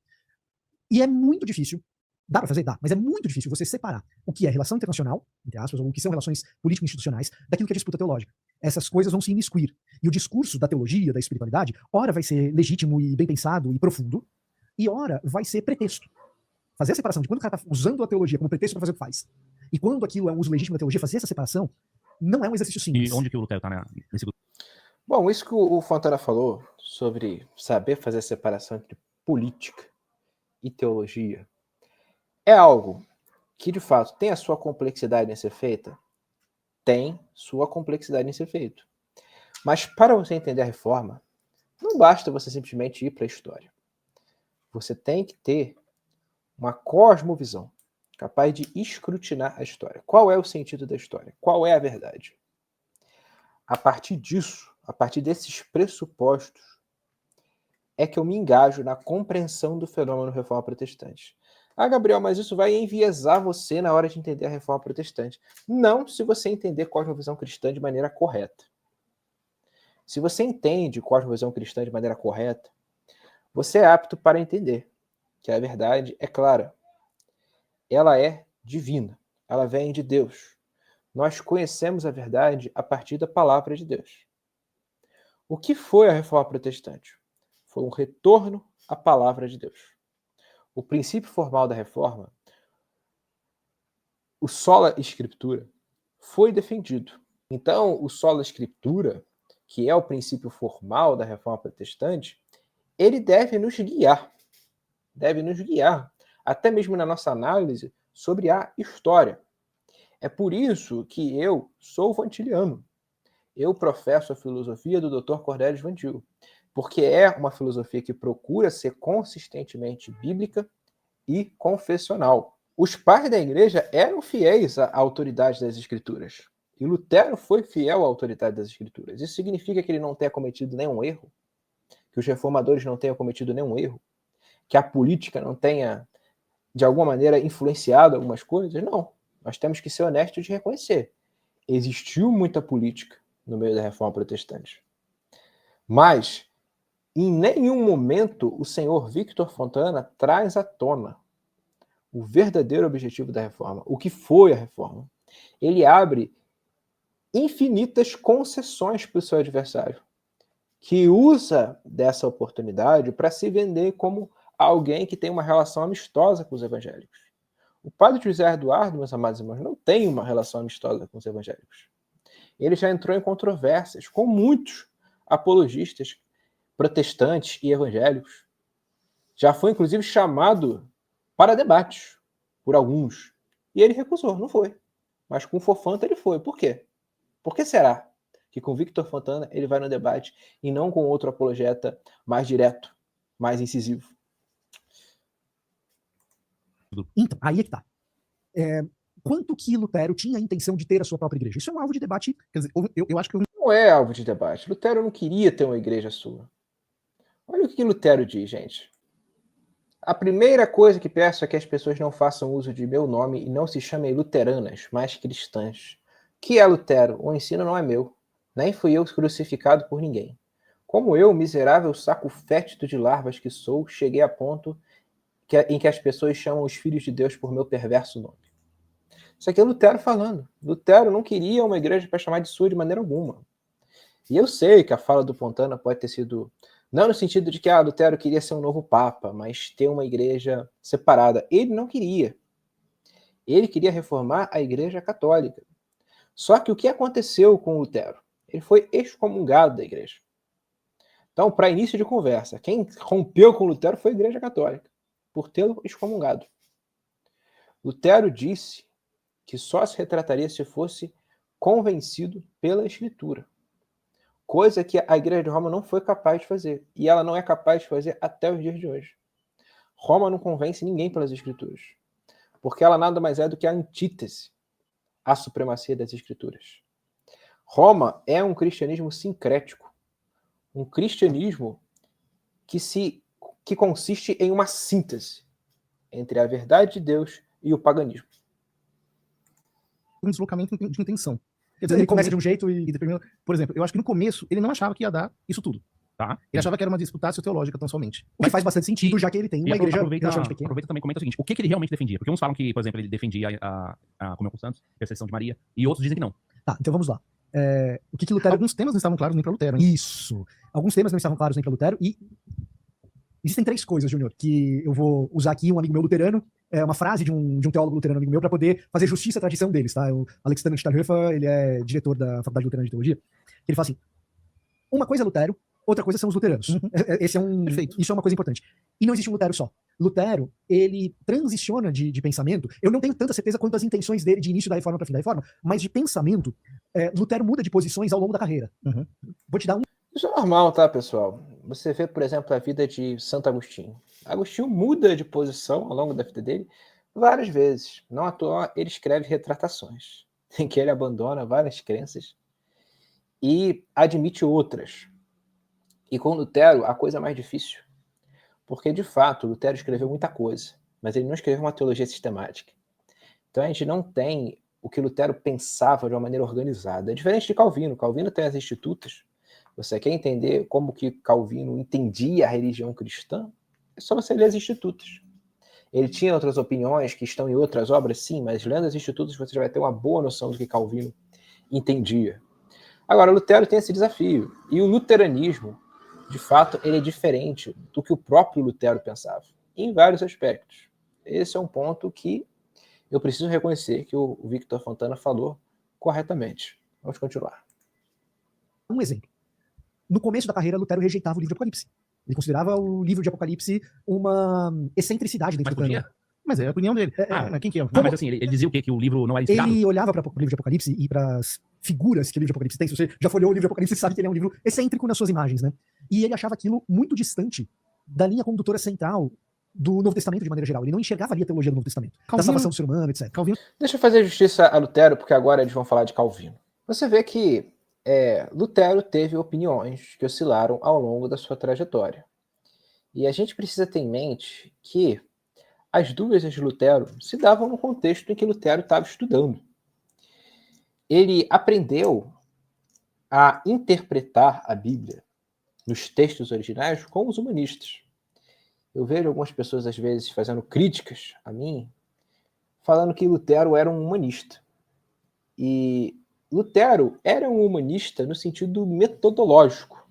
[SPEAKER 3] E é muito difícil, dá para fazer? Dá, mas é muito difícil você separar o que é relação internacional, entre aspas, ou o que são relações político-institucionais, daquilo que é disputa teológica. Essas coisas vão se imiscuir. E o discurso da teologia, da espiritualidade, ora vai ser legítimo e bem pensado e profundo, e ora vai ser pretexto. Fazer a separação de quando o cara está usando a teologia como pretexto para fazer o que faz, e quando aquilo é um uso legítimo da teologia, fazer essa separação não é um exercício simples.
[SPEAKER 2] E onde que o Lutero tá nesse grupo?
[SPEAKER 1] Bom, isso que o Fontana falou sobre saber fazer a separação entre política e teologia é algo que, de fato, tem a sua complexidade em ser feita? Tem sua complexidade em ser feito. Mas para você entender a reforma, não basta você simplesmente ir para a história. Você tem que ter uma cosmovisão capaz de escrutinar a história. Qual é o sentido da história? Qual é a verdade? A partir disso, a partir desses pressupostos, é que eu me engajo na compreensão do fenômeno Reforma Protestante. Ah, Gabriel, mas isso vai enviesar você na hora de entender a Reforma Protestante. Não, se você entender cosmovisão cristã de maneira correta. Se você entende cosmovisão cristã de maneira correta, você é apto para entender que a verdade é clara. Ela é divina. Ela vem de Deus. Nós conhecemos a verdade a partir da palavra de Deus. O que foi a Reforma Protestante? Foi um retorno à palavra de Deus. O princípio formal da reforma, o sola escritura, foi defendido. Então, o sola escritura, que é o princípio formal da reforma protestante, ele deve nos guiar, até mesmo na nossa análise sobre a história. É por isso que eu sou vantiliano. Eu professo a filosofia do Dr. Cordélios Vantil, porque é uma filosofia que procura ser consistentemente bíblica e confessional. Os pais da igreja eram fiéis à autoridade das escrituras. E Lutero foi fiel à autoridade das escrituras. Isso significa que ele não tenha cometido nenhum erro? Que os reformadores não tenham cometido nenhum erro? Que a política não tenha de alguma maneira, influenciado algumas coisas? Não. Nós temos que ser honestos de reconhecer. Existiu muita política no meio da Reforma Protestante. Mas, em nenhum momento, o senhor Victor Fontana traz à tona o verdadeiro objetivo da Reforma, o que foi a Reforma. Ele abre infinitas concessões para o seu adversário, que usa dessa oportunidade para se vender como alguém que tem uma relação amistosa com os evangélicos. O padre José Eduardo, meus amados irmãos, não tem uma relação amistosa com os evangélicos. Ele já entrou em controvérsias com muitos apologistas protestantes e evangélicos. Já foi, inclusive, chamado para debates por alguns. E ele recusou, não foi. Mas com o Fofanta ele foi. Por quê? Por que será que com Victor Fontana ele vai no debate e não com outro apologeta mais direto, mais incisivo?
[SPEAKER 3] Então, aí é que tá. Quanto que Lutero tinha a intenção de ter a sua própria igreja? Isso é um alvo de debate.
[SPEAKER 4] Quer dizer, eu acho que
[SPEAKER 1] Não é alvo de debate. Lutero não queria ter uma igreja sua. Olha o que Lutero diz, gente. A primeira coisa que peço é que as pessoas não façam uso de meu nome e não se chamem luteranas, mas cristãs. Que é Lutero? O ensino não é meu. Nem fui eu crucificado por ninguém. Como eu, miserável saco fétido de larvas que sou, cheguei a ponto em que as pessoas chamam os filhos de Deus por meu perverso nome. Isso aqui é Lutero falando. Lutero não queria uma igreja para chamar de sua de maneira alguma. E eu sei que a fala do Fontana pode ter sido, não no sentido de que Lutero queria ser um novo papa, mas ter uma igreja separada. Ele não queria. Ele queria reformar a igreja católica. Só que o que aconteceu com Lutero? Ele foi excomungado da igreja. Então, para início de conversa, quem rompeu com Lutero foi a igreja católica, por tê-lo excomungado. Lutero disse que só se retrataria se fosse convencido pela Escritura. Coisa que a Igreja de Roma não foi capaz de fazer. E ela não é capaz de fazer até os dias de hoje. Roma não convence ninguém pelas Escrituras. Porque ela nada mais é do que a antítese à supremacia das Escrituras. Roma é um cristianismo sincrético. Um cristianismo que consiste em uma síntese entre a verdade de Deus e o paganismo.
[SPEAKER 4] um deslocamento de intenção. Quer
[SPEAKER 3] Ele começa de um jeito e
[SPEAKER 4] determina. Por exemplo, eu acho que no começo ele não achava que ia dar isso tudo.
[SPEAKER 2] Tá?
[SPEAKER 4] Ele achava que era uma disputácia teológica tão somente.
[SPEAKER 3] O que faz bastante sentido, já que ele tem uma igreja relativamente pequena.
[SPEAKER 2] Aproveita também e comenta o seguinte: o que ele realmente defendia? Porque uns falam que, por exemplo, ele defendia a comunhão com os santos, a intercessão de Maria, e outros dizem que não.
[SPEAKER 3] Tá, então vamos lá. O que Lutero...
[SPEAKER 4] Alguns temas não estavam claros nem para Lutero. Hein?
[SPEAKER 3] Isso. Alguns temas não estavam claros nem para Lutero, e existem 3 coisas, Júnior, que eu vou usar aqui, um amigo meu luterano, uma frase de um teólogo luterano amigo meu, para poder fazer justiça à tradição deles, tá? O Alexander Stahlhofer, ele é diretor da Faculdade Luterana de Teologia. Ele fala assim: uma coisa é Lutero, outra coisa são os luteranos. Isso é uma coisa importante. E não existe um Lutero só. Lutero, ele transiciona de pensamento. Eu não tenho tanta certeza quanto as intenções dele de início da reforma para fim da reforma, mas de pensamento, Lutero muda de posições ao longo da carreira. Vou te dar um.
[SPEAKER 1] Isso é normal, tá, pessoal? Você vê, por exemplo, a vida de Santo Agostinho. Agostinho muda de posição ao longo da vida dele várias vezes. Não à toa, ele escreve retratações, em que ele abandona várias crenças e admite outras. E com Lutero, a coisa é mais difícil. Porque, de fato, Lutero escreveu muita coisa, mas ele não escreveu uma teologia sistemática. Então, a gente não tem o que Lutero pensava de uma maneira organizada. É diferente de Calvino. Calvino tem as Institutas. Você quer entender como que Calvino entendia a religião cristã? É só você ler as Institutas. Ele tinha outras opiniões que estão em outras obras, sim, mas lendo as Institutas você já vai ter uma boa noção do que Calvino entendia. Agora, Lutero tem esse desafio. E o luteranismo, de fato, ele é diferente do que o próprio Lutero pensava, em vários aspectos. Esse é um ponto que eu preciso reconhecer que o Victor Fontana falou corretamente. Vamos continuar.
[SPEAKER 3] Um exemplo. No começo da carreira, Lutero rejeitava o livro de Apocalipse. Ele considerava o livro de Apocalipse uma excentricidade dentro do cano.
[SPEAKER 4] Mas é a opinião dele. Quem que é?
[SPEAKER 2] Mas assim, ele dizia o quê? Que o livro não era inspirado?
[SPEAKER 3] Ele olhava para o livro de Apocalipse e para as figuras que o livro de Apocalipse tem. Se você já folheou o livro de Apocalipse, você sabe que ele é um livro excêntrico nas suas imagens, né? E ele achava aquilo muito distante da linha condutora central do Novo Testamento de maneira geral. Ele não enxergava ali a teologia do Novo Testamento, da salvação do ser humano, etc.
[SPEAKER 4] Calvino.
[SPEAKER 1] Deixa eu fazer justiça a Lutero, porque agora eles vão falar de Calvino. Você vê que Lutero teve opiniões que oscilaram ao longo da sua trajetória. E a gente precisa ter em mente que as dúvidas de Lutero se davam no contexto em que Lutero estava estudando. Ele aprendeu a interpretar a Bíblia nos textos originais com os humanistas. Eu vejo algumas pessoas, às vezes, fazendo críticas a mim, falando que Lutero era um humanista. E Lutero era um humanista no sentido metodológico.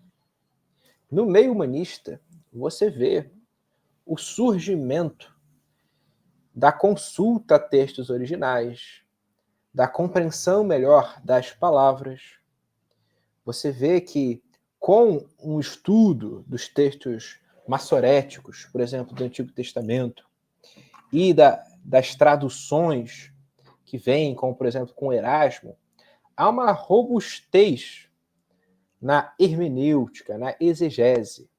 [SPEAKER 1] No meio humanista, você vê o surgimento da consulta a textos originais, da compreensão melhor das palavras. Você vê que, com um estudo dos textos massoréticos, por exemplo, do Antigo Testamento, e das traduções que vêm, como, por exemplo, com Erasmo, há uma robustez na hermenêutica, na exegese,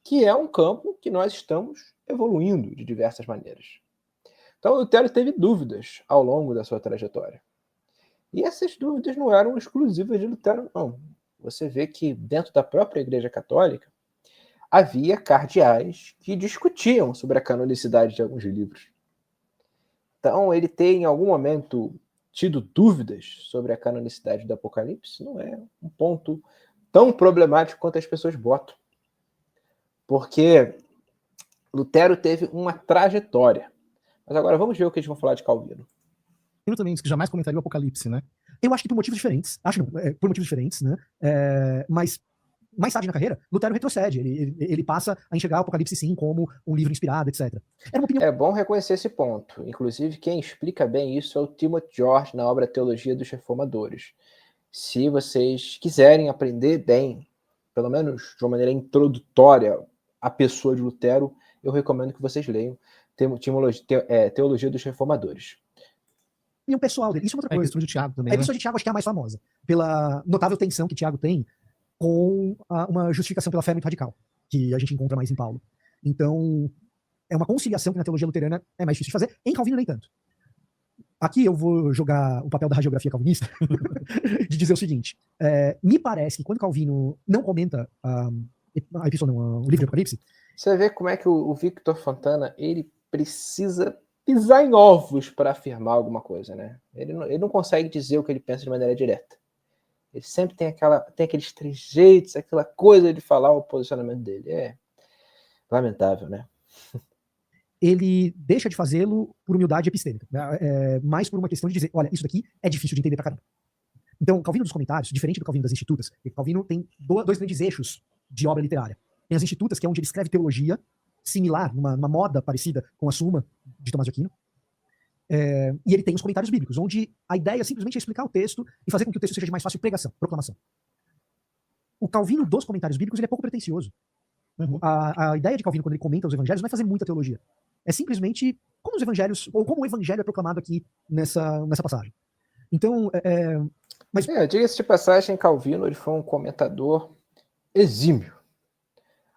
[SPEAKER 1] que é um campo que nós estamos evoluindo de diversas maneiras. Então, Lutero teve dúvidas ao longo da sua trajetória. E essas dúvidas não eram exclusivas de Lutero, não. Você vê que, dentro da própria Igreja Católica, havia cardeais que discutiam sobre a canonicidade de alguns livros. Então, ele ter, em algum momento, tido dúvidas sobre a canonicidade do Apocalipse não é um ponto tão problemático quanto as pessoas botam. Porque Lutero teve uma trajetória. Mas agora vamos ver o que eles vão falar de Calvino.
[SPEAKER 4] Ele também disse que jamais comentaria o Apocalipse, né?
[SPEAKER 3] Eu acho que por motivos diferentes. Por motivos diferentes, né? Mas mais tarde na carreira, Lutero retrocede. Ele passa a enxergar o Apocalipse, sim, como um livro inspirado, etc. Era uma opinião...
[SPEAKER 1] É bom reconhecer esse ponto. Inclusive, quem explica bem isso é o Timothy George na obra Teologia dos Reformadores. Se vocês quiserem aprender bem, pelo menos de uma maneira introdutória, a pessoa de Lutero, eu recomendo que vocês leiam Teologia dos Reformadores.
[SPEAKER 3] E o pessoal dele. Isso é outra coisa.
[SPEAKER 4] A Epístola de Tiago também,
[SPEAKER 3] A Epístola de Tiago acho que é a mais famosa, pela notável tensão que Tiago tem com uma justificação pela fé muito radical, que a gente encontra mais em Paulo. Então, é uma conciliação que na teologia luterana é mais difícil de fazer. Em Calvino, nem tanto. Aqui eu vou jogar o papel da hagiografia calvinista de dizer o seguinte. Me parece que quando Calvino não comenta a Epístola, o livro de Apocalipse...
[SPEAKER 1] Você vê como é que o Victor Fontana, ele precisa pisar em ovos para afirmar alguma coisa, né? Ele não consegue dizer o que ele pensa de maneira direta. Ele sempre tem aqueles trejeitos, aquela coisa de falar o posicionamento dele. É lamentável, né?
[SPEAKER 3] Ele deixa de fazê-lo por humildade epistêmica, mais por uma questão de dizer, olha, isso daqui é difícil de entender pra caramba. Então, Calvino dos comentários, diferente do Calvino das Institutas, Calvino tem dois grandes eixos de obra literária. Tem as Institutas, que é onde ele escreve teologia, similar, numa moda parecida com a Suma de Tomás de Aquino. E ele tem os comentários bíblicos, onde a ideia simplesmente é explicar o texto e fazer com que o texto seja de mais fácil pregação, proclamação. O Calvino dos comentários bíblicos ele é pouco pretencioso. A ideia de Calvino, quando ele comenta os evangelhos, não é fazer muita teologia. É simplesmente como os evangelhos, ou como o evangelho é proclamado aqui nessa passagem. Então,
[SPEAKER 1] diga-se de passagem, Calvino ele foi um comentador exímio.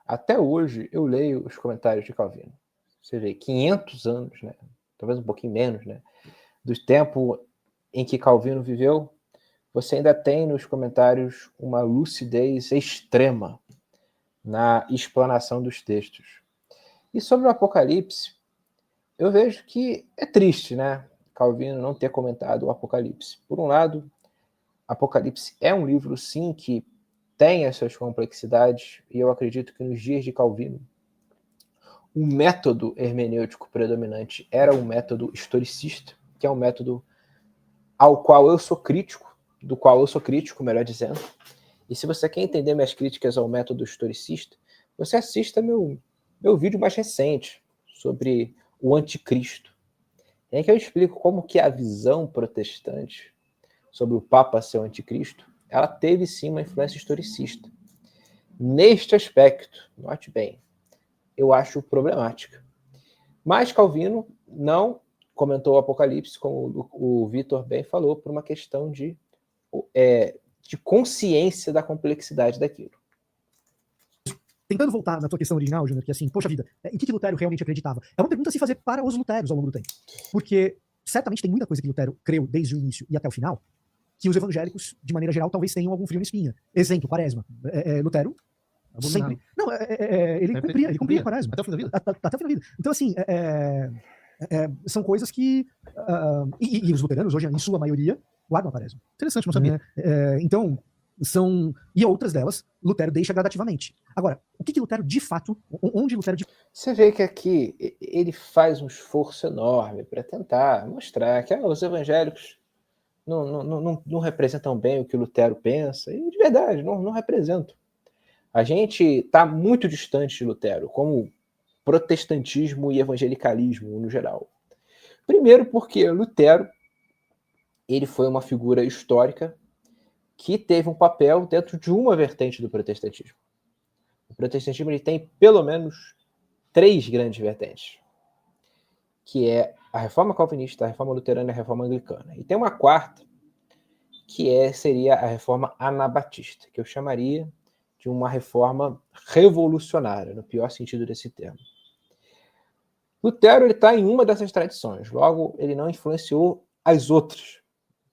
[SPEAKER 1] Até hoje eu leio os comentários de Calvino. Você vê, 500 anos, né? Talvez um pouquinho menos, né? Do tempo em que Calvino viveu, você ainda tem nos comentários uma lucidez extrema na explanação dos textos. E sobre o Apocalipse, eu vejo que é triste, né? Calvino não ter comentado o Apocalipse. Por um lado, Apocalipse é um livro, sim, que tem as suas complexidades, e eu acredito que nos dias de Calvino, o método hermenêutico predominante era o método historicista, que é um método ao qual eu sou crítico, do qual eu sou crítico, melhor dizendo. E se você quer entender minhas críticas ao método historicista, você assista meu vídeo mais recente sobre o anticristo, em que eu explico como que a visão protestante sobre o Papa ser o anticristo, ela teve sim uma influência historicista. Neste aspecto, note bem, eu acho problemática. Mas Calvino não comentou o Apocalipse, como o Vitor bem falou, por uma questão de consciência da complexidade daquilo.
[SPEAKER 3] Tentando voltar na tua questão original, Júnior, que assim, poxa vida, em que Lutero realmente acreditava? É uma pergunta a se fazer para os luteros ao longo do tempo. Porque certamente tem muita coisa que Lutero creu desde o início e até o final, que os evangélicos, de maneira geral, talvez tenham algum frio na espinha. Exemplo, Quaresma. Lutero Sempre. Não, ele cumpria a quaresma.
[SPEAKER 4] Até o fim da vida.
[SPEAKER 3] Até o fim da vida. Então, assim, são coisas que... e os luteranos, hoje, em sua maioria, guardam a quaresma.
[SPEAKER 4] Interessante, não sabia.
[SPEAKER 3] Então, e outras delas, Lutero deixa gradativamente. Agora, o que Lutero, de fato, onde Lutero...
[SPEAKER 1] Você vê que aqui ele faz um esforço enorme para tentar mostrar que os evangélicos não representam bem o que Lutero pensa, e de verdade, não representam. A gente está muito distante de Lutero, como protestantismo e evangelicalismo no geral. Primeiro porque Lutero ele foi uma figura histórica que teve um papel dentro de uma vertente do protestantismo. O protestantismo ele tem pelo menos 3 grandes vertentes, que é a reforma calvinista, a reforma luterana e a reforma anglicana. E tem uma quarta, que seria a reforma anabatista, que eu chamaria de uma reforma revolucionária, no pior sentido desse termo. Lutero está em uma dessas tradições, logo ele não influenciou as outras,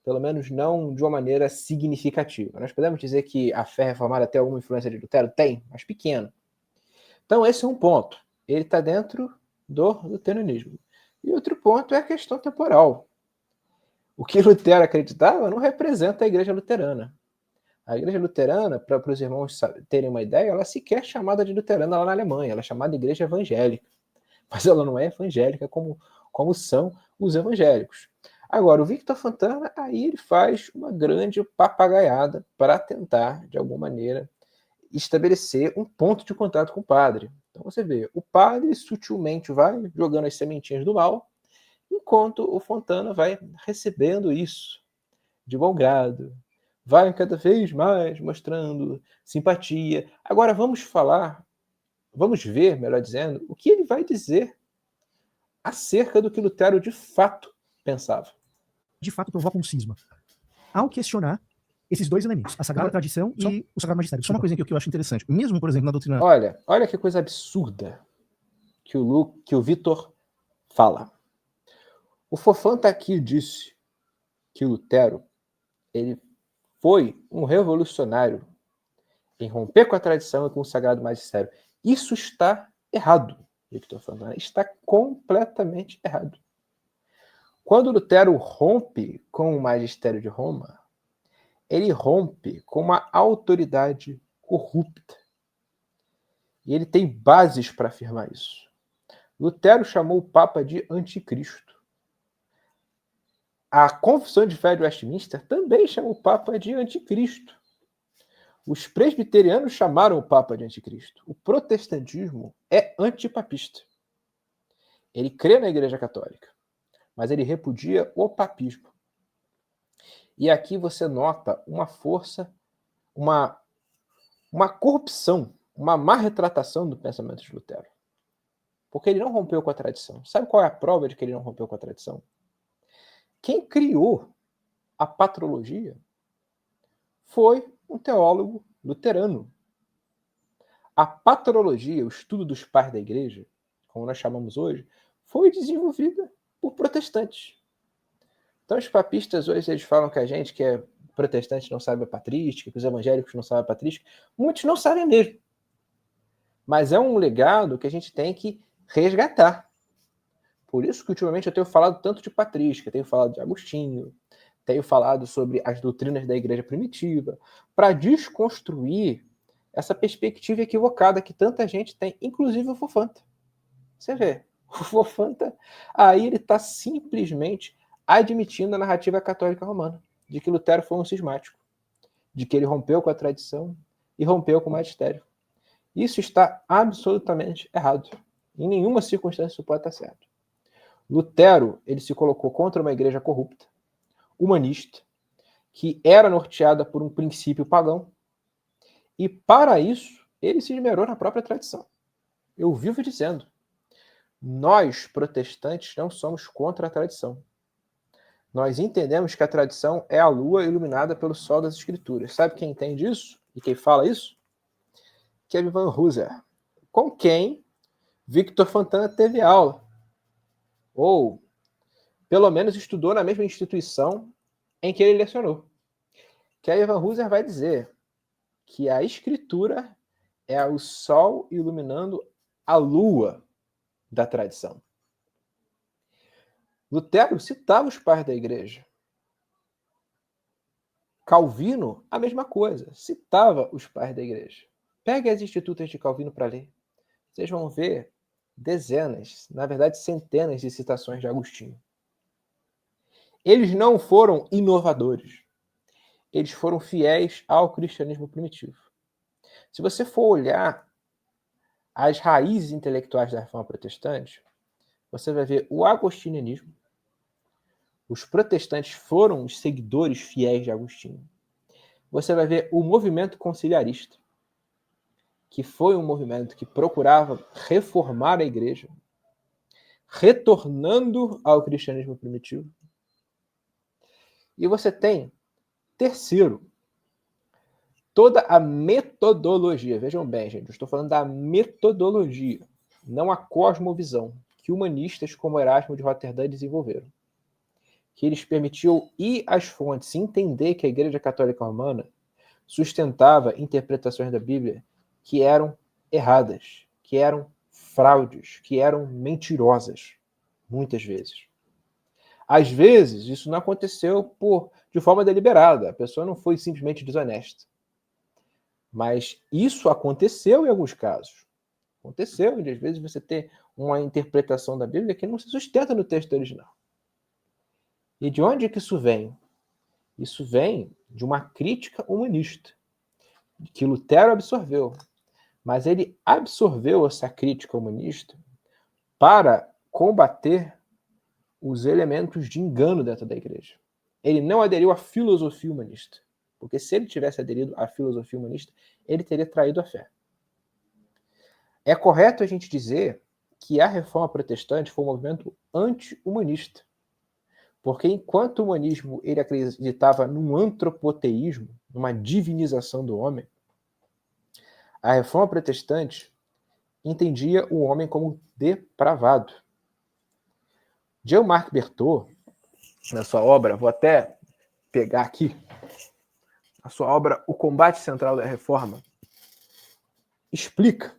[SPEAKER 1] pelo menos não de uma maneira significativa. Nós podemos dizer que a fé reformada tem alguma influência de Lutero? Tem, mas pequena. Então esse é um ponto. Ele está dentro do luteranismo. E outro ponto é a questão temporal. O que Lutero acreditava não representa a igreja luterana. A igreja luterana, para os irmãos terem uma ideia, ela sequer é chamada de luterana lá na Alemanha, ela é chamada de igreja evangélica. Mas ela não é evangélica como são os evangélicos. Agora, o Victor Fontana, aí ele faz uma grande papagaiada para tentar, de alguma maneira, estabelecer um ponto de contato com o padre. Então você vê, o padre sutilmente vai jogando as sementinhas do mal, enquanto o Fontana vai recebendo isso de bom grado, vai cada vez mais mostrando simpatia. Agora vamos ver, melhor dizendo, o que ele vai dizer acerca do que Lutero de fato pensava.
[SPEAKER 3] De fato provoca um cisma. Ao questionar esses 2 elementos, a Sagrada Tradição e o Sagrado Magistério.
[SPEAKER 4] Só uma coisinha que eu acho interessante. Mesmo, por exemplo, na doutrina...
[SPEAKER 1] Olha que coisa absurda que o Vitor fala. O Fofanta aqui disse que Lutero ele foi um revolucionário em romper com a tradição e com o Sagrado Magistério. Isso está errado, Victor Fontana. Está completamente errado. Quando Lutero rompe com o magistério de Roma, ele rompe com uma autoridade corrupta. E ele tem bases para afirmar isso. Lutero chamou o Papa de anticristo. A Confissão de Fé de Westminster também chamou o Papa de anticristo. Os presbiterianos chamaram o Papa de anticristo. O protestantismo é antipapista. Ele crê na Igreja Católica, mas ele repudia o papismo. E aqui você nota uma força, uma corrupção, uma má retratação do pensamento de Lutero. Porque ele não rompeu com a tradição. Sabe qual é a prova de que ele não rompeu com a tradição? Quem criou a patrologia foi um teólogo luterano. A patrologia, o estudo dos pais da igreja, como nós chamamos hoje, foi desenvolvida por protestantes. Então os papistas hoje eles falam que a gente que é protestante não sabe a patrística, que os evangélicos não sabem a patrística. Muitos não sabem mesmo. Mas é um legado que a gente tem que resgatar. Por isso que ultimamente eu tenho falado tanto de patrística, tenho falado de Agostinho, tenho falado sobre as doutrinas da igreja primitiva, para desconstruir essa perspectiva equivocada que tanta gente tem, inclusive o Fofanta. Você vê, o Fofanta, aí ele está simplesmente admitindo a narrativa católica romana, de que Lutero foi um cismático, de que ele rompeu com a tradição e rompeu com o magistério. Isso está absolutamente errado. Em nenhuma circunstância isso pode estar certo. Lutero, ele se colocou contra uma igreja corrupta, humanista, que era norteada por um princípio pagão, e para isso ele se esmerou na própria tradição. Eu vivo dizendo, nós protestantes não somos contra a tradição. Nós entendemos que a tradição é a lua iluminada pelo sol das escrituras. Sabe quem entende isso? E quem fala isso? Kevin Van Hooser, com quem Victor Fontana teve aula. Ou, pelo menos, estudou na mesma instituição em que ele lecionou. Kevin Van Hooser vai dizer que a escritura é o sol iluminando a lua da tradição. Lutero citava os pais da igreja. Calvino, a mesma coisa, citava os pais da igreja. Pegue as Institutas de Calvino para ler. Vocês vão ver dezenas, na verdade centenas de citações de Agostinho. Eles não foram inovadores. Eles foram fiéis ao cristianismo primitivo. Se você for olhar as raízes intelectuais da Reforma Protestante, você vai ver o agostinianismo. Os protestantes foram os seguidores fiéis de Agostinho. Você vai ver o movimento conciliarista, que foi um movimento que procurava reformar a igreja, retornando ao cristianismo primitivo. E você tem, terceiro, toda a metodologia. Vejam bem, gente, eu estou falando da metodologia, não a cosmovisão, que humanistas como Erasmo de Roterdã desenvolveram. Que eles permitiam ir às fontes, entender que a Igreja Católica Romana sustentava interpretações da Bíblia que eram erradas, que eram fraudes, que eram mentirosas, muitas vezes. Às vezes, isso não aconteceu de forma deliberada, a pessoa não foi simplesmente desonesta. Mas isso aconteceu em alguns casos. Aconteceu, de às vezes você ter uma interpretação da Bíblia que não se sustenta no texto original. E de onde é que isso vem? Isso vem de uma crítica humanista, que Lutero absorveu. Mas ele absorveu essa crítica humanista para combater os elementos de engano dentro da igreja. Ele não aderiu à filosofia humanista, porque se ele tivesse aderido à filosofia humanista, ele teria traído a fé. É correto a gente dizer que a Reforma Protestante foi um movimento anti-humanista, porque enquanto o humanismo ele acreditava num antropoteísmo, numa divinização do homem, a Reforma Protestante entendia o homem como depravado. Jean-Marc Berthaud, na sua obra, vou até pegar aqui, a sua obra O Combate Central da Reforma, explica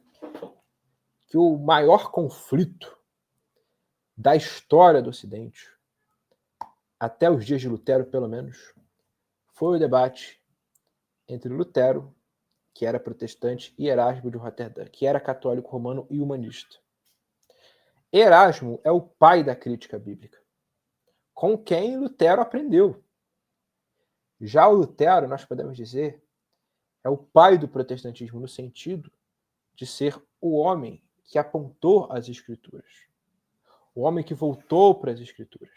[SPEAKER 1] que o maior conflito da história do Ocidente, até os dias de Lutero, pelo menos, foi o debate entre Lutero, que era protestante, e Erasmo de Roterdã, que era católico romano e humanista. Erasmo é o pai da crítica bíblica, com quem Lutero aprendeu. Já o Lutero, nós podemos dizer, é o pai do protestantismo no sentido de ser o homem que apontou as Escrituras, o homem que voltou para as Escrituras.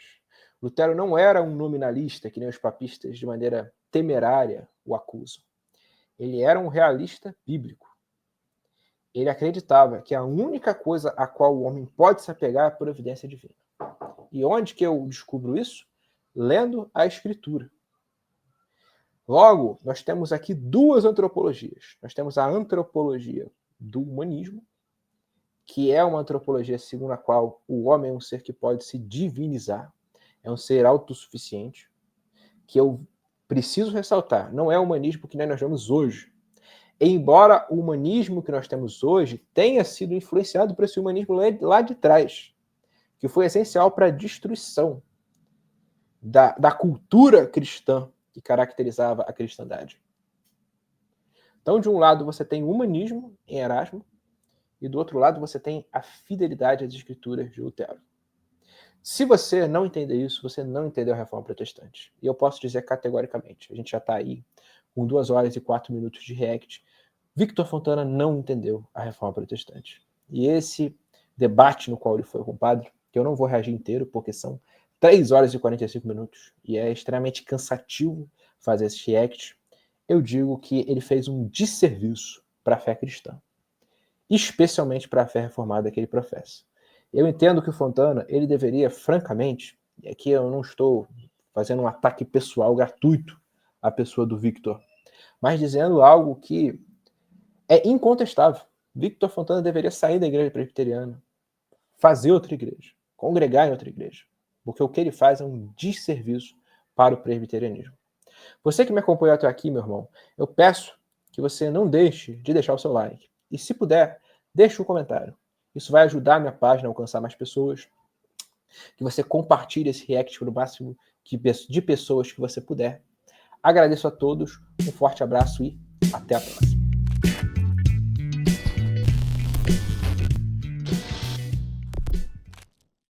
[SPEAKER 1] Lutero não era um nominalista, que nem os papistas de maneira temerária o acusam. Ele era um realista bíblico. Ele acreditava que a única coisa a qual o homem pode se apegar é a providência divina. E onde que eu descubro isso? Lendo a Escritura. Logo, nós temos aqui duas antropologias. Nós temos a antropologia do humanismo, que é uma antropologia segundo a qual o homem é um ser que pode se divinizar, é um ser autossuficiente, que eu preciso ressaltar, não é o humanismo que nós vemos hoje. Embora o humanismo que nós temos hoje tenha sido influenciado por esse humanismo lá de trás, que foi essencial para a destruição da cultura cristã que caracterizava a cristandade. Então, de um lado, você tem o humanismo em Erasmo, e do outro lado, você tem a fidelidade às escrituras de Lutero. Se você não entender isso, você não entendeu a Reforma Protestante. E eu posso dizer categoricamente, a gente já está aí com 2 horas e 4 minutos de react, Victor Fontana não entendeu a Reforma Protestante. E esse debate no qual ele foi compadre, que eu não vou reagir inteiro, porque são 3 horas e 45 minutos, e é extremamente cansativo fazer esse react, eu digo que ele fez um desserviço para a fé cristã, especialmente para a fé reformada que ele professa. Eu entendo que o Fontana, ele deveria, francamente, e aqui eu não estou fazendo um ataque pessoal gratuito à pessoa do Victor, mas dizendo algo que é incontestável. Victor Fontana deveria sair da igreja presbiteriana, fazer outra igreja, congregar em outra igreja, porque o que ele faz é um desserviço para o presbiterianismo. Você que me acompanhou até aqui, meu irmão, eu peço que você não deixe de deixar o seu like. E se puder, deixe um comentário. Isso vai ajudar a minha página a alcançar mais pessoas. Que você compartilhe esse react para o máximo de pessoas que você puder. Agradeço a todos, um forte abraço e até a próxima.